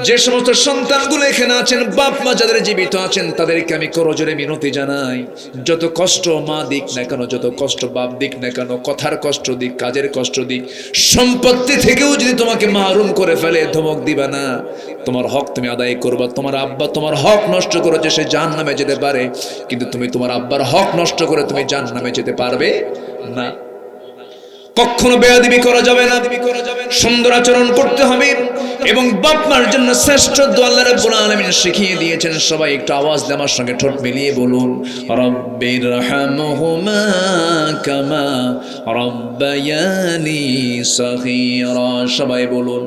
যে সমস্ত সন্তানগুলো এখানে আছেন, বাপ মা যাদের জীবিত আছেন, তাদেরকে আমি করজোরে মিনতি জানাই, যত কষ্ট মা দিক না কেন, যত কষ্ট বাপ দিক না কেন, কথার কষ্ট দিক, কাজের কষ্ট দিক, সম্পত্তি থেকেও যদি তোমাকে মাহরুম করে ফেলে, ধমক দিবা না, তোমার হক তুমি আদায় করবা। তোমার আব্বা তোমার হক নষ্ট করেছে, সে জাহান্নামে যেতে পারে, কিন্তু তুমি তোমার আব্বার হক নষ্ট করে তুমি জাহান্নামে যেতে পারবে না। কখনো বেয়াদবি করা যাবে না, সুন্দর আচরণ করতে হবে। এবং বাপ মার জন্য শ্রেষ্ঠ দোয়া আল্লাহ রাব্বুল আলামিন শিখিয়ে দিয়েছেন। সবাই একটু আওয়াজ দিয়ে আমার সঙ্গে ঠোঁট মিলিয়ে বলুন, রব্বিরহামহুমা কামা রব্বায়ানি সগীরা। সবাই বলুন,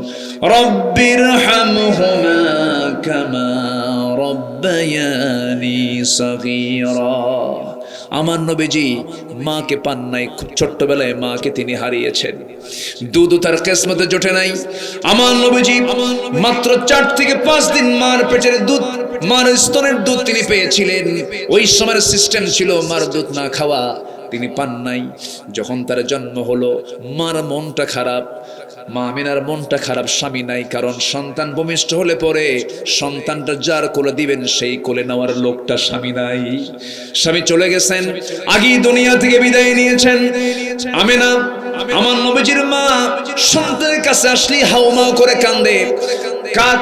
রব্বিরহামহুমা কামা রব্বায়ানি সগীরা। আমার নবীজি মাকে পান নাই, খুব ছোট্টবেলায় মাকে তিনি হারিয়েছেন, দুধ তার কিসমতে জোটে নাই। আমার নবীজি মাত্র 4 থেকে 5 দিন মার পেটের দুধ, মার স্তনের দুধ তিনি পেয়েছিলেন। ওই সময়ের সিস্টেম ছিল মার দুধ না খাওয়া, তিনি পান নাই। যখন তার জন্ম হলো, মার মনটা খারাপ, মা আমিনার মনটা খারাপ, স্বামী নাই, কারণ সন্তান ভূমিষ্ঠ হলে পরে সন্তানটা যার কোলে দিবেন সেই কোলে নেওয়ার লোকটা স্বামী নাই, স্বামী চলে গেছেন, আগেই দুনিয়া থেকে বিদায় নিয়েছেন। আমিনা আমার নবীজির মা সন্তানের কাছে আসলেই হাউমাউ করে কান্দে,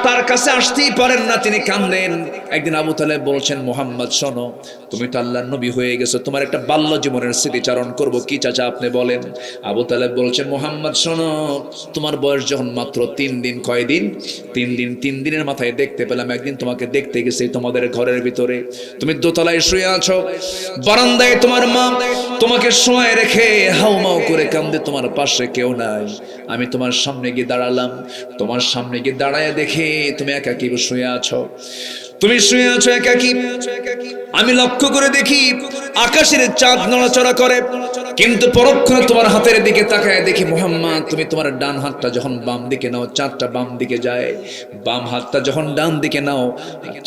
তার কাছে আসতেই পারেন না, তিনি কান্দেন। একদিন আবু তালেব বলছেন, মুহাম্মদ শোনো, তুমি তো আল্লাহর নবী হয়ে গেছো, তোমার একটা বাল্য জীবনের স্মৃতিচারণ করব। কি চাচা আপনি বলেন? আবু তালেব বলছেন, মুহাম্মদ শোনো, তোমার বয়স যখন মাত্র 3 দিন, কয়দিন? 3 দিন। 3 দিনের মাথায় দেখতে পেলাম একদিন তোমাকে দেখতে গেছি তোমাদের ঘরের ভিতরে, তুমি দোতলায় শুয়ে আছো, বারান্দায় তোমার মা তোমাকে শোয়ায় রেখে হাউমাউ করে কান্দে, তোমার পাশে কেউ নাই। আমি তোমার সামনে গিয়ে দাঁড়ালাম, তোমার সামনে গিয়ে দাঁড়ায় দেখে তুমি একাকী শুয়ে আছো, তুমি শুয়ে আছো একাকী। আমি লক্ষ্য করে দেখি আকাশের চাঁদ নড়াচড়া করে, কিন্তু পরক্ষণে তোমার হাতের দিকে তাকায় দেখি মুহাম্মদ, তুমি তোমার ডান হাতটা যখন বাম দিকে নাও, চাঁদটা বাম দিকে যায়, বাম হাতটা যখন ডান দিকে নাও,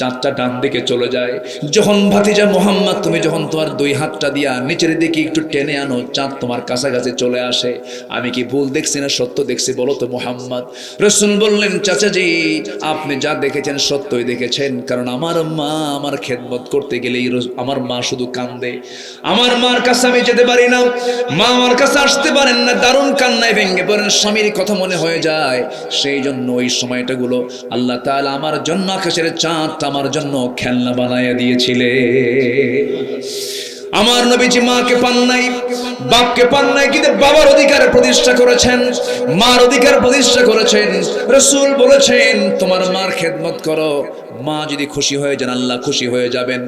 চাঁদটা ডান দিকে চলে যায়। যখন ভাতিজা মুহাম্মদ তুমি যখন তোমার 2 হাতটা দিয়া নিচের দিকে একটু টেনে আনো, চাঁদ তোমার কাছাকাছি চলে আসে। আমি কি ভুল দেখছি না সত্য দেখছি বলো তো মুহাম্মদ? রাসূল বললেন, চাচাজি আপনি যা দেখেছেন সত্যই দেখেছেন, কারণ আমার মা আমার খেদমত করতে গেলেই আমার মা শুধু কান্দে, আমার মার কাছে আমি যেতে পারি না, মা আমার কাছে আসতে পারেন না, দারুণ কান্নায় ভেঙে পড়েন, স্বামীর কথা মনে হয়ে যায়। সেই জন্য ওই সময়টা গুলো আল্লাহ তাআলা আমার জন্য আকাশের চাঁদটা আমার জন্য খেলনা বানায়া দিয়েছিলেন। আমার নবীজি মাকে পান নাই, বাপকে পান নাই, কিন্তু বাবার অধিকার প্রতিষ্ঠা করেছেন, মার অধিকার প্রতিষ্ঠা করেছেন। রাসূল বলেছেন তোমার মার খেদমত করো, মা যদি খুশি হয়ে যান আল্লাহ খুশি হয়ে যাবেন,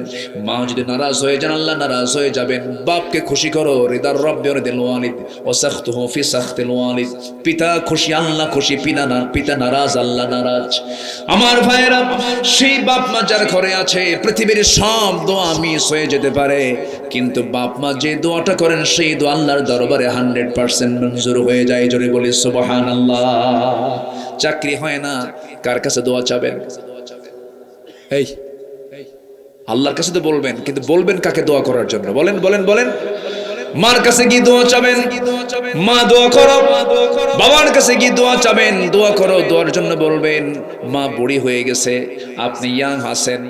মা যদি নারাজ হয়ে যান আল্লাহ নারাজ হয়ে যাবেন। বাপকে খুশি করো, রিদার রাব্বি ওয়া রিদাল ওয়ালিদ ওয়া সাখতুহু ফি সাখতিল ওয়ালিদ। পিতা খুশি আল্লাহ খুশি, পিতা নারাজ আল্লাহ নারাজ। আমার ভাইয়েরা, সেই বাপ মা যার ঘরে আছে পৃথিবীর সব দোয়া মিস হয়ে যেতে পারে, কিন্তু বাপ মা যে দোয়াটা করেন সেই দোয়া আল্লাহর দরবারে 100% মঞ্জুর হয়ে যায়। জোরে বলি সুবহানাল্লাহ। চাকরি হয় না, কার কাছে দোয়া চাবেন? এই আল্লাহর কাছে তো বলবেন, কিন্তু বলবেন কাকে দোয়া করার জন্য? বলেন বলেন বলেন। মার কাছে কি দোয়া চাবেন? মা দোয়া করো। বাবার কাছে কি দোয়া চাবেন? দোয়া করো, দোয়ার জন্য বলবেন। মা বুড়ি হয়ে গেছে, আপনি ইয়াং আছেন,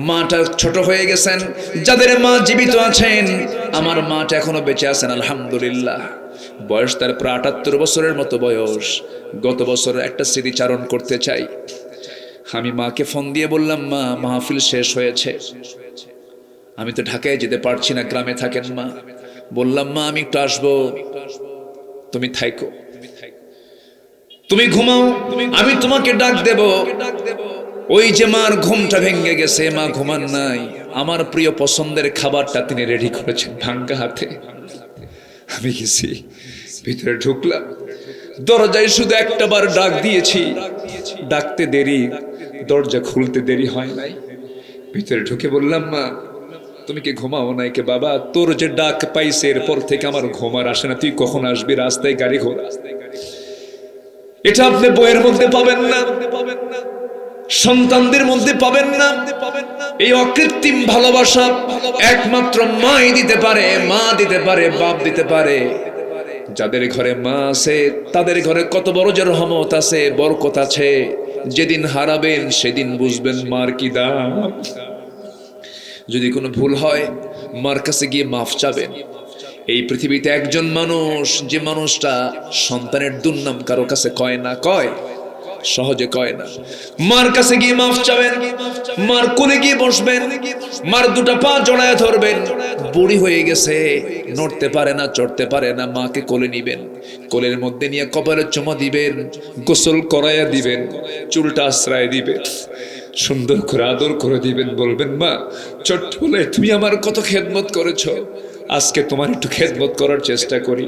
মাটা ছোট হয়ে গেছেন, যাদের মা জীবিত আছেন, আমার মাটা এখনো বেঁচে আছেন আলহামদুলিল্লাহ, বয়স তার প্রায় 78 বছরের মতো বয়স। গত বছর একটা স্মৃতিচারণ করতে চাই। আমি মাকে ফোন দিয়ে বললাম, মা মাহফিল শেষ হয়েছে, আমি তো ঢাকায় যেতে পারছি না, গ্রামে থাকেন মা। বললাম, মা আমি একটু আসবো, তুমি থাইকো, তুমি ঘুমাও, আমি তোমাকে ডাক দেব। ওই যে মার ঘুমটা ভেঙে গেছে, মা ঘুমান নাই, আমার প্রিয় পছন্দের খাবারটা তিনি রেডি করেছেন ভাঙ্গা হাতে। আমি গেছি, ভিতরে ঢুকলাম, দরজায় শুধু একটা বার ডাক দিয়েছি, ডাকতে দেরি, দরজা খুলতে দেরি হয় নাই। ভিতরে ঢুকে বললাম, মা তুমি কি ঘুমাও নাই কে? বাবা তোর যে ডাক পাইছে এরপর থেকে আমার ঘুম আর আসে না, তুই কখন আসবি? রাস্তায় গাড়ি ঘোড়া, এটা আপনি বইয়ের মধ্যে পাবেন না, সন্তানদের মধ্যে পাবেন না। এই অকৃত্রিম ভালোবাসা একমাত্র মাই দিতে পারে, মা দিতে পারে, বাপ দিতে পারে। যাদের ঘরে মা আছে তাদের ঘরে কত বড় যে রহমত আছে, বরকত আছে। যেদিন হারাবেন সেদিন বুঝবেন মার কি দাম। যদি কোনো ভুল হয় মার কাছে গিয়ে মাফ চাবেন। এই পৃথিবীতে একজন মানুষ, যে মানুষটা সন্তানের দুর্নাম কারো কাছে কয় না, কয় সহজে কয় না, মার কাছে গিয়ে মাফ চাবেন, মার কোলে গিয়ে বসবেন, মার দুটো পা জড়ায় ধরবেন। বুড়ি হয়ে গেছে, নড়তে পারে না, চড়তে পারে না, মাকে কোলে নিবেন, কোলের মধ্যে নিয়ে কপালে চুমা দিবেন, গোসল করাইয়া দিবেন, চুলটা আশ্রয় দিবেন, সুন্দর করে আদর করে দিবেন। বলবেন, মা ছোট্ট বলে তুমি আমার কত খেদমত করেছো, আজকে তোমার একটু খেদমত করার চেষ্টা করি।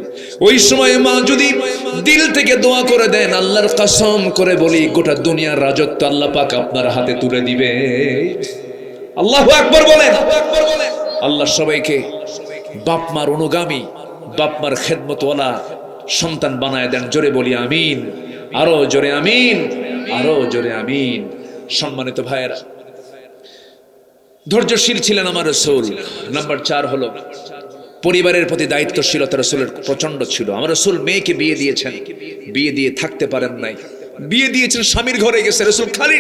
ওই সময় মা যদি দিল থেকে দোয়া করে দেন, আল্লাহর কসম করে বলি গোটা দুনিয়ার রাজত্ব আল্লাহ পাক আপনার হাতে তুলে দিবে। আল্লাহু আকবার বলেন। আল্লাহ সবাইকে বাপ মার অনুগামী, বাপ মার খেদমতওয়ালা সন্তান বানায় দেন। জোরে বলি আমিন, আরো জোরে আমিন, আরো জোরে আমিন। সম্মানিত ভাইয়েরা, ধৈর্যশীল ছিলেন আমার রাসূল। নাম্বার 4 হলো পরিবারের প্রতি দায়িত্বশীলতা রাসূলের প্রচন্ড ছিল। আমার রাসূল মেয়েকে বিয়ে দিয়েছেন, বিয়ে দিয়ে থাকতে পারেন নাই, বিয়ে দিয়েছেন, স্বামীর ঘরে গেছে। রাসূল খালি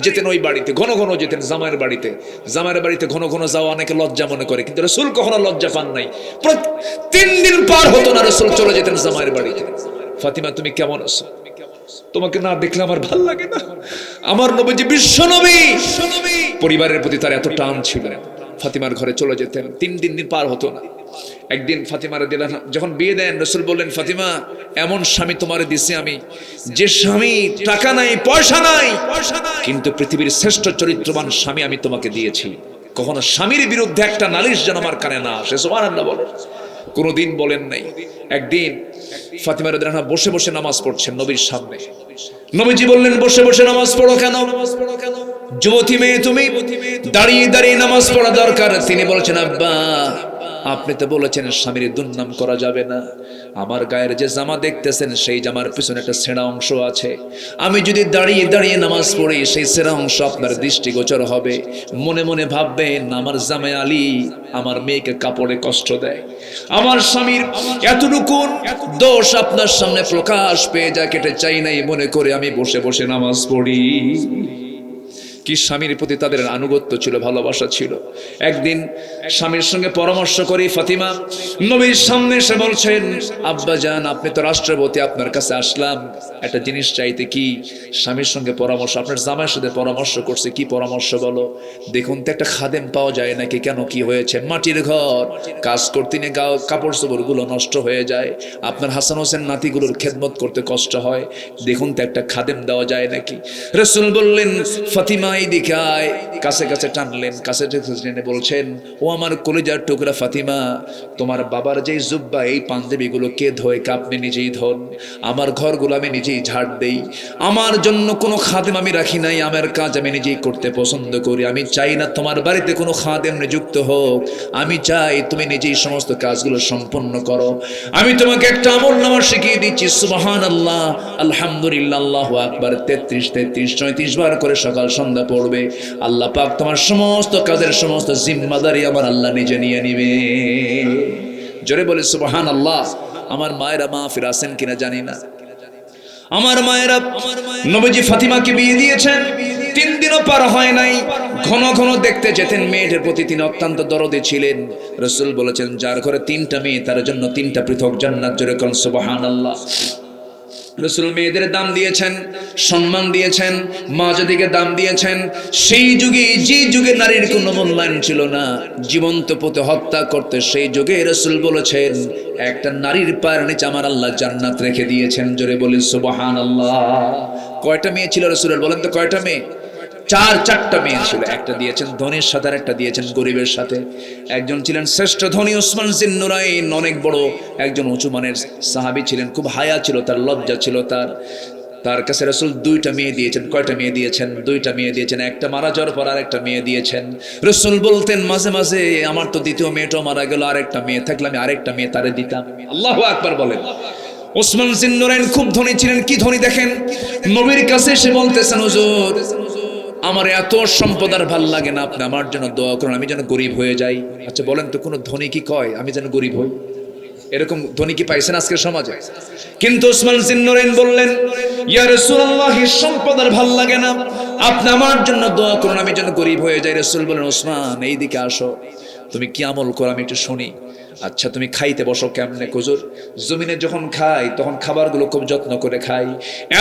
যেতেন ওই বাড়িতে, ঘন ঘন যেতেন জামাইয়ের বাড়িতে। জামাইয়ের বাড়িতে ঘন ঘন যাওয়া অনেকে লজ্জা মনে করে, কিন্তু রাসূল কখনো লজ্জা পান নাই। 3 দিন পার হতো না রাসূল চলে যেতেন জামাইয়ের বাড়িতে। ফাতিমা তুমি কেমন আছো? তোমাকে না দেখলে আমার ভাল লাগে না। আমার নবীজি বিশ্ব নবী, পরিবারের প্রতি তার এত টান ছিল। ফাতিমার ঘরে চলে যেতেন, 3 দিন পার হতো না। একদিন ফাতিমা রাদিয়াল্লাহু আনহা যখন বিয়ে দেন, রাসূল বললেন, ফাতিমা এমন স্বামী তোমারে দিছি আমি, যে স্বামী টাকা নাই পয়সা নাই, কিন্তু পৃথিবীর শ্রেষ্ঠ চরিত্রবান স্বামী আমি তোমাকে দিয়েছি। কখনো স্বামীর বিরুদ্ধে একটা নালিশ যেন আমার কানে না আসে। সুবহানাল্লাহ বলেন। কোনোদিন বলেন নাই। একদিন ফাতিমা রাদিয়াল্লাহু আনহা বসে বসে নামাজ পড়ছেন নবীর সামনে। নবীজি বললেন, বসে বসে নামাজ পড়ো কেন? যুবতী মেয়ে তুমি, দাঁড়িয়ে দাঁড়িয়ে নামাজ পড়া দরকার। তিনি বলছেন, আব্বা আপনি তো বলেছেন স্বামীর দুর্নাম করা যাবে না। আমার গায়ের যে জামা দেখতেছেন সেই জামার পিছনে একটা ছেঁড়া অংশ আছে। আমি যদি দাঁড়িয়ে দাঁড়িয়ে নামাজ পড়ি, সেই ছেঁড়া অংশ আপনার দৃষ্টিগোচর হবে। মনে মনে ভাববেন আমার জামাই আলী আমার মেয়েকে কাপড়ে কষ্ট দেয়। আমার স্বামীর এতটুকু দোষ আপনার সামনে প্রকাশ পেয়ে যায়, কেটে চাই নাই মনে করে আমি বসে বসে নামাজ পড়ি। কি স্বামীর প্রতি তাদের আনুগত্য ছিল, ভালোবাসা ছিল। একদিন স্বামীর সঙ্গে পরামর্শ করি ফাতিমা নবীর সামনে এসে বলছেন, আব্বা জান আপনি তো রাষ্ট্রপতি, আপনার কাছে আসলাম একটা জিনিস চাইতে। কি? স্বামীর সঙ্গে পরামর্শ, আপনার জামাইয়ের সাথে পরামর্শ করছে। কি পরামর্শ বলো? দেখুন তো একটা খাদেম পাওয়া যায় নাকি? কেন, কি হয়েছে? মাটির ঘর, কাজ করতে নিয়ে কাপড় চোপড় গুলো নষ্ট হয়ে যায়, আপনার হাসান হোসেন নাতিগুলোর খেদমত করতে কষ্ট হয়, দেখুন তো একটা খাদেম দেওয়া যায় নাকি? রাসূল বললেন, ফাতিমা এইদিকে আয়। কাছে কাছে টানলেন, কাছে টেনে বলছেন, ও আমার কলিজার টুকরা ফাতিমা, তোমার বাবার যেই জুব্বা এই পাঞ্জাবিগুলো কে ধোয়? আপনি নিজেই ধোন। আমার ঘরগুলো আমি নিজেই ঝাড় দেই। আমার জন্য কোনো খাদেম আমি রাখি নাই, আমার কাজ আমি নিজেই করতে পছন্দ করি। আমি চাই না তোমার বাড়িতে কোনো খাদেম নিযুক্ত হোক, আমি চাই তুমি নিজেই সমস্ত কাজগুলো সম্পন্ন করো। আমি তোমাকে একটা আমলনামা শিখিয়ে দিচ্ছি, সুবহানাল্লাহ, আলহামদুলিল্লাহ, আল্লাহু আকবার 33 33 বার করে সকাল সন্ধ্যা পড়বে। আল্লাহ পাক তোমার সমস্ত কাজের সমস্ত জিম্মাদারি আমার আল্লাহ নিজে নিয়ে নিবে। জোরে বলে সুবহানাল্লাহ। আমার মায়েরা মাহফিল আছেন কিনা জানি না। আমার মায়েরা নবীজি ফাতিমাকে বিয়ে দিয়েছেন, 3 দিনও পার হয় নাই। ঘন ঘন দেখতে যেতেন মেয়েদের প্রতি, তিনি অত্যন্ত দরদী ছিলেন। রাসূল বলেছেন, যার ঘরে 3টা মেয়ে তার জন্য 3টা পৃথক জান্নাত। জোরে কোন সুবহানাল্লাহ। রাসূল মেয়েদের দাম দিয়েছেন, সম্মান দিয়েছেন, মা জাতিকে দাম দিয়েছেন। সেই যুগে, যে যুগে নারীর কোনো মূল্যায়ন ছিল না, জীবন্ত পুঁতে হত্যা করতে, সেই যুগে রাসূল বলেছেন একটা নারীর পায়ের নিচে আমার আল্লাহ জান্নাত রেখে দিয়েছেন। জোরে বলেন সুবহানাল্লাহ। কয়টা মেয়ে ছিল রাসূলের? বলেন তো কয়টা মেয়ে? 4টা মেয়ে ছিল। একটা দিয়েছেন ধনীর সাথে, আর একটা দিয়েছেন গরিবের সাথে। একজন ছিলেন শ্রেষ্ঠ ধনী উসমান জিন্নুরাইন, অনেক বড় একজন উঁচু মানের সাহাবী ছিলেন, খুব হায়া ছিল তার, লজ্জা ছিল তার কাছে রাসূল 2টা মেয়ে দিয়েছেন। কয়টা মেয়ে দিয়েছেন? 2টা মেয়ে দিয়েছেন। একটা মারা যাওয়ার পর আরেকটা মেয়ে দিয়েছেন। রাসূল বলতেন মাঝে মাঝে, আমার তো দ্বিতীয় মেয়েটাও মারা গেল, আরেকটা মেয়ে থাকলে আমি আরেকটা মেয়ে তারে দিতাম। আল্লাহু আকবার বলেন। উসমান জিন্নুরাইন খুব ধনী ছিলেন। কি ধনী দেখেন, নবীর কাছে এসে বলতেছেন, হুজুর আমার এত সম্পদ আর ভাল লাগে না, আপনি আমার জন্য দোয়া করুন, আমি যেন গরিব হয়ে যাই। আচ্ছা বলেন তো, কোনো ধনী কি কয় আমি যেন গরিব হই? এরকম ধনী কি পাইছেন আজকের সমাজে? কিন্তু উসমান জিন্নুরাইন বললেন, ইয়া রাসূলুল্লাহ সম্পদ আর ভাল লাগে না, আপনি আমার জন্য দোয়া করুন, আমি যেন গরিব হয়ে যাই। রাসূল বলেন, উসমান এইদিকে আসো, তুমি কি আমল করো আমি একটু শুনি। আচ্ছা তুমি খাইতে বসো কেমনে? হুজুর জমিনে যখন খাই তখন খাবারগুলো খুব যত্ন করে খাই,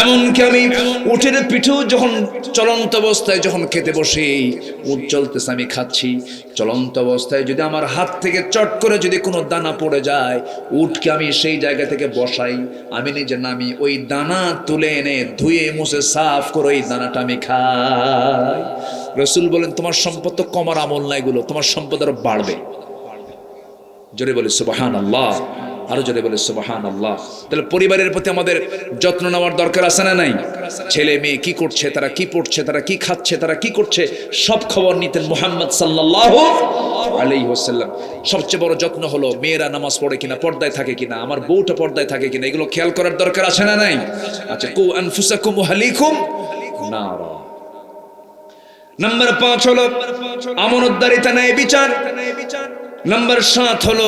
এমনকি আমি উটের পিঠেও যখন চলন্ত অবস্থায় যখন খেতে বসি, উট চলতেছে আমি খাচ্ছি, চলন্ত অবস্থায় যদি আমার হাত থেকে চট করে যদি কোনো দানা পড়ে যায়, উটকে আমি সেই জায়গা থেকে বসাই, আমি নিজে নামি ওই দানা তুলে এনে ধুয়ে মুছে সাফ করে ওই দানাটা আমি খাই। রাসূল বলেন, তোমার সম্পদ তো কমার আমল না, এগুলো তোমার সম্পদ আরো বাড়বে। জোরে বলে সুবহানাল্লাহ, আরো জোরে বলে সুবহানাল্লাহ। তাহলে পরিবারের প্রতি আমাদের যত্ন নেওয়ার দরকার আছে না নাই? ছেলে মেয়ে কি করছে, তারা কি পড়ছে, তারা কি খাচ্ছে, তারা কি করছে, সব খবর নিতেন মুহাম্মদ সাল্লাল্লাহু আলাইহি ওয়াসাল্লাম। সবচেয়ে বড় যত্ন হলো মেয়েরা নামাজ পড়ে কিনা, পর্দায় থাকে কিনা, আমার বউটা পর্দায় থাকে কিনা, এগুলো খেয়াল করার দরকার আছে না নাই? আচ্ছা, কু আনফুসাকুম ওয়া আহলিকুম নারা। নাম্বার 5 হলো আমানতদারিতা, ন্যায় বিচার। নাম্বার 7 হলো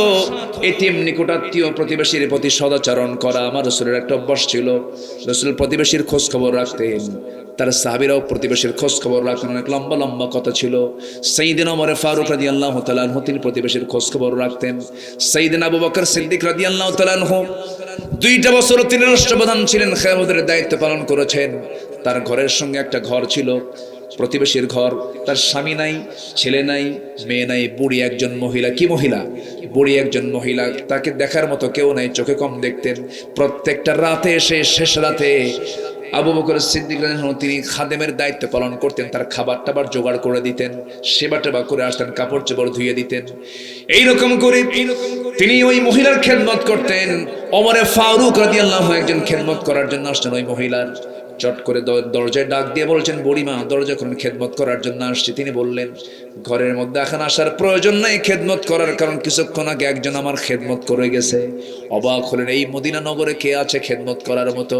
এতিম নিকটাত্মীয় প্রতিবেশীর প্রতি সদাচরণ করা। আমার রাসূলের একটা অভ্যাস ছিল, রাসূল প্রতিবেশীর খোঁজ খবর রাখতেন, তার সাহাবীরাও প্রতিবেশীর খোঁজ খবর রাখতেন। অনেক লম্বা লম্বা কথা ছিল। সাইয়েদনা ওমর ফারুক রাদিয়াল্লাহু তাআলা আনহু তিনি প্রতিবেশীর খোঁজ খবর রাখতেন। সাইয়েদনা আবু বকর সিদ্দিক রাদিয়াল্লাহু তাআলা আনহু 2টা বছর তিনি রাষ্ট্রপ্রধান ছিলেন, খেলাফতের দায়িত্ব পালন করেছেন। তার ঘরের সঙ্গে একটা ঘর ছিল, প্রতিবেশীর ঘর। তার স্বামী নাই, ছেলে নাই, মেয়ে নাই, বুড়ি একজন মহিলা। কি মহিলা? বুড়ি একজন মহিলা। তাকে দেখার মতো কেউ নাই, চোখে কম দেখতেন। প্রত্যেকটা রাতে এসে শেষ রাতে আবু বকর সিদ্দিক রাদিয়াল্লাহু তিনি খাদেমের দায়িত্ব পালন করতেন। তার খাবার টাবার জোগাড় করে দিতেন, সেবা টেবা করে আসতেন, কাপড় চোপড় ধুয়ে দিতেন। এইরকম করে তিনি ওই মহিলার খেদমত করতেন। ওমরে ফারুক রাদিয়াল্লাহু একজন খেদমত করার জন্য আসছেন ওই মহিলার। চট করে দরজায় ডাক দিয়ে বলছেন, বুড়িমা দরজা খুলুন, খেদমত করার জন্য আসছি। তিনি বললেন, ঘরের মধ্যে এখন আসার প্রয়োজন নাই খেদমত করার, কারণ কিছুক্ষণ আগে একজন আমার খেদমত করে গেছে। অবাক হলেন, এই মদিনা নগরে কে আছে খেদমত করার মতো?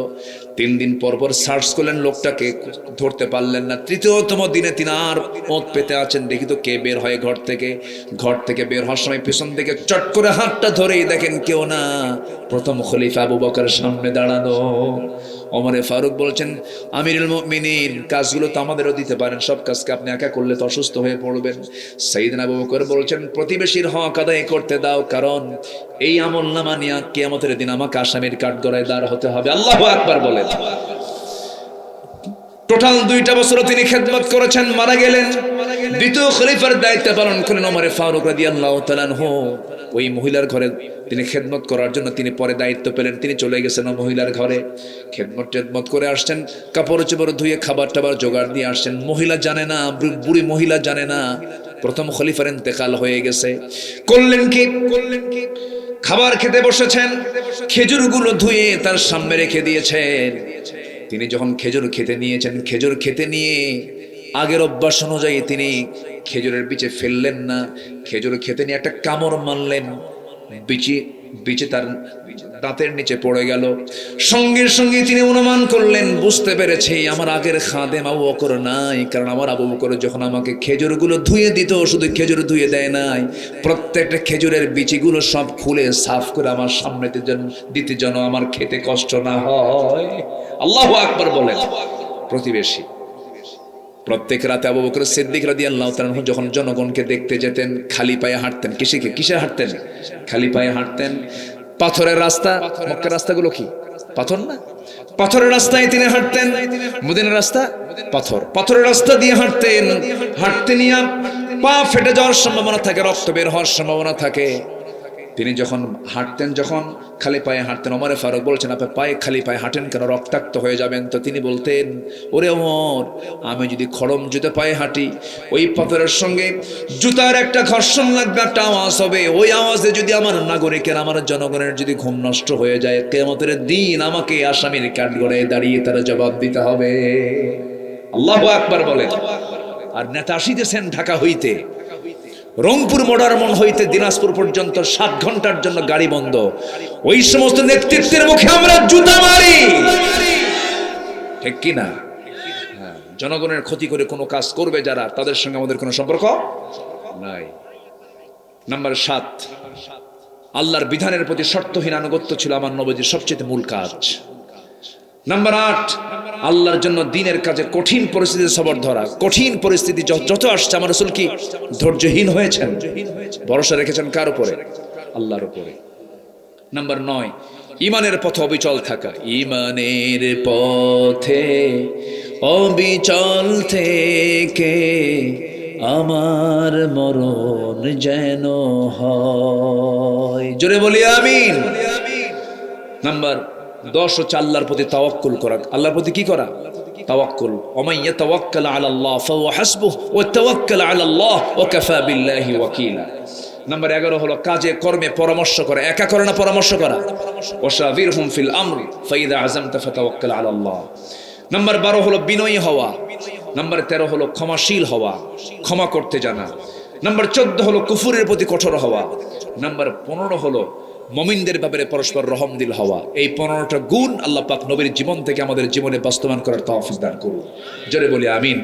3 দিন পর পর সার্চ করলেন, লোকটাকে ধরতে পারলেন না। তৃতীয়তম দিনে তিনি আর ওত পেতে আছেন, দেখি তো কে বের হয় ঘর থেকে। ঘর থেকে বের হওয়ার সময় পেছন থেকে চট করে হাতটা ধরেই দেখেন কেউ না, প্রথম খলিফা আবু বকরের সামনে দাঁড়ানো। ওমরে ফারুক বলছেন, আমিরুল মুমিনিন কাজগুলো তো আমাদেরও দিতে পারেন, সব কাজকে আপনি একা করলে তো অসুস্থ হয়ে পড়বেন। সাইয়েদনা আবু বকর বলছেন, প্রতিবেশীর হক আদায় করতে দাও, কারণ এই আমলনামা নিয়ে কিয়ামতের দিন আমাকে আসামির কাঠগড়ায় দাঁড় হতে হবে। আল্লাহু আকবার বলেন। টোটাল 2টা বছর তিনি খেদমত করেছেন, মারা গেলেন। দ্বিতীয় খলিফার দায়িত্ব পালন করেন ওমরে ফারুক রাদিয়াল্লাহু তাআলা আনহু। ওই মহিলার ঘরে তিনি খেদমত করার জন্য তিনি পরে দায়িত্ব পেলেন। তিনি চলে গেছেন ওই মহিলার ঘরে, খেদমত করে আসছেন, কাপড় চোপড় ধুয়ে খাবার টাবার জোগাড় দিয়ে আসছেন। মহিলা জানে না, বুড়ি মহিলা জানে না প্রথম খলিফার ইন্তেকাল হয়ে গেছে। করলেন কি? খাবার খেতে বসেছেন, খেজুরগুলো ধুয়ে তার সামনে রেখে দিয়েছেন। তিনি যখন খেজুর খেতে নিয়েছেন, খেজুর খেতে নিয়ে আগের অভ্যাস অনুযায়ী তিনি খেজুরের বিচে ফেললেন না, খেজুর খেতে নিয়ে একটা কামড় মারলেন, বিচে তার দাঁতের নিচে পড়ে গেল। সঙ্গে সঙ্গে তিনি অনুমান করলেন, বুঝতে পেরেছে আমার আগের খাদেম আবু বকর নাই, কারণ আমার আবু বকর যখন আমাকে খেজুরগুলো ধুয়ে দিত, শুধু খেজুর ধুয়ে দেয় নাই, প্রত্যেকটা খেজুরের বিচিগুলো সব খুলে সাফ করে আমার সামনে দিতে যেন আমার খেতে কষ্ট না হয়। আল্লাহু আকবার বলেন। প্রতিবেশী প্রত্যেক রাতে আবু বকর সিদ্দিক রাদিয়াল্লাহু তাআলা যখন জনগণকে দেখতে যেতেন, খালি পায়ে হাঁটতেন। কিসে হাঁটতেন? খালি পায়ে হাঁটতেন। পাথরের রাস্তা, মক্কার রাস্তাগুলো কি পাথর না? পাথরের রাস্তায় তিনি হাঁটতেন। মদিনার রাস্তা পাথরের রাস্তা দিয়ে হাঁটতেন। হাঁটতে নিয়ে পা ফেটে যাওয়ার সম্ভাবনা থাকে, রক্ত বের হওয়ার সম্ভাবনা থাকে। তিনি যখন হাঁটতেন, যখন খালি পায়ে হাঁটতেন, ওমরে ফারুক বলছেন, আপনি খালি পায়ে হাঁটেন কেন? রক্তাক্ত হয়ে যাবেন তো। তিনি বলতেন, ওরে ওমর, আমি যদি খড়ম জুতো পায়ে হাঁটি, ওই পাথরের সঙ্গে জুতার একটা ঘর্ষণ লাগবে, একটা আওয়াজ হবে। ওই আওয়াজে যদি আমার নাগরিকের, আমার জনগণের যদি ঘুম নষ্ট হয়ে যায়, কিয়ামতের দিন আমাকে আসামির কাঠগড়ায় দাঁড়িয়ে তারা জবাব দিতে হবে। আল্লাহু আকবার বলেন। আর নেতা আসিতেছেন ঢাকা হইতে, রংপুর মডার্মন হইতে দিনাজপুর পর্যন্ত 7 ঘন্টার জন্য গাড়ি বন্ধ। ওই সমস্ত নেতৃত্বের মুখে আমরা জুতা মারি, ঠিক কি না? জনগণের ক্ষতি করে কোনো কাজ করবে যারা, তাদের সঙ্গে আমাদের কোনো সম্পর্ক নাই। নাম্বার 7, আল্লাহর বিধানের প্রতি শর্তহীন আনুগত্য ছিল আমার নবীজির সবচেয়ে মূল কাজ। নাম্বার 8, আল্লাহর জন্য দিনের কাজে কঠিন পরিস্থিতিতে সবর ধরা। কঠিন পরিস্থিতি যত আসছে, আমার রাসূল কি ধৈর্যহীন হয়েছেন? ভরসা রেখেছেন কার উপরে? আল্লাহর উপরে। নাম্বার 9, ঈমানের পথে অবিচল থাকা। ঈমানের পথে অবিচল থেকে আমার মরণ যেন হয়। জোরে বলি আমিন। নাম্বার 10 হচ্ছে আল্লাহর প্রতি তাওয়াক্কুল করা। আল্লাহর প্রতি কি করা? তাওয়াক্কুল। ওমান ইয়াতাওয়াক্কাল আলাল্লাহ ফাহুয়া হাসবুহু ওয়া তাওয়াক্কাল আলাল্লাহ ওয়া কাফা বিল্লাহি ওয়াকিলা। নাম্বার 11 হলো কাজে কর্মে পরামর্শ করা। একা করে না, পরামর্শ করা। ওয়াশাবিরহুম ফিল আমরি ফাইদা আযামতা ফাতাওয়াক্কাল আলাল্লাহ। নাম্বার 12 হলো বিনয়ী হওয়া। নাম্বার 13 হলো ক্ষমাশীল হওয়া, ক্ষমা করতে জানা। নাম্বার 14 হলো কুফরের প্রতি কঠোর হওয়া। নাম্বার 15 হলো মুমিনদের ব্যাপারে পরস্পর রহমদিল হওয়া। এই 15টা গুণ আল্লাহ পাক নবীর জীবন থেকে আমাদের জীবনে বাস্তবায়ন করার তৌফিক দান করুন। জোরে বলি আমিন।